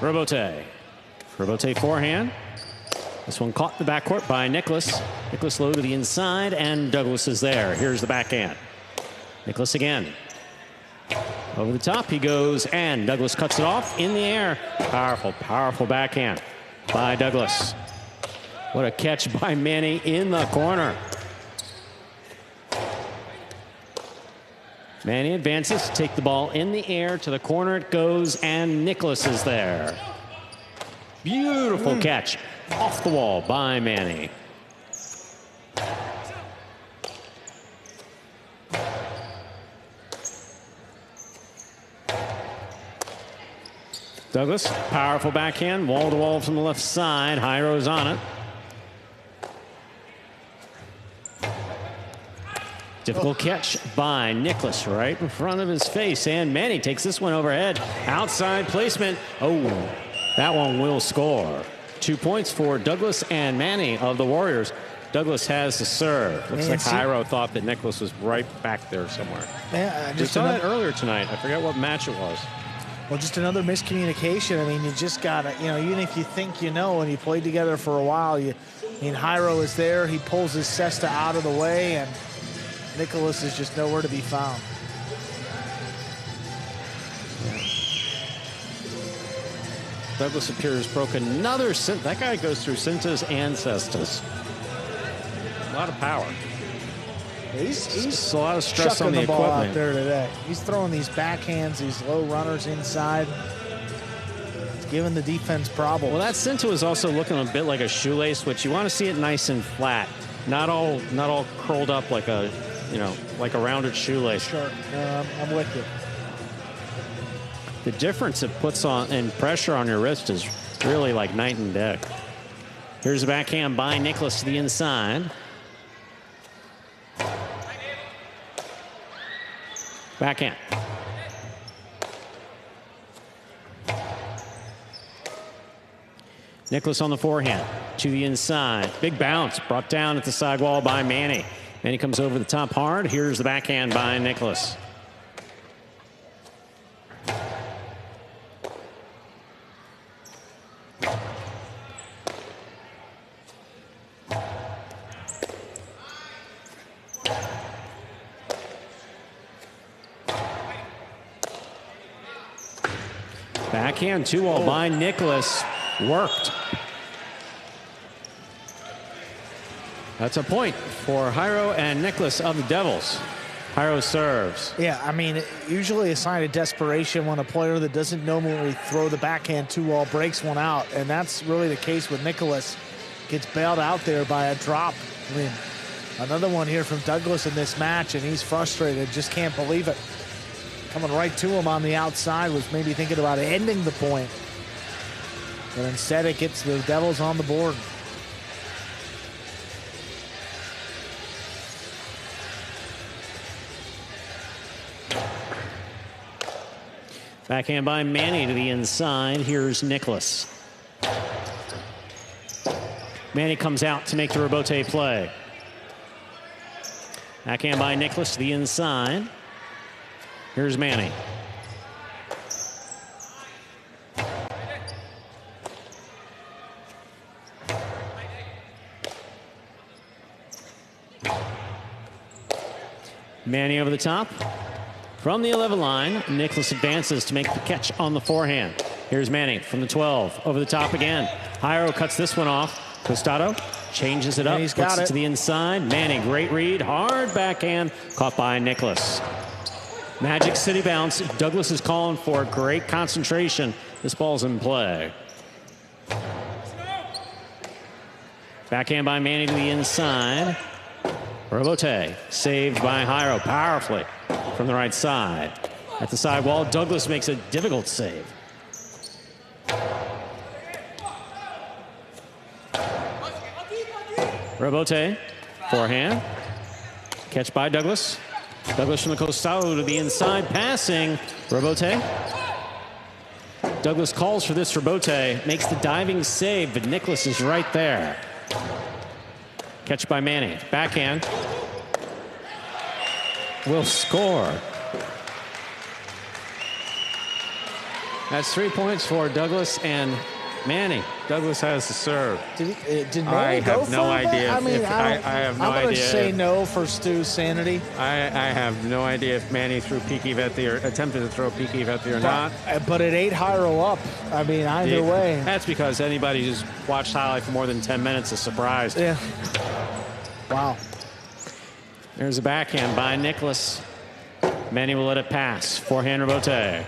Rebote forehand. This one caught the backcourt by Nicholas. Nicholas low to the inside, and Douglas is there. Here's the backhand. Nicholas again. Over the top he goes, and Douglas cuts it off in the air. Powerful, powerful backhand by Douglas. What a catch by Manny in the corner. Manny advances, take the ball in the air, to the corner it goes, and Nicholas is there. Beautiful catch off the wall by Manny. Douglas, powerful backhand, wall to wall from the left side. Jairo's on it. Difficult catch by Nicholas right in front of his face, and Manny takes this one overhead. Outside placement. Oh, that one will score. 2 points for Douglas and Manny of the Warriors. Douglas has the serve. Looks like Jairo thought that Nicholas was right back there somewhere. Yeah, just saw that earlier tonight. I forget what match it was. Well, just another miscommunication. I mean, you just gotta, even if you think you know and you played together for a while, Jairo is there. He pulls his cesta out of the way, and Nicholas is just nowhere to be found. Douglas appears broke another. That guy goes through centas and cestas. A lot of power. He's a lot of stress on the ball equipment out there today. He's throwing these backhands, these low runners inside. It's giving the defense problems. Well, that centa is also looking a bit like a shoelace, which you want to see it nice and flat. Not all curled up like a, like a rounded shoelace. Sure, I'm with you. The difference it puts on and pressure on your wrist is really like night and day. Here's a backhand by Nicholas to the inside. Backhand. Nicholas on the forehand to the inside. Big bounce brought down at the sidewall by Manny. Manny comes over the top hard. Here's the backhand by Nicholas. Backhand 2-all by Nicholas. Worked. That's a point for Jairo and Nicholas of the Devils. Jairo serves. Yeah, I mean, usually a sign of desperation when a player that doesn't normally throw the backhand 2-all breaks one out, and that's really the case with Nicholas. Gets bailed out there by a drop. I mean, another one here from Douglas in this match, and he's frustrated, just can't believe it. Coming right to him on the outside, was maybe thinking about ending the point. But instead it gets the Devils on the board. Backhand by Manny to the inside. Here's Nicholas. Manny comes out to make the rebote play. Backhand by Nicholas to the inside. Here's Manny. Manny over the top. From the 11 line, Nicholas advances to make the catch on the forehand. Here's Manny from the 12. Over the top again. Jairo cuts this one off. Costado changes it up. He's got puts it to the inside. Manny, great read. Hard backhand. Caught by Nicholas. Magic City bounce. Douglas is calling for great concentration. This ball's in play. Backhand by Manny to the inside. Rebote saved by Jairo powerfully from the right side. At the sidewall, Douglas makes a difficult save. Rebote, forehand. Catch by Douglas. Douglas from the costado to the inside, passing. Rebote. Douglas calls for this rebote, makes the diving save, but Nicholas is right there. Catch by Manny. Backhand. Will score. That's 3 points for Douglas and Manny. Douglas has the serve. Did I go have for no it? idea. I mean, I have no I'm going to idea. say no for Stu's sanity. I have no idea if Manny threw Peaky Vetti or attempted to throw Peaky Vetti or not. But it ate Jairo up. I mean, either way. That's because anybody who's watched highlight for more than 10 minutes is surprised. Yeah. Wow. There's a backhand by Nicholas. Manny will let it pass. Forehand rebote.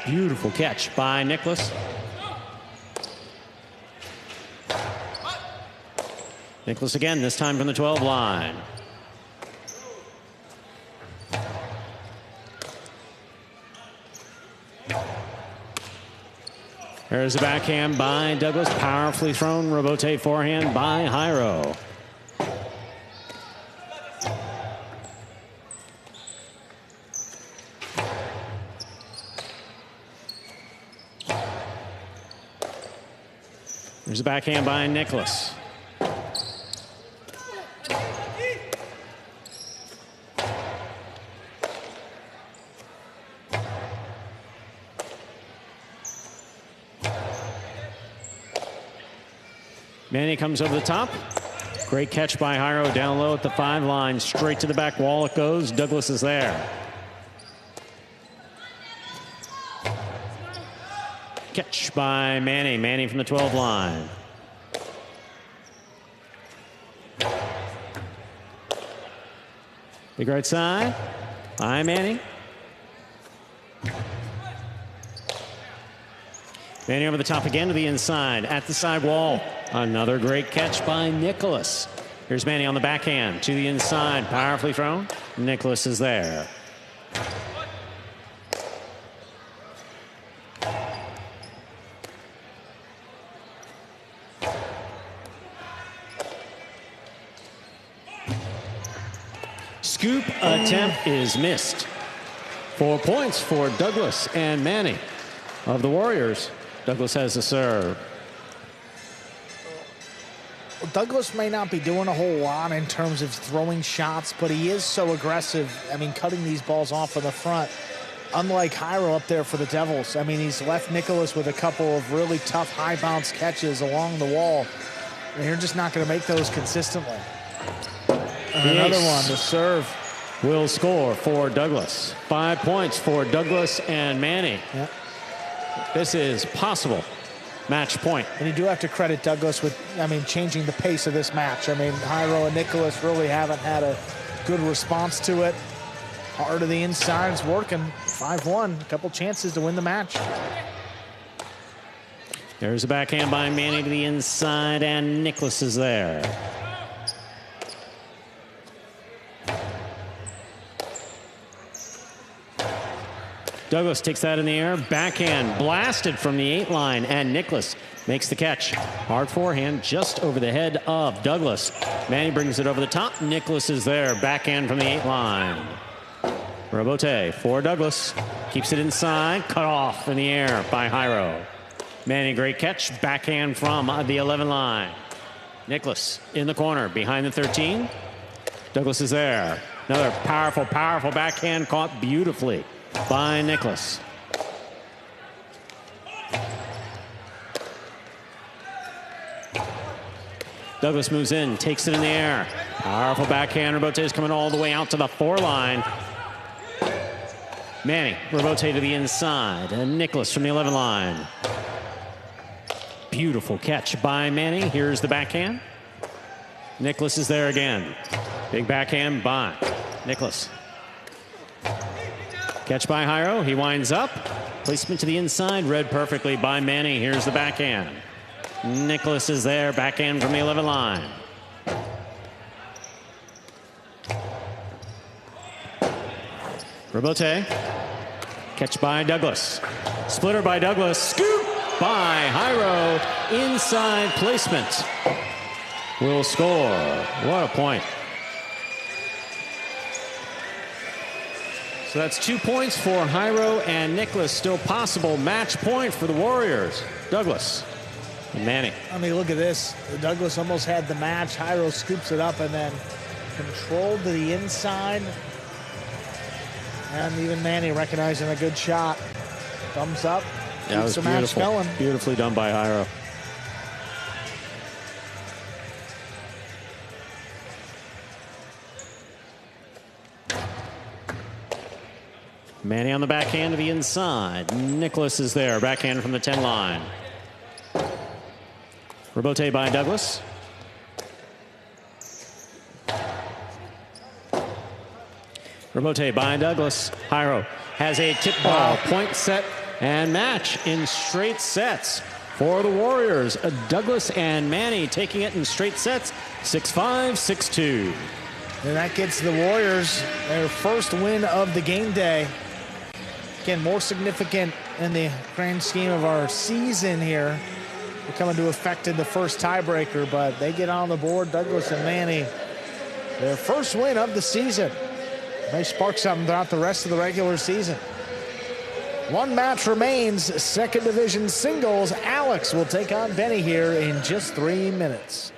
Beautiful catch by Nicholas. Nicholas again, this time from the 12 line. There's a backhand by Douglas. Powerfully thrown. Rebote forehand by Jairo. There's a backhand by Nicholas. Manny comes over the top. Great catch by Jairo down low at the 5 line. Straight to the back wall it goes. Douglas is there. Catch by Manny. Manny from the 12 line. Big right side by Manny. Manny over the top again to the inside at the side wall. Another great catch by Nicholas. Here's Manny on the backhand to the inside. Powerfully thrown. Nicholas is there. Scoop attempt is missed. 4 points for Douglas and Manny of the Warriors. Douglas has the serve. Well, Douglas may not be doing a whole lot in terms of throwing shots, but he is so aggressive. I mean, cutting these balls off in the front. Unlike Jairo up there for the Devils. I mean, he's left Nicholas with a couple of really tough high bounce catches along the wall. And you're just not going to make those consistently. And another one, the serve. Will score for Douglas. 5 points for Douglas and Manny. Yep. This is possible. Match point. And you do have to credit Douglas with, I mean, changing the pace of this match. I mean, Jairo and Nicholas really haven't had a good response to it. Hard to the inside, it's working. 5-1, a couple chances to win the match. There's a backhand by Manny to the inside, and Nicholas is there. Douglas takes that in the air. Backhand blasted from the 8 line, and Nicholas makes the catch. Hard forehand just over the head of Douglas. Manny brings it over the top. Nicholas is there. Backhand from the 8 line. Robote for Douglas. Keeps it inside. Cut off in the air by Jairo. Manny, great catch. Backhand from the 11 line. Nicholas in the corner behind the 13. Douglas is there. Another powerful, powerful backhand caught beautifully by Nicholas. Douglas moves in, takes it in the air. Powerful backhand. Robote is coming all the way out to the 4 line. Manny, Robote to the inside. And Nicholas from the 11 line. Beautiful catch by Manny. Here's the backhand. Nicholas is there again. Big backhand by Nicholas. Catch by Jairo. He winds up. Placement to the inside. Read perfectly by Manny. Here's the backhand. Nicholas is there. Backhand from the 11 line. Robote. Catch by Douglas. Splitter by Douglas. Scoop by Jairo. Inside placement. Will score. What a point. So that's 2 points for Jairo and Nicholas. Still possible match point for the Warriors. Douglas and Manny. I mean, look at this. Douglas almost had the match. Jairo scoops it up and then controlled to the inside. And even Manny recognizing a good shot. Thumbs up. That was keeps the match going. Beautifully done by Jairo. Manny on the backhand to the inside. Nicholas is there. Backhand from the 10 line. Robote by Douglas. Robote by Douglas. Jairo has a tip ball. Point, set, and match in straight sets for the Warriors. Douglas and Manny taking it in straight sets. 6-5, 6-2. And that gets the Warriors their first win of the game day. Again, more significant in the grand scheme of our season here. We're coming to effect in the first tiebreaker, but they get on the board. Douglas and Manny, their first win of the season. May spark something throughout the rest of the regular season. One match remains, second division singles. Alex will take on Benny here in just 3 minutes.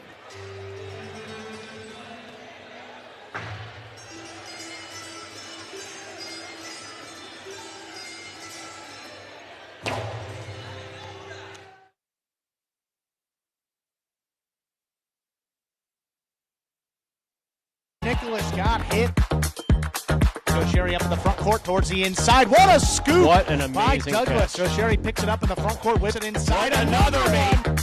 Nicholas got hit. Sherry up in the front court towards the inside. What a scoop! What an amazing by Douglas. catch. Sherry picks it up in the front court, whips it inside. Another one.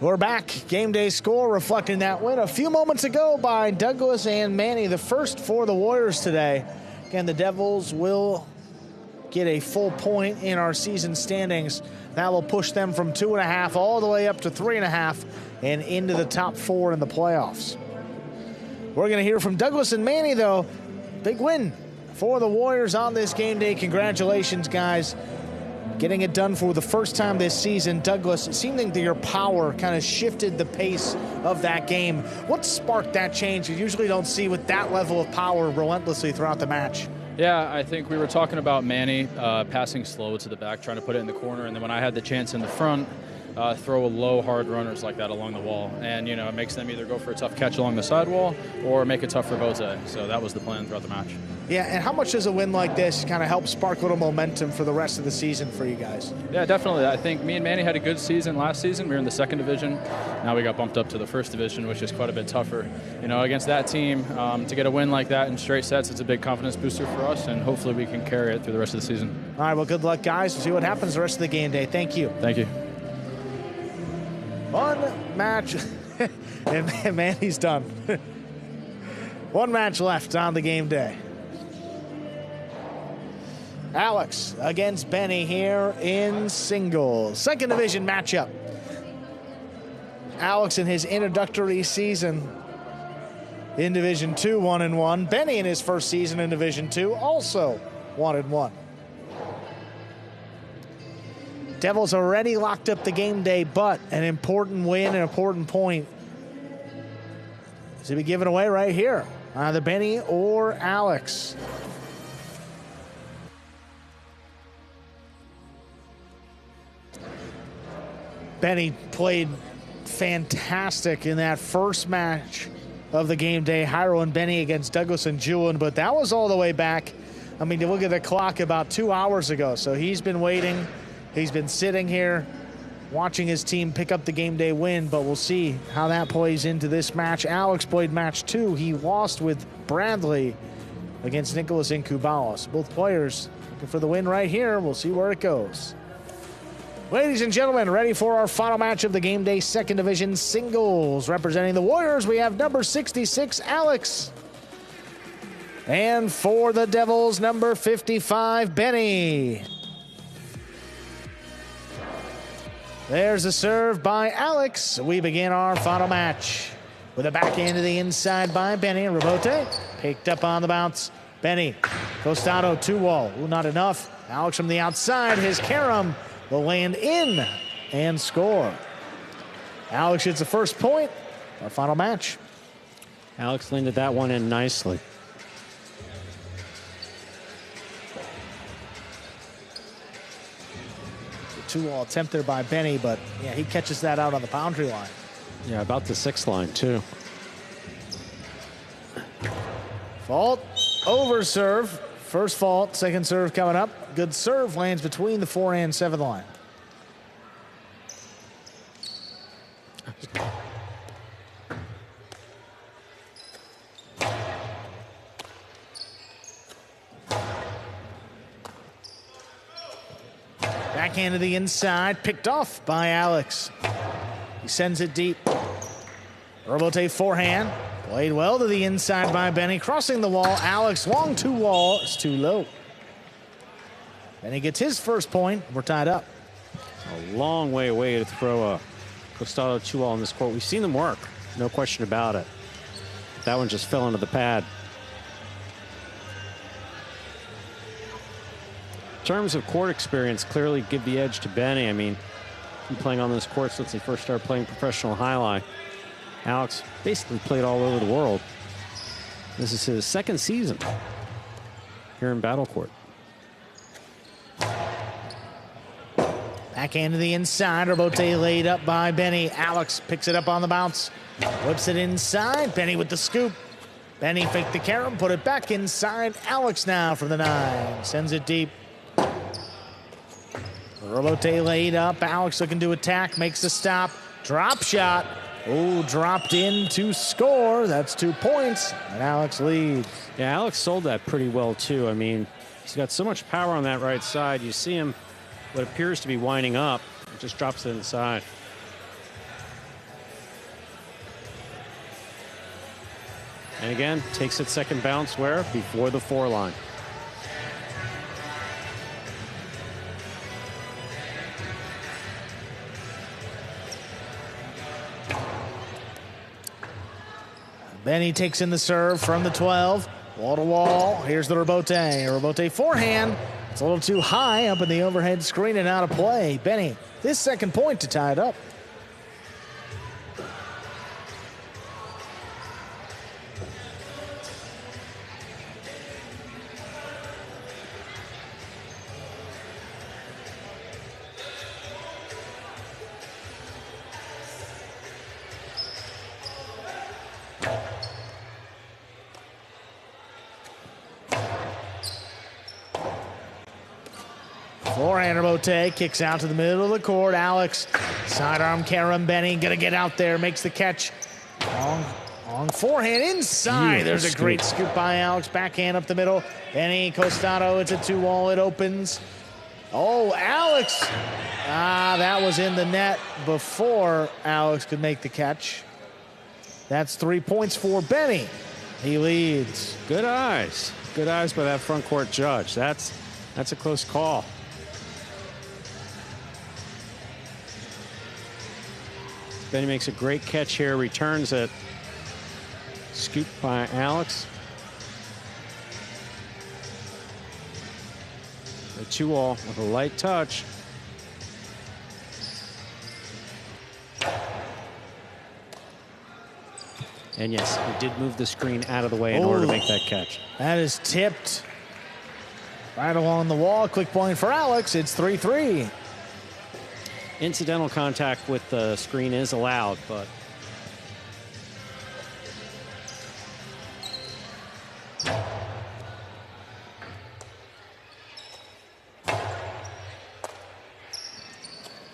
We're back. Game day score reflecting that win a few moments ago by Douglas and Manny, the first for the Warriors today. Again, the Devils will get a full point in our season standings. That will push them from 2.5 all the way up to 3.5 and into the top 4 in the playoffs. We're going to hear from Douglas and Manny, though. Big win for the Warriors on this game day. Congratulations, guys. Getting it done for the first time this season. Douglas, it seemed that your power kind of shifted the pace of that game. What sparked that change you usually don't see with that level of power relentlessly throughout the match? Yeah, I think we were talking about Manny passing slow to the back, trying to put it in the corner, and then when I had the chance in the front, throw low, hard runners like that along the wall. And, you know, it makes them either go for a tough catch along the sidewall or make it tough for Robote. So that was the plan throughout the match. Yeah, and how much does a win like this kind of help spark a little momentum for the rest of the season for you guys? Yeah, definitely. I think me and Manny had a good season last season. We were in the second division. Now we got bumped up to the first division, which is quite a bit tougher. You know, against that team, to get a win like that in straight sets, it's a big confidence booster for us, and hopefully we can carry it through the rest of the season. All right, well, good luck, guys. We'll see what happens the rest of the game day. Thank you. Thank you. One match, and Manny's done. One match left on the game day. Alex against Benny here in singles. Second division matchup. Alex in his introductory season in Division 2, 1-1. Benny in his first season in Division 2, also 1-1. Devils already locked up the game day, but an important win, an important point is to be given away right here. Either Benny or Alex. Benny played fantastic in that first match of the game day. Hyro and Benny against Douglas and Julian, but that was all the way back. I mean, you look at the clock about 2 hours ago. So he's been waiting. He's been sitting here watching his team pick up the game day win, but we'll see how that plays into this match. Alex played match 2. He lost with Bradley against Nicholas Incubalos. Both players looking for the win right here. We'll see where it goes. Ladies and gentlemen, ready for our final match of the game day second division singles. Representing the Warriors, we have number 66, Alex. And for the Devils, number 55, Benny. There's a serve by Alex. We begin our final match with a backhand to the inside by Benny. Robote picked up on the bounce. Benny, Costado, 2-wall. Ooh, not enough. Alex from the outside. His carom will land in and score. Alex hits the first point. Our final match. Alex landed that one in nicely. Two-wall attempt there by Benny, but yeah, he catches that out on the boundary line. Yeah, about the 6th line, too. Fault, over serve. First fault, second serve coming up. Good serve, lands between the 4 and 7 line. Backhand to the inside, picked off by Alex. He sends it deep. Robote forehand, played well to the inside by Benny, crossing the wall. Alex, long 2-wall, it's too low. Benny gets his first point. We're tied up. A long way away to throw a Costado 2-wall in this court. We've seen them work, no question about it. That one just fell into the pad. In terms of court experience, clearly give the edge to Benny. I mean, been playing on this court since he first started playing professional highlight. Alex basically played all over the world. This is his second season here in Battle Court. Backhand to the inside. Robote laid up by Benny. Alex picks it up on the bounce. Whips it inside. Benny with the scoop. Benny faked the carom, put it back inside. Alex now from the 9. Sends it deep. Robote laid up. Alex looking to attack. Makes the stop. Drop shot. Oh, dropped in to score. That's 2 points. And Alex leads. Yeah, Alex sold that pretty well, too. I mean, he's got so much power on that right side. You see him, what appears to be winding up. It just drops it inside. And again, takes its second bounce where? Before the 4 line. Benny takes in the serve from the 12. Wall to wall. Here's the Rebote. Rebote forehand. It's a little too high up in the overhead screen and out of play. Benny, this second point to tie it up. Forehand Rebote kicks out to the middle of the court. Alex, sidearm Karam. Benny gonna get out there, makes the catch. Long forehand inside. There's a great scoop by Alex. Backhand up the middle. Benny Costado, it's a 2-wall, it opens. Oh, Alex. That was in the net before Alex could make the catch. That's 3 points for Benny. He leads. Good eyes. Good eyes by that front court judge. That's a close call. Benny makes a great catch here, returns it. Scooped by Alex. The 2-all with a light touch. And yes, he did move the screen out of the way in order to make that catch. That is tipped right along the wall. Quick point for Alex. It's 3-3. Incidental contact with the screen is allowed, but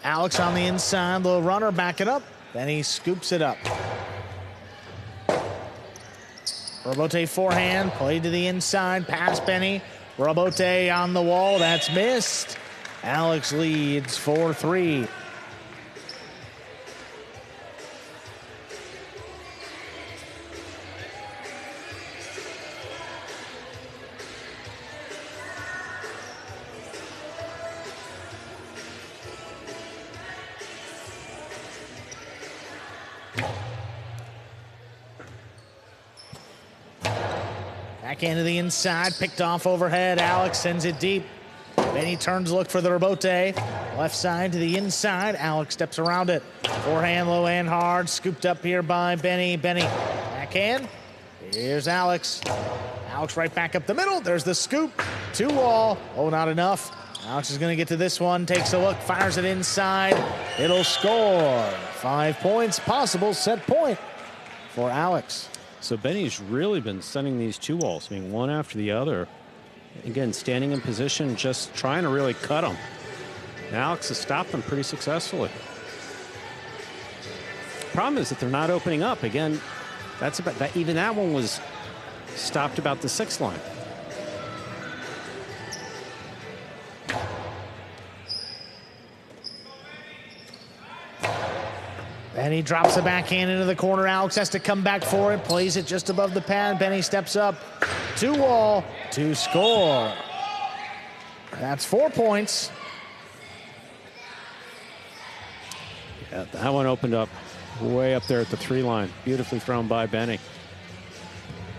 Alex on the inside, little runner, back it up. Then he scoops it up. Rebote forehand, played to the inside, pass Benny. Rebote on the wall, that's missed. Alex leads 4-3. Backhand to the inside, picked off overhead. Alex sends it deep. Benny turns, look for the Rebote. Left side to the inside. Alex steps around it. Forehand, low and hard. Scooped up here by Benny. Benny, backhand. Here's Alex. Alex right back up the middle. There's the scoop. 2-wall. Oh, not enough. Alex is going to get to this one. Takes a look, fires it inside. It'll score. 5 points, possible set point for Alex. So Benny's really been sending these 2-walls, I mean, one after the other. Again, standing in position, just trying to really cut them. And Alex has stopped them pretty successfully. Problem is that they're not opening up. Again, that's about that. Even that one was stopped about the 6th line. Benny drops the backhand into the corner. Alex has to come back for it. Plays it just above the pad. Benny steps up. 2-wall to score. That's 4 points. Yeah, that one opened up way up there at the 3 line. Beautifully thrown by Benny.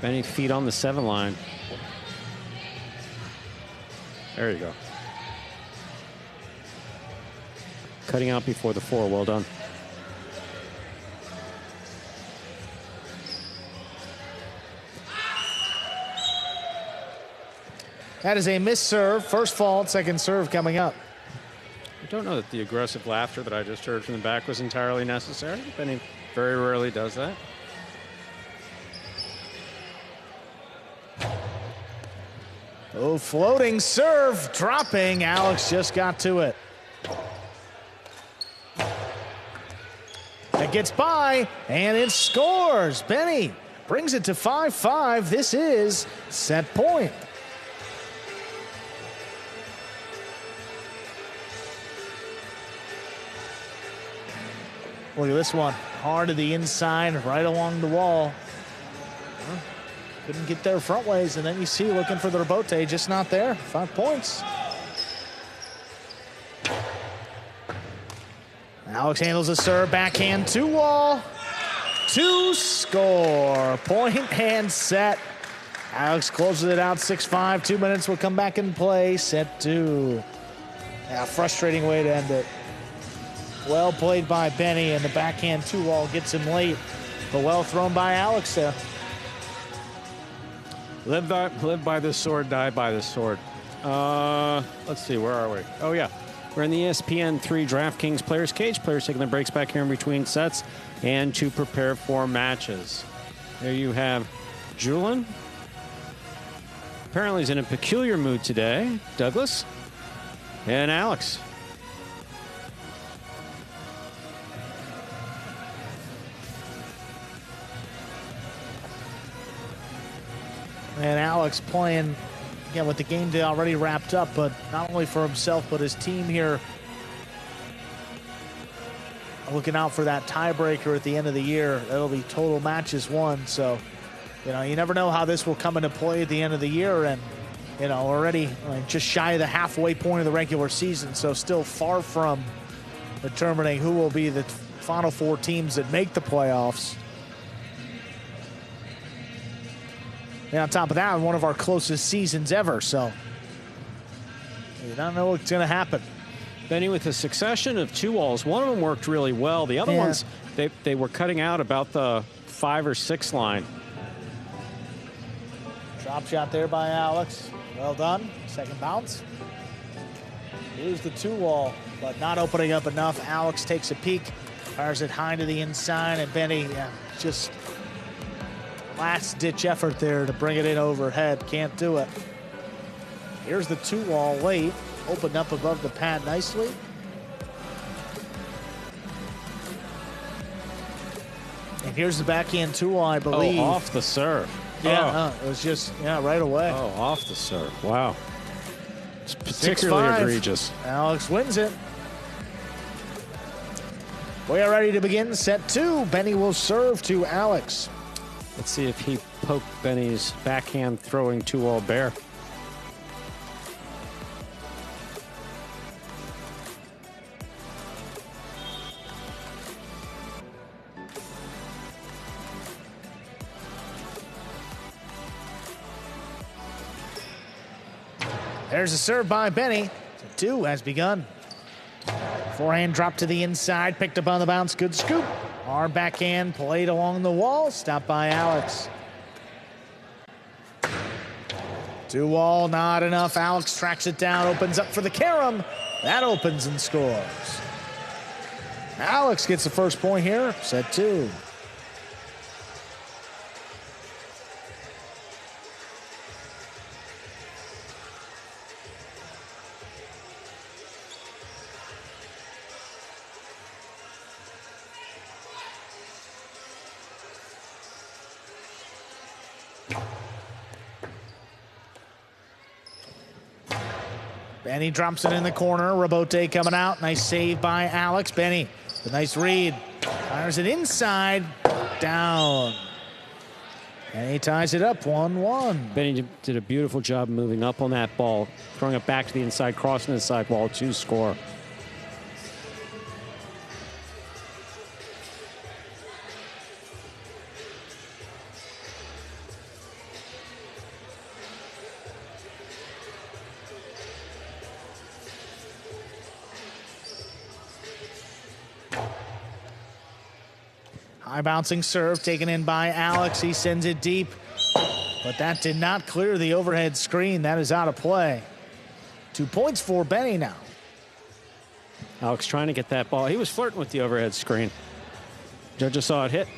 Benny feet on the 7 line. There you go. Cutting out before the 4. Well done. That is a missed serve. First fault, second serve coming up. I don't know that the aggressive laughter that I just heard from the back was entirely necessary. Benny very rarely does that. Oh, floating serve, dropping. Alex just got to it. That gets by, and it scores. Benny brings it to 5-5. This is set point. Look at this one. Hard to the inside, right along the wall. couldn't get there front ways, and then you see looking for the rebote, just not there. 5 points. Alex handles the serve, backhand, 2-wall, 2 score. Point and set. Alex closes it out 6-5. 2 minutes will come back in play. Set 2. Yeah, frustrating way to end it. Well played by Benny, and the backhand 2-wall gets him late, but well thrown by Alex there. Live by the sword, die by the sword. Let's see, where are we? Oh, yeah. We're in the ESPN 3 DraftKings Players Cage. Players taking their breaks back here in between sets and to prepare for matches. There you have Julian. Apparently he's in a peculiar mood today. Douglas and Alex. And Alex playing, again, with the game day already wrapped up, but not only for himself, but his team here looking out for that tiebreaker at the end of the year. That'll be total matches won. So, you know, you never know how this will come into play at the end of the year. And, you know, already just shy of the halfway point of the regular season. So still far from determining who will be the final 4 teams that make the playoffs. And on top of that, one of our closest seasons ever, so you don't know what's going to happen. Benny with a succession of 2-walls. One of them worked really well. The other ones, they were cutting out about the 5 or 6 line. Drop shot there by Alex. Well done. Second bounce. Here's the 2-wall, but not opening up enough. Alex takes a peek, fires it high to the inside, and Benny just last-ditch effort there to bring it in overhead. Can't do it. Here's the 2-wall late. Opened up above the pad nicely. And here's the backhand 2-wall, I believe. Oh, off the serve. Yeah, it was just, right away. Oh, off the serve. Wow. It's particularly 6-5. egregious. Alex wins it. We are ready to begin set 2. Benny will serve to Alex. Let's see if he poked Benny's backhand throwing 2-wall bear. There's a serve by Benny. 2 has begun. Forehand drop to the inside, picked up on the bounce. Good scoop. Arm backhand played along the wall, stopped by Alex. 2-wall, not enough. Alex tracks it down, opens up for the carom. That opens and scores. Alex gets the first point here, set 2. Benny drops it in the corner. Rebote coming out. Nice save by Alex. Benny, the nice read. Fires it inside. Down. And he ties it up 1-1. Benny did a beautiful job moving up on that ball, throwing it back to the inside, crossing the sidewall to score. High bouncing serve taken in by Alex. He sends it deep, but that did not clear the overhead screen. That is out of play. 2 points for Benny now. Alex trying to get that ball. He was flirting with the overhead screen. Judges saw it hit.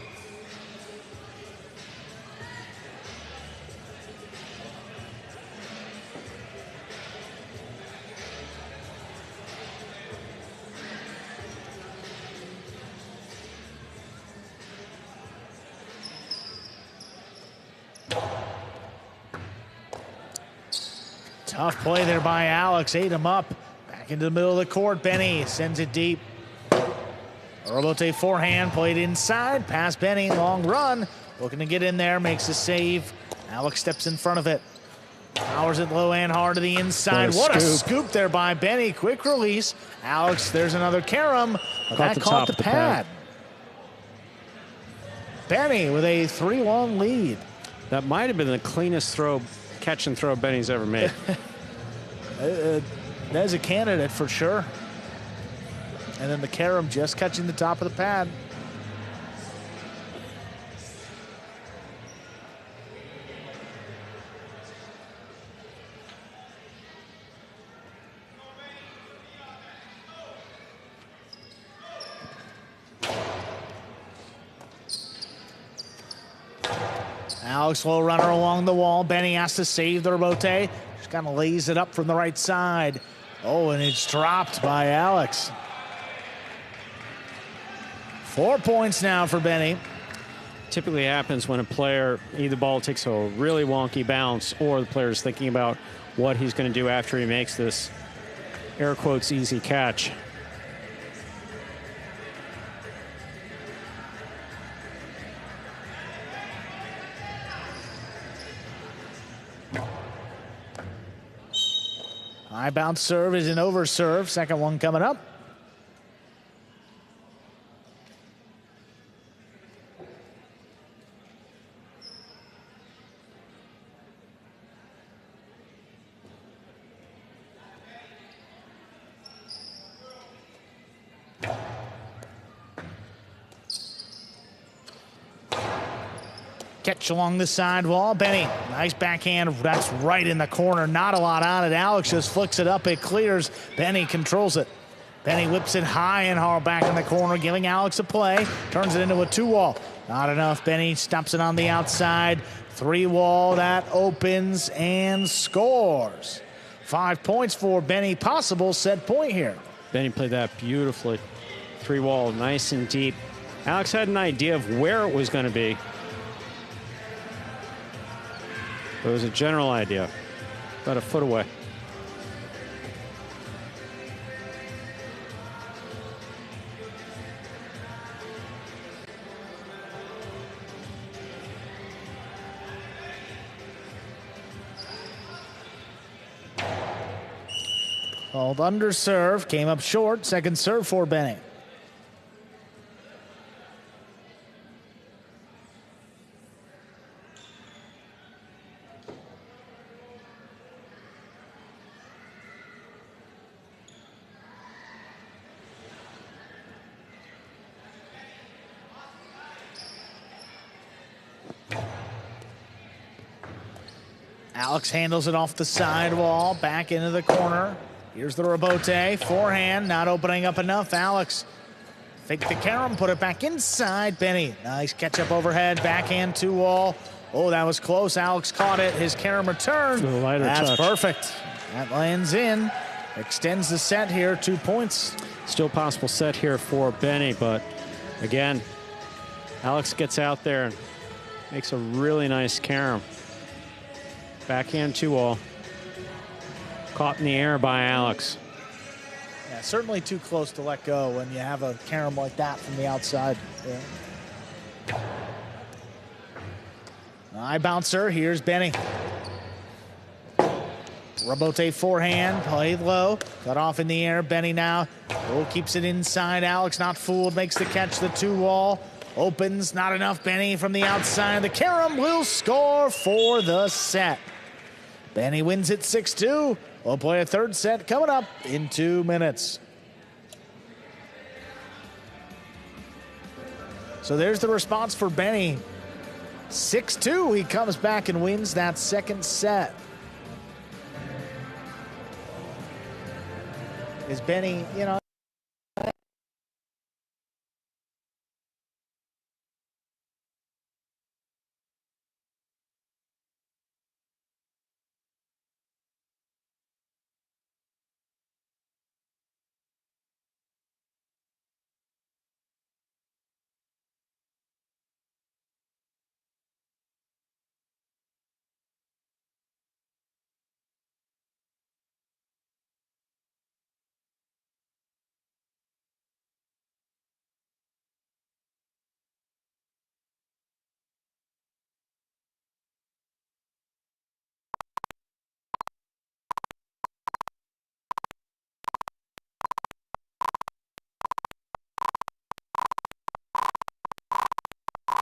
Tough play there by Alex. Ate him up. Back into the middle of the court. Benny sends it deep. Rebote forehand played inside. Pass Benny. Long run. Looking to get in there. Makes a save. Alex steps in front of it. Powers it low and hard to the inside. What a scoop there by Benny. Quick release. Alex, there's another carom. That caught the pad. Benny with a 3-1 lead. That might have been the cleanest catch and throw Benny's ever made. That's a candidate for sure. And then the carom just catching the top of the pad. Alex, low runner along the wall. Benny has to save the rebote. Just kind of lays it up from the right side. Oh, and it's dropped by Alex. 4 points now for Benny. Typically happens when a player, either the ball takes a really wonky bounce or the player is thinking about what he's going to do after he makes this, air quotes, easy catch. High bounce serve is an over serve. Second one coming up. Catch along the sidewall. Benny, nice backhand. That's right in the corner. Not a lot on it. Alex just flicks it up. It clears. Benny controls it. Benny whips it high and hard back in the corner, giving Alex a play. Turns it into a 2-wall. Not enough. Benny stops it on the outside. 3-wall. That opens and scores. 5 points for Benny. Possible set point here. Benny played that beautifully. 3-wall, nice and deep. Alex had an idea of where it was going to be. It was a general idea, about a foot away. Called under serve, came up short. Second serve for Benny. Alex handles it off the sidewall, back into the corner. Here's the rebote, forehand, not opening up enough. Alex faked the carom, put it back inside. Benny, nice catch up overhead, backhand 2-wall. Oh, that was close. Alex caught it. His carom return. That's touch. Perfect. That lands in. Extends the set here, 2 points. Still possible set here for Benny, but again, Alex gets out there and makes a really nice carom. Backhand 2-wall. Caught in the air by Alex. Yeah, certainly too close to let go when you have a carom like that from the outside. Yeah. High bouncer. Here's Benny. Rebote forehand, played low, cut off in the air. Benny now, keeps it inside. Alex not fooled, makes the catch, the 2-wall. Opens, not enough. Benny from the outside. The carom will score for the set. Benny wins it 6-2. We'll play a third set coming up in 2 minutes. So there's the response for Benny. 6-2, he comes back and wins that second set. Is Benny,